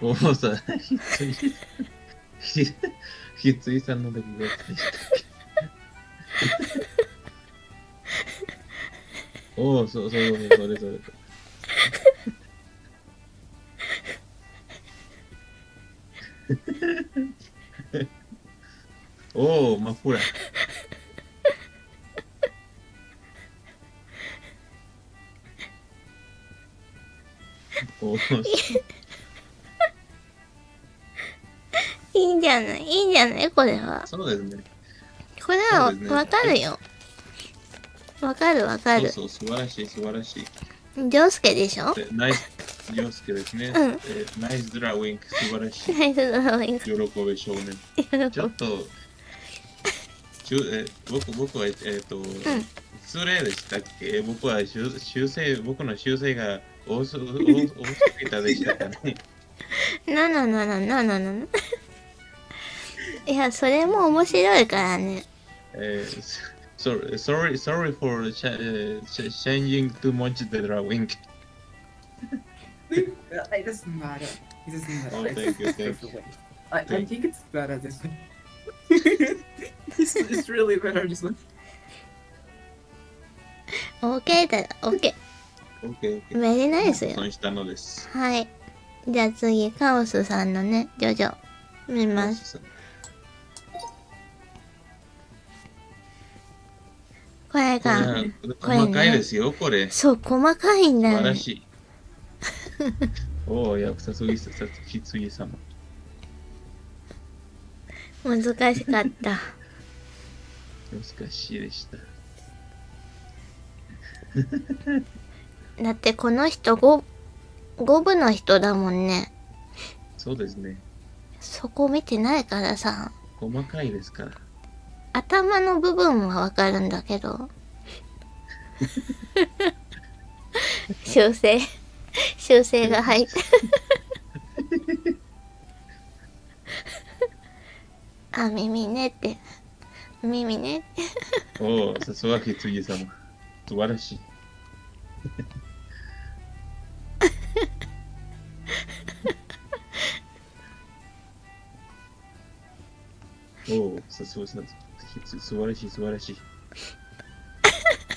おおさ、ひついさんの出来事でしたっけ。おお、それ。おお、マフラー。おお、いいんじゃない、いいんじゃない、これは。そうですね。これはわかるよ。わかる。そう、素晴らしい。ジョウスケでしょ。ナイス、洋介ですね。ナイスドラウィンク、素晴らしい。ナイスドラウィンク。喜べ少年。ちょっと、僕は、失礼でしたっけ。僕の修正が多すぎたでしたかね。なんいや、それも面白いからね。Sorry for changing too much the drawing. It doesn't matter. Oh, thank you. I think it's better this way. it's really better this way. OK だよ、OK。メリーナイスよ。損したのです。はい。じゃあ次、カオスさんのね、ジョジョ、見ます。これが、細かいですよ、これ。そう、細かいんだよね。素晴らしい。おお、やくさすぎ様。難しかった。難しいでした。だってこの人5部の人だもんね。そうですね。そこ見てないからさ。細かいですから。頭の部分はわかるんだけど。修正が入って。あ、耳ねって。耳ねって。おお、さすがひつぎ様。素晴らしい。おお、さすが素晴らしい。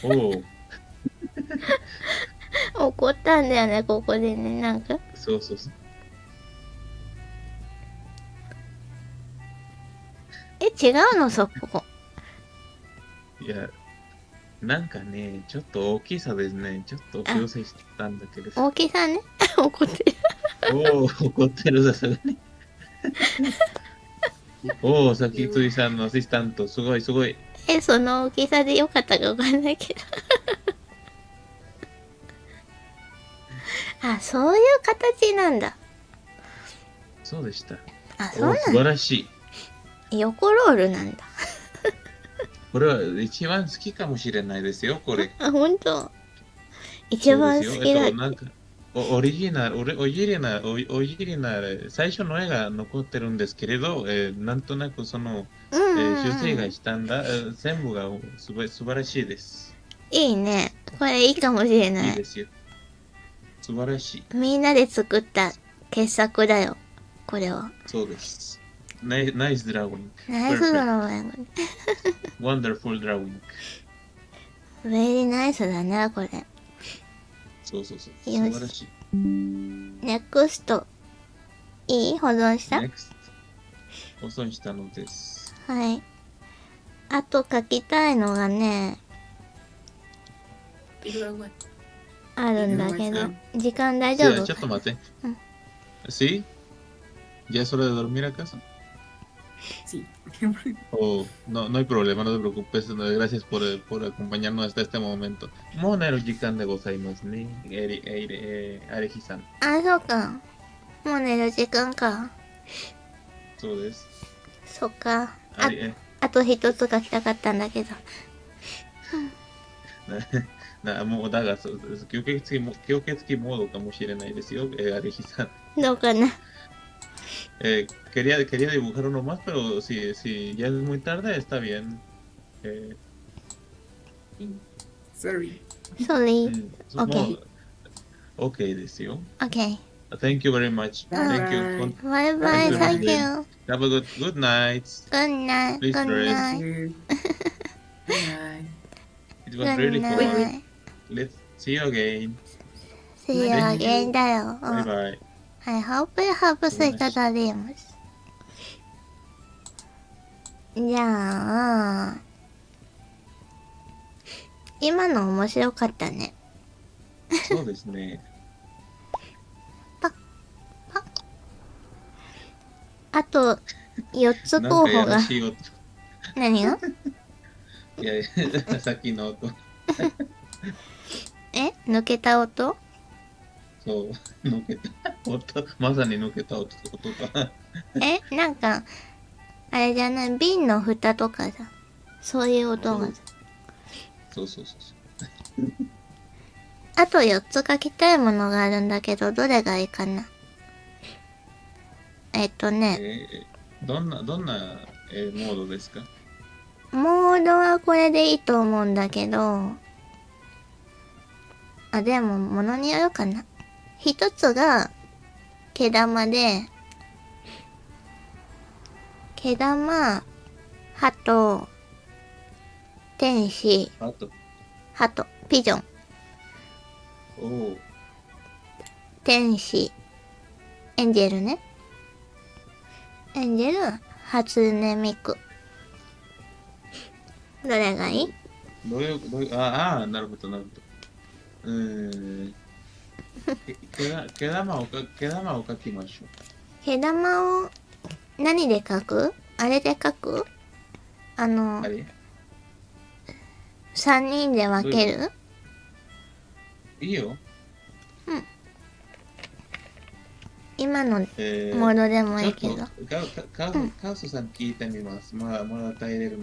おお。怒ったんだよね、ここでね、なんか。そう。違うの、そこ。いや、なんかね、ちょっと大きさですね。ちょっと修正したんだけど。大きさね。怒ってる。おお、怒ってる、さすがに。おお、さきついさんのアシスタント、すごい。その大きさでよかったかわかんないけど。あ、そういう形なんだ。そうでした。あ、そうなんだ。素晴らしい。横ロールなんだ。これは一番好きかもしれないですよ、これ。あ、ほんと。一番好きだ。なんかオリジナル、最初の絵が残ってるんですけれど、なんとなくその、修正がしたんだ、全部が素晴らしいです。いいね。これいいかもしれない。いいですよ。素晴らしい。みんなで作った傑作だよ、これは。そうです。ナイスドラゴン。ナイスドラゴン。ワンダフルドラゴン。ベリーナイスだね、これ。そう。素晴らしい。ネクスト。いい？保存した？保存したのです。はい。あと書きたいのがね、あるんだけど、時間大丈夫？ちょっと待って。¿Sí? ¿Ya es hora de dormir acaso? Sí. Oh, no hay problema, no te preocupes. Gracias por acompañarnos hasta este momento. もう寝る時間でございますね。アレヒさん。あ、そうか。もう寝る時間か。そうです。そっか。あと一つ書きたかったんだけど。もうだが吸血鬼モードかもしれないですよ、アリヒさん。どうかな。quería dibujar uno más, pero si ya es muy tarde, está bien. Sorry. Sorry. Okay. もう OK ですよ。Okay. Thank you very much. Thank you. Bye bye. Thank you, Thank Lin. you. Have a good night. Good night. Please Good rest. night. Good night. It was Good really fun. night. Let's see you again. See you Thank you. again だよ。Bye bye. I hope you have sweet dreams. じゃあ、今の面白かったね。そうですね。あと、4つなんかや候補が。らしい音。何がいやいや、さっきの音。抜けた音そう、抜けた音。まさに抜けた音か。なんか、あれじゃない、瓶の蓋とかさ、そういう音がさ。そうそう。あと4つ書きたいものがあるんだけど、どれがいいかな。どんな、モードですか？モードはこれでいいと思うんだけど、でも、ものによるかな。一つが、毛玉で、毛玉、鳩、天使、あと、鳩、ピジョン、おう、天使、エンジェルね。エンジェル、初音ミク。どれがいい？なるほど。毛玉を描きましょう。毛玉を何で描く？あれで描く？あれ3人で分ける？いいよ。今のモードでもいいけど。カウスさん聞いてみます。まだ耐えれる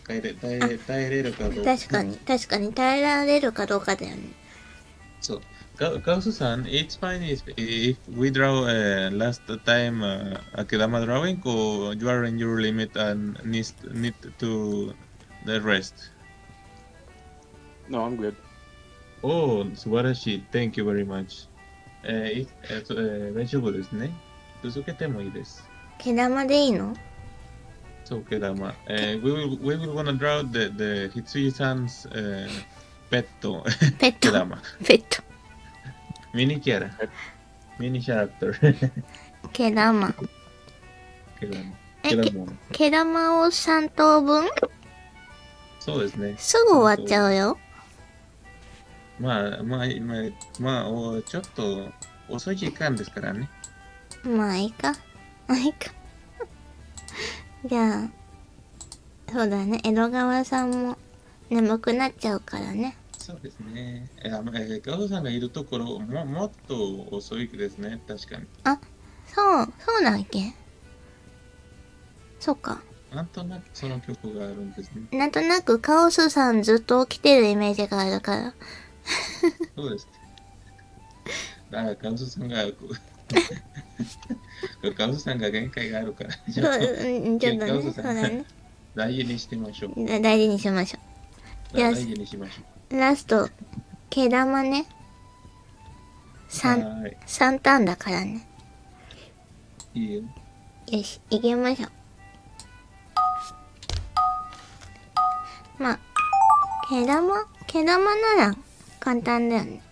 耐えれるかどうか。確かに耐えられるかどうかだよね。そう。カウスさん、it's fine if we draw last time Akedama drawing or you are in your limit and need to the rest. No, I'm good. Oh, 素晴らしい。Thank you very much. 大丈夫ですね。続けてもいいです。毛玉でいいの？そう、毛玉。we will gonna draw the Hitsui-san's pet. ペット。毛玉。ペット。ミニキャラクター。毛玉。毛玉を3等分？そうですね。すぐ終わっちゃうよ。まあ、ちょっと遅い時間ですからね。まあいいか。じゃあ、そうだね。江戸川さんも眠くなっちゃうからね。そうですね。ガオさんがいるところもっと遅いですね。確かに。そうだっけ？そうか。なんとなくその曲があるんですね。なんとなくカオスさんずっと起きてるイメージがあるから。そうです。だからカオスさんがカオスさんが限界があるから。ちょっとね、そうだね。大事にしてみましょう。大事にしましょう。大事にしましょう。ラスト、毛玉ね。3ターンだからね。いいよ。よし、行きましょう。まあ、毛玉なら簡単だよね。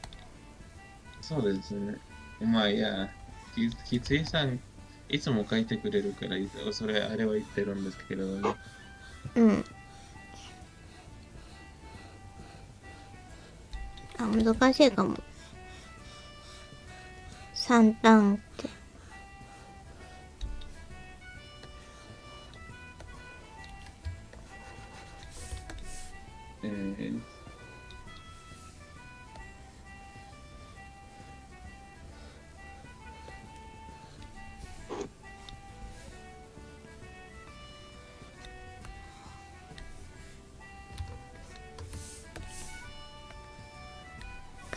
そうですね。まあいや、きついさん、いつも書いてくれるから、あれは言ってるんですけどね。難しいかも。3ターンって。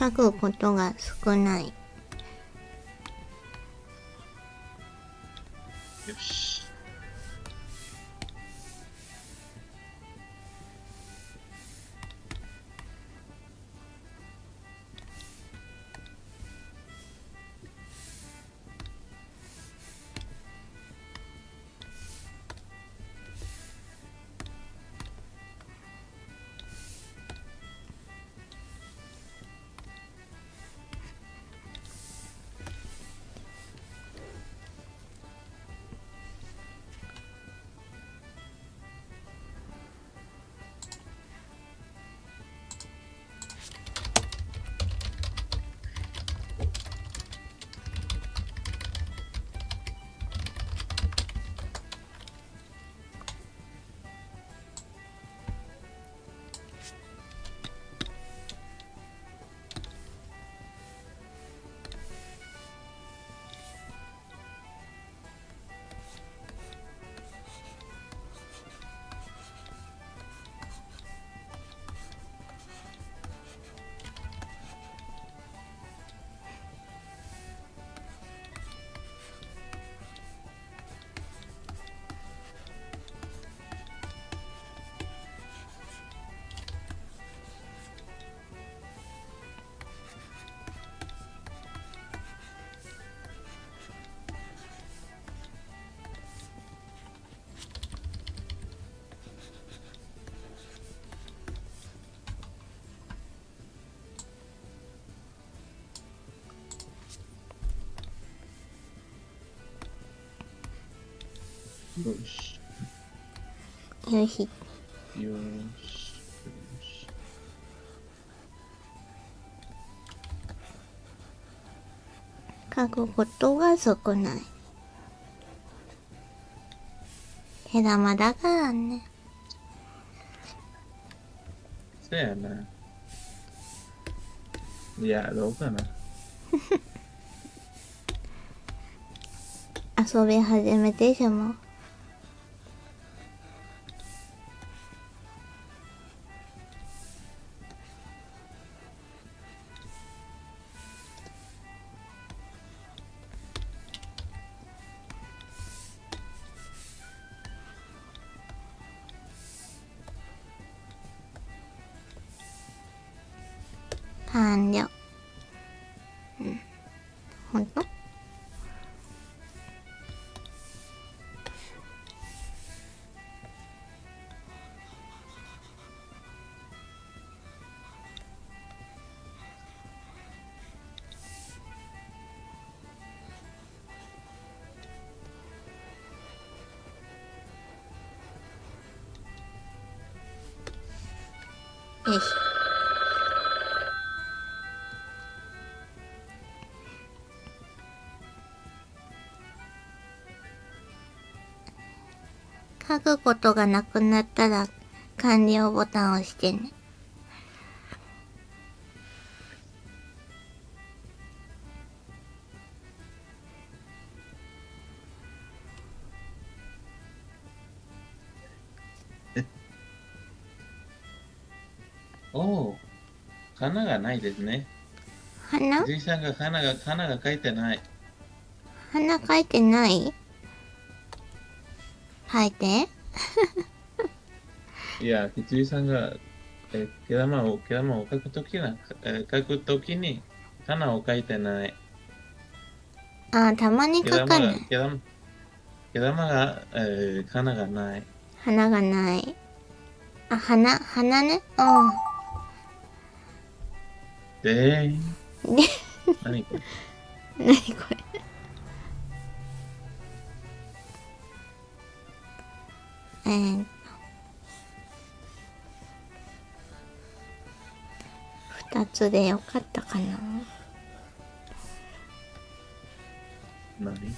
書くことが少ない。よし。よし。よし。よし。書くことが少ない。毛玉だからね。そやな。いや、どうかな。遊び始めてしまう。完了。うん。ほんと？よし。書くことがなくなったら完了ボタンを押してね。おお、花がないですね。花？じいさんが花が書いてない。花書いてない？書いて。いや、じいさんが、毛玉を書くときに花を書いてない。ああ、たまに書かない。毛玉が、花がない。花がない。あ、花ね。うん。でーん。で、何これ？何これ。二つでよかったかな。何？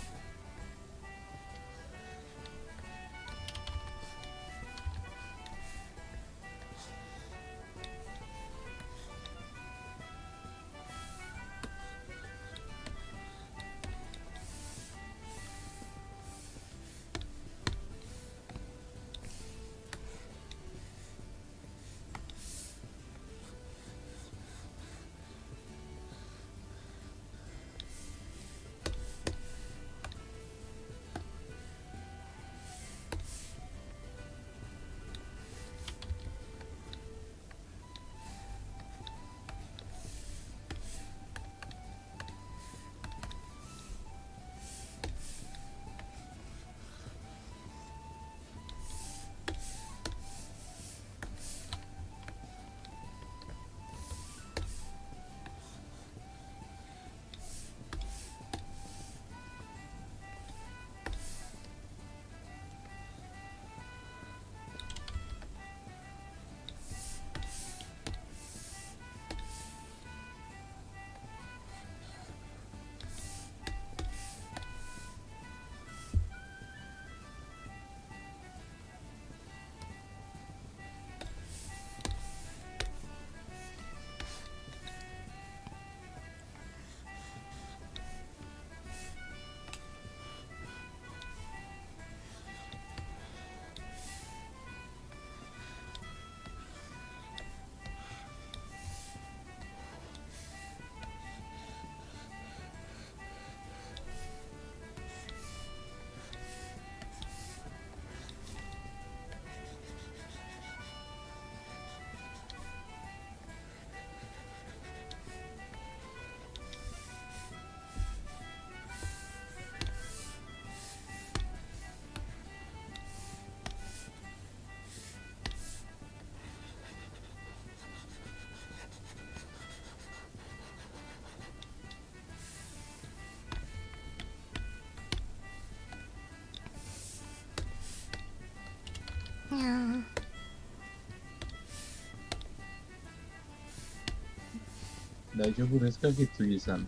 大丈夫ですか、羊さん。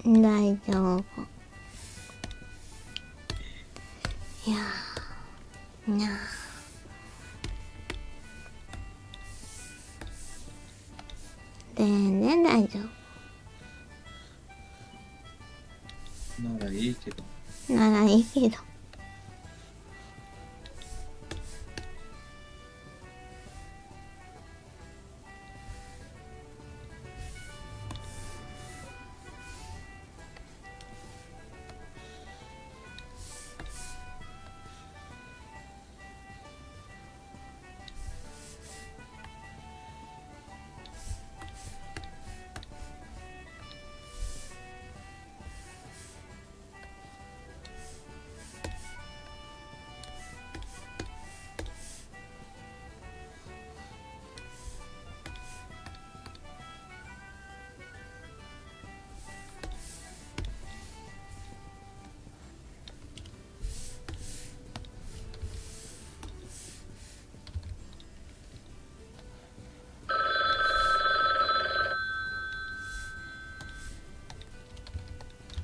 大丈夫。いやー、にゃー。全然大丈ならいいけど。夫。ならいいけど。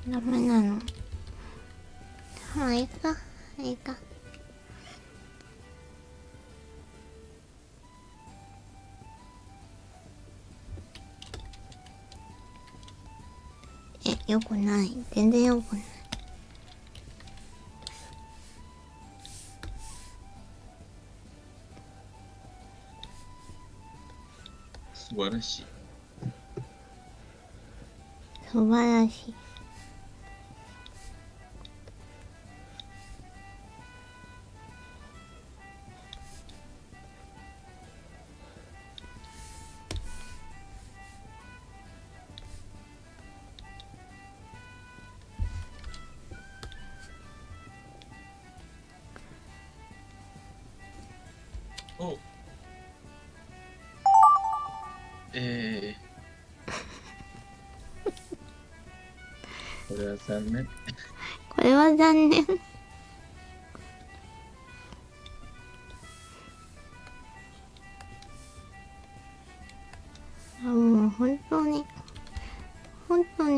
ダメなの。もういいか、いいか。よくない。全然よくない。素晴らしい。素晴らしい。おこれは残念。これは残念。もう本当に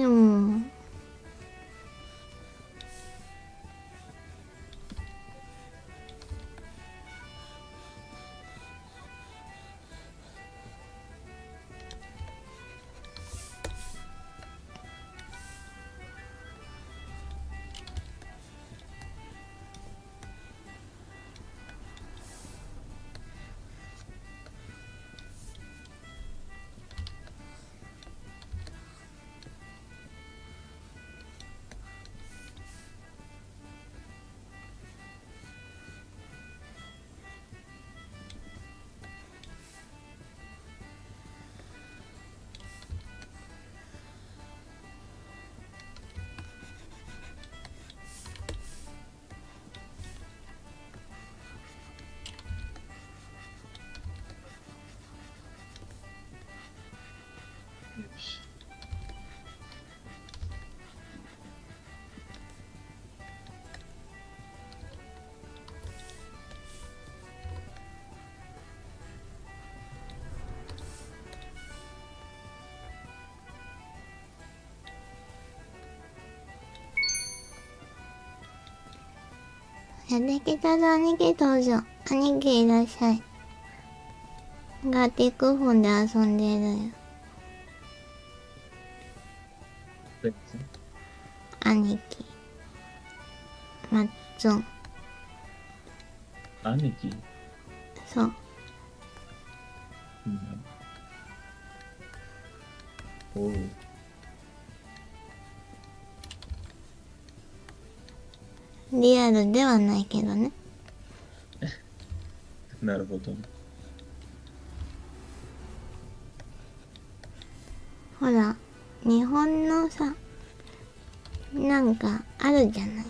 もう。よし。やってきたぞ、兄貴登場。兄貴いらっしゃい。ガーティックフォンで遊んでるよ。兄貴。マッツン。兄貴。そう。おう。リアルではないけどね。なるほどね。ほら、日本のさ、なんかあるじゃない。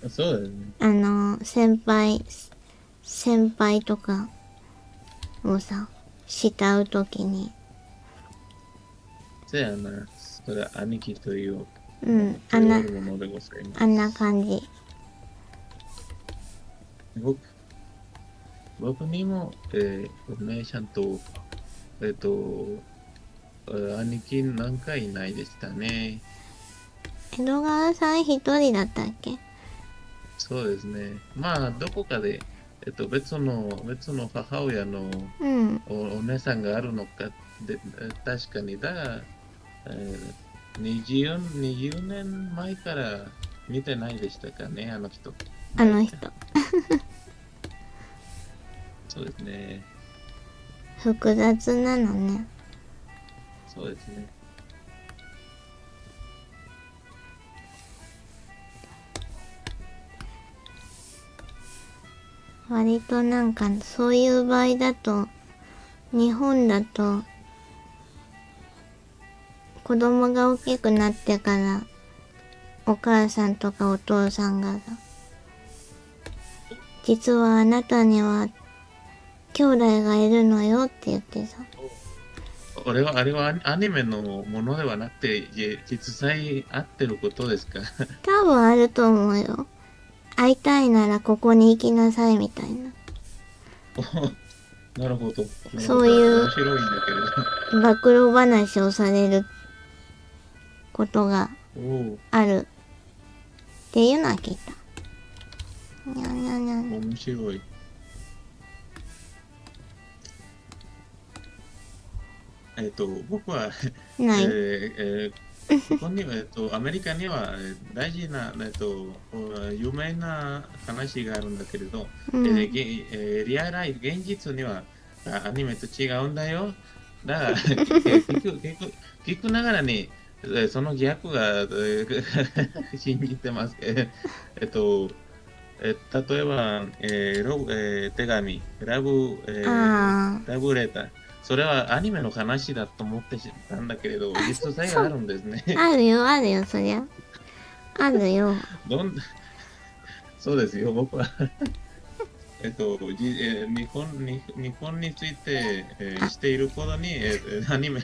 そうだよね。先輩とかをさ、慕うときに。そやな。それは兄貴という。うん、あんな感じ。僕にも、お姉ちゃんと、兄貴なんかいないでしたね。江戸川さん一人だったっけ？そうですね。まあ、どこかで、別の母親のうん。お姉さんがあるのかで、確かに、20年前から見てないでしたかね、あの人。あの人。そうですね。複雑なのね。そうですね。割となんかそういう場合だと、日本だと子供が大きくなってからお母さんとかお父さんが実はあなたには兄弟がいるのよって言ってさ。あれはアニメのものではなくて、実際合ってることですか？多分あると思うよ。会いたいならここに行きなさいみたいな。なるほど。そういう面白いんだけ暴露話をされることがれど。おあるっていうのは聞いた。にゃんにゃんにゃん。面白い。僕は、ない。ここには、アメリカには大事な、有名な話があるんだけれど、うん。リアルライフ、現実にはアニメと違うんだよ。だから、聞くながらに、その逆が、信じてます。例えば、手紙、あラブレター。それはアニメの話だと思ってたんだけれど、実際があるんですね。あ。あるよ、あるよ、そりゃ。あるよ。どんそうですよ、僕は日本について、していることに、アニメ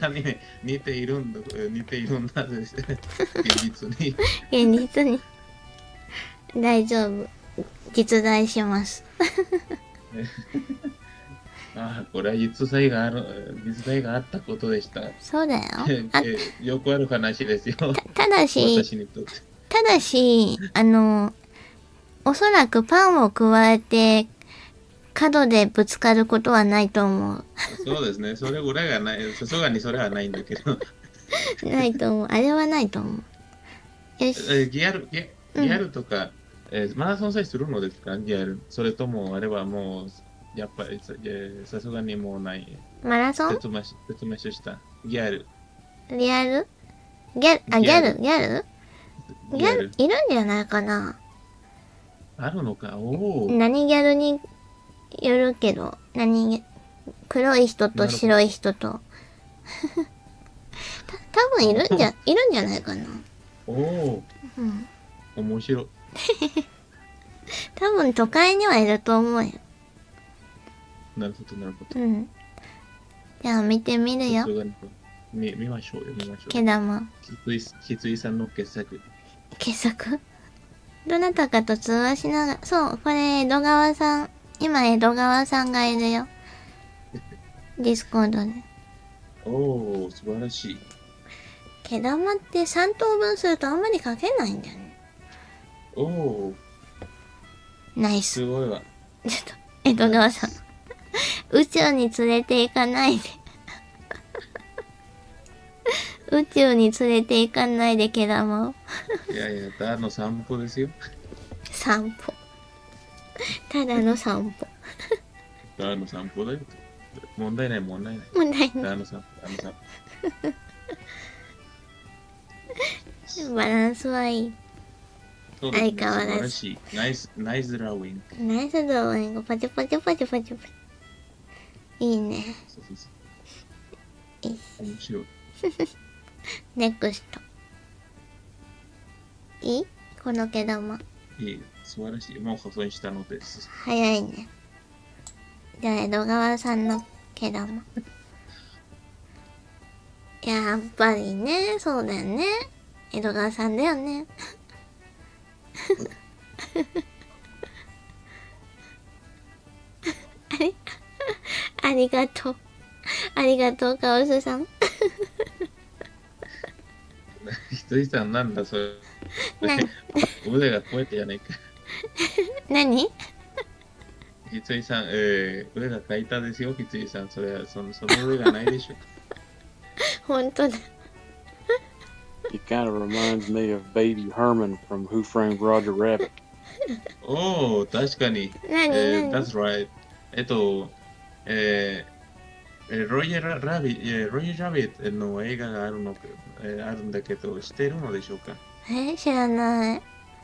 似ているんだです。現実に。現実に。大丈夫。実在します。これは実在があったことでした。そうだよ。あ、よくある話ですよ。ただし、私にとって。おそらくパンを加えて角でぶつかることはないと思う。そうですね。それぐらいがない。さすがにそれはないんだけど。ないと思う。あれはないと思う。よし。ギャルとか、マラソンさえするのですかギャル。それとも、あれはもう、やっぱりさすがにもうない。マラソン説明した。ギャル。リアルギャル、ギャルいるんじゃないかな。あるのか。おお。何ギャルによるけど、黒い人と白い人と。多分いるんじゃないかな。おお。うん。面白い。多分都会にはいると思うよ。なるほど、なるほど。うん。じゃあ見てみるよ。見ましょう。毛玉。きついさんの傑作。傑作？どなたかと通話しながら、そう、これ江戸川さん、今江戸川さんがいるよ。ディスコードで。おお、素晴らしい。毛玉って3等分するとあんまり書けないんだよね。おお。ナイス。すごいわ。ちょっと、江戸川さん。宇宙に連れて行かないで。宇宙に連れて行かないで、毛玉を。いや、ただの散歩ですよ。散歩。ただの散歩。ただの散歩だよ。問題ない。問題ない。ただの散歩。バランスはいい。そうですね、相変わらず。素晴らしい。ナイスラウィング。ナイスドローイング。パチパチパチパチパチ。いいね。そういい。面白い。ネクスト。いい？この毛玉。いい。素晴らしい。もう保存したのです。早いね。じゃあ、江戸川さんの毛玉。やっぱりね、そうだよね。江戸川さんだよね。ありがとう。ありがとう、カオスさん。ついさんなんだそれ。な、腕が超えてやないか。何？きついさん、腕が書いたですよ、きついさん。それは、その腕がないでしょ。本当だ。He kind of reminds me of Baby Herman from Who Framed Roger Rabbit. おー、確かに。何？ That's right. ロイヤル・ラビットの映画があるのか、あるんだけど、知っているのでしょうか？知らない。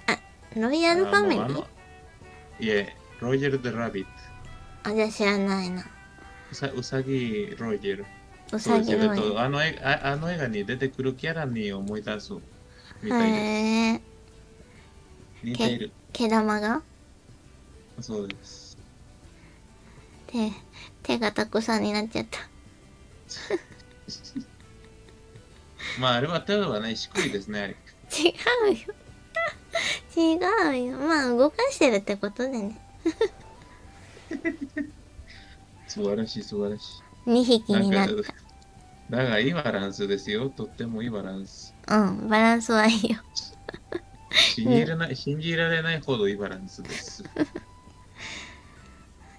あ、ロイヤルファミリー？いえ、ロイヤル・デ・ラビット。あ、じゃあ知らないな。うさぎロイヤル。うさぎロイヤル。あの映画に出てくるキャラに思い出すみたいです。似ている。毛玉が？そうです。手がたくさんになっちゃった。まあ、あれは手はね、低いですね。違うよ。違うよ。まあ、動かしてるってことでね。素晴らしい、素晴らしい。2匹になった。だが、いいバランスですよ。とってもいいバランス。うん、バランスはいいよ。信じられないほどいいバランスです。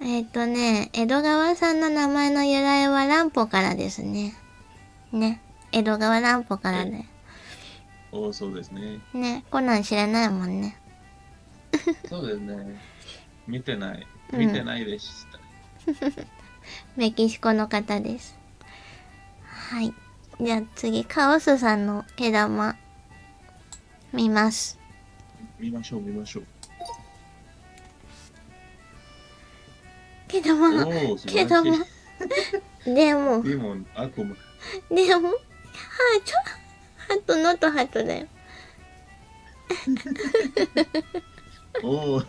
江戸川さんの名前の由来は乱歩からですね。ね。江戸川乱歩からで。お、そうですね。ね、コナン知らないもんね。そうですね。見てないでした。メキシコの方です。はい。じゃあ次、カオスさんの毛玉、見ます。見ましょう。毛玉。でも、悪魔。でも、ハトのとハトだよ。ご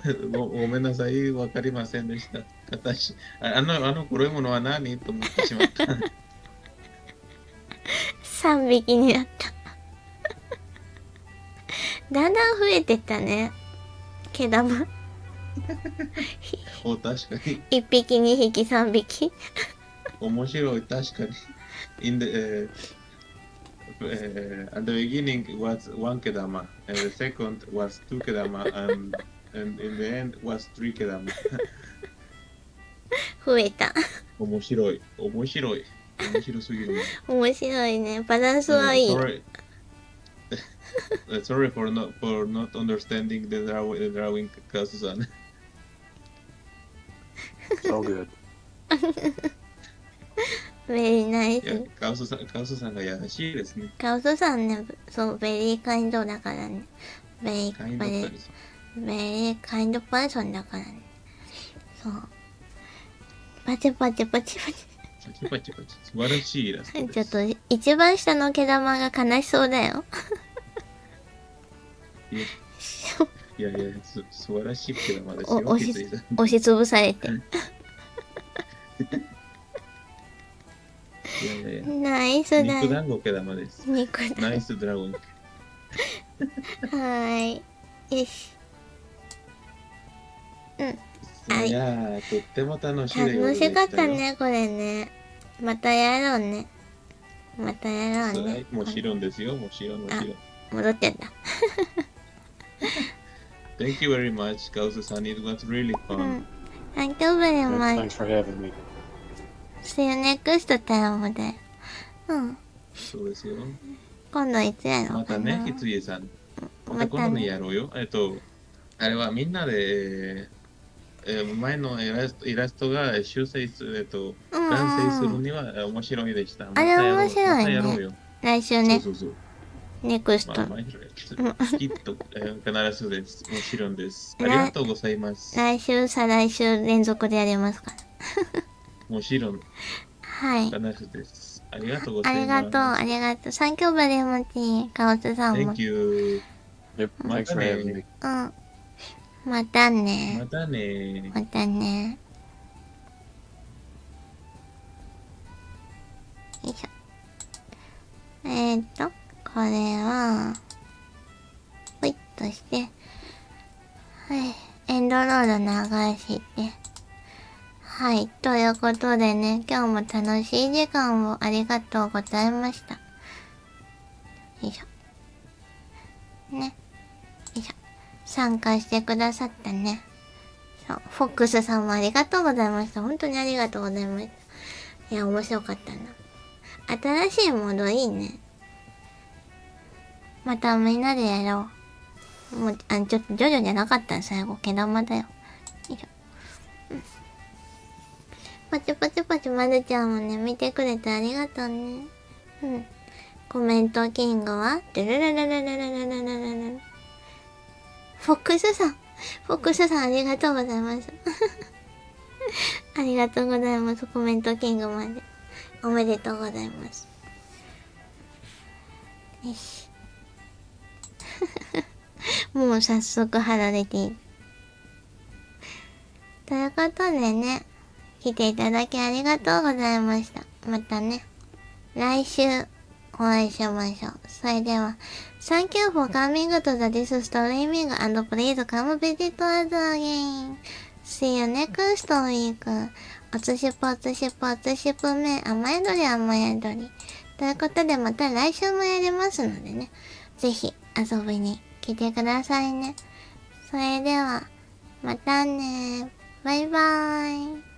めんなさい。わかりませんでした。私、あの黒いものは何と思ってしまった。3匹になった。だんだん増えてったね。毛玉。確かに。1匹、2匹、3匹。面白い、確かに。At the beginning was one kedama, and the second was two kedama, and in the end was three kedama. 増えた。面白すぎる。面白いね。バランスはいい。Sorry for not understanding the drawing, Kazu-san. So good. Very nice. カウスさんが優しいですね。カウスさんね、そう、ベリーカインドだからね。ベリーカインドパーソンだからね。そう。パチパチ。素晴らしいイラストです。ちょっと、一番下の毛玉が悲しそうだよ。いや、素晴らしい毛玉ですよ。押しつぶされて。ナイスだ。肉団子毛玉です。ナイスドラゴン。はーい。よし。いやー、とっても楽しい。楽しかったね、これね。またやろうね。もちろんですよ、もちろん。戻ってんだ。Thank you very much, Kausu-san. It was really fun. Thank you very much. Thanks for having me. See you next time で。そうですよ。今度いつやろうかな。またね、ひついさん。また今度やろうよ。あれはみんなで、前のイラストが修正する、完成するには面白いでした。あれ面白いね。またやろうよ。来週ね。そう。ネクスト。きっと必ずです。もちろんです。ありがとうございます。来週、再来週連続でやりますから。もちろん。はい。必ずです。ありがとうございます。ありがとう。サンキューバリーモチカオツさんも。Thank you. Yep, thanks for having me. またね。またね。またね。よいしょ。これは、ほいっとして、はい、エンドロール流して、はい、ということでね、今日も楽しい時間をありがとうございました。よいしょ。ね。よいしょ。参加してくださったね。そう、フォックスさんもありがとうございました。本当にありがとうございました。いや、面白かったな。新しいモードいいね。またみんなでやろう。もう、ちょっとジョジョじゃなかった最後、毛玉だよ。よいしょ。パチパチパチまるちゃんもね、見てくれてありがとうね。うん。コメントキングはルルルルルルルルルルル。フォックスさんありがとうございます。ありがとうございます。コメントキングまで。おめでとうございます。よし。もう早速貼られている。ということでね、来ていただきありがとうございました。またね、来週お会いしましょう。それでは、Thank you for coming to this streaming and please come visit us again. See you next week. おつしぽめ、雨宿り。ということでまた来週もやりますのでね、ぜひ遊びに来てくださいね。それでは、またね。バイバーイ。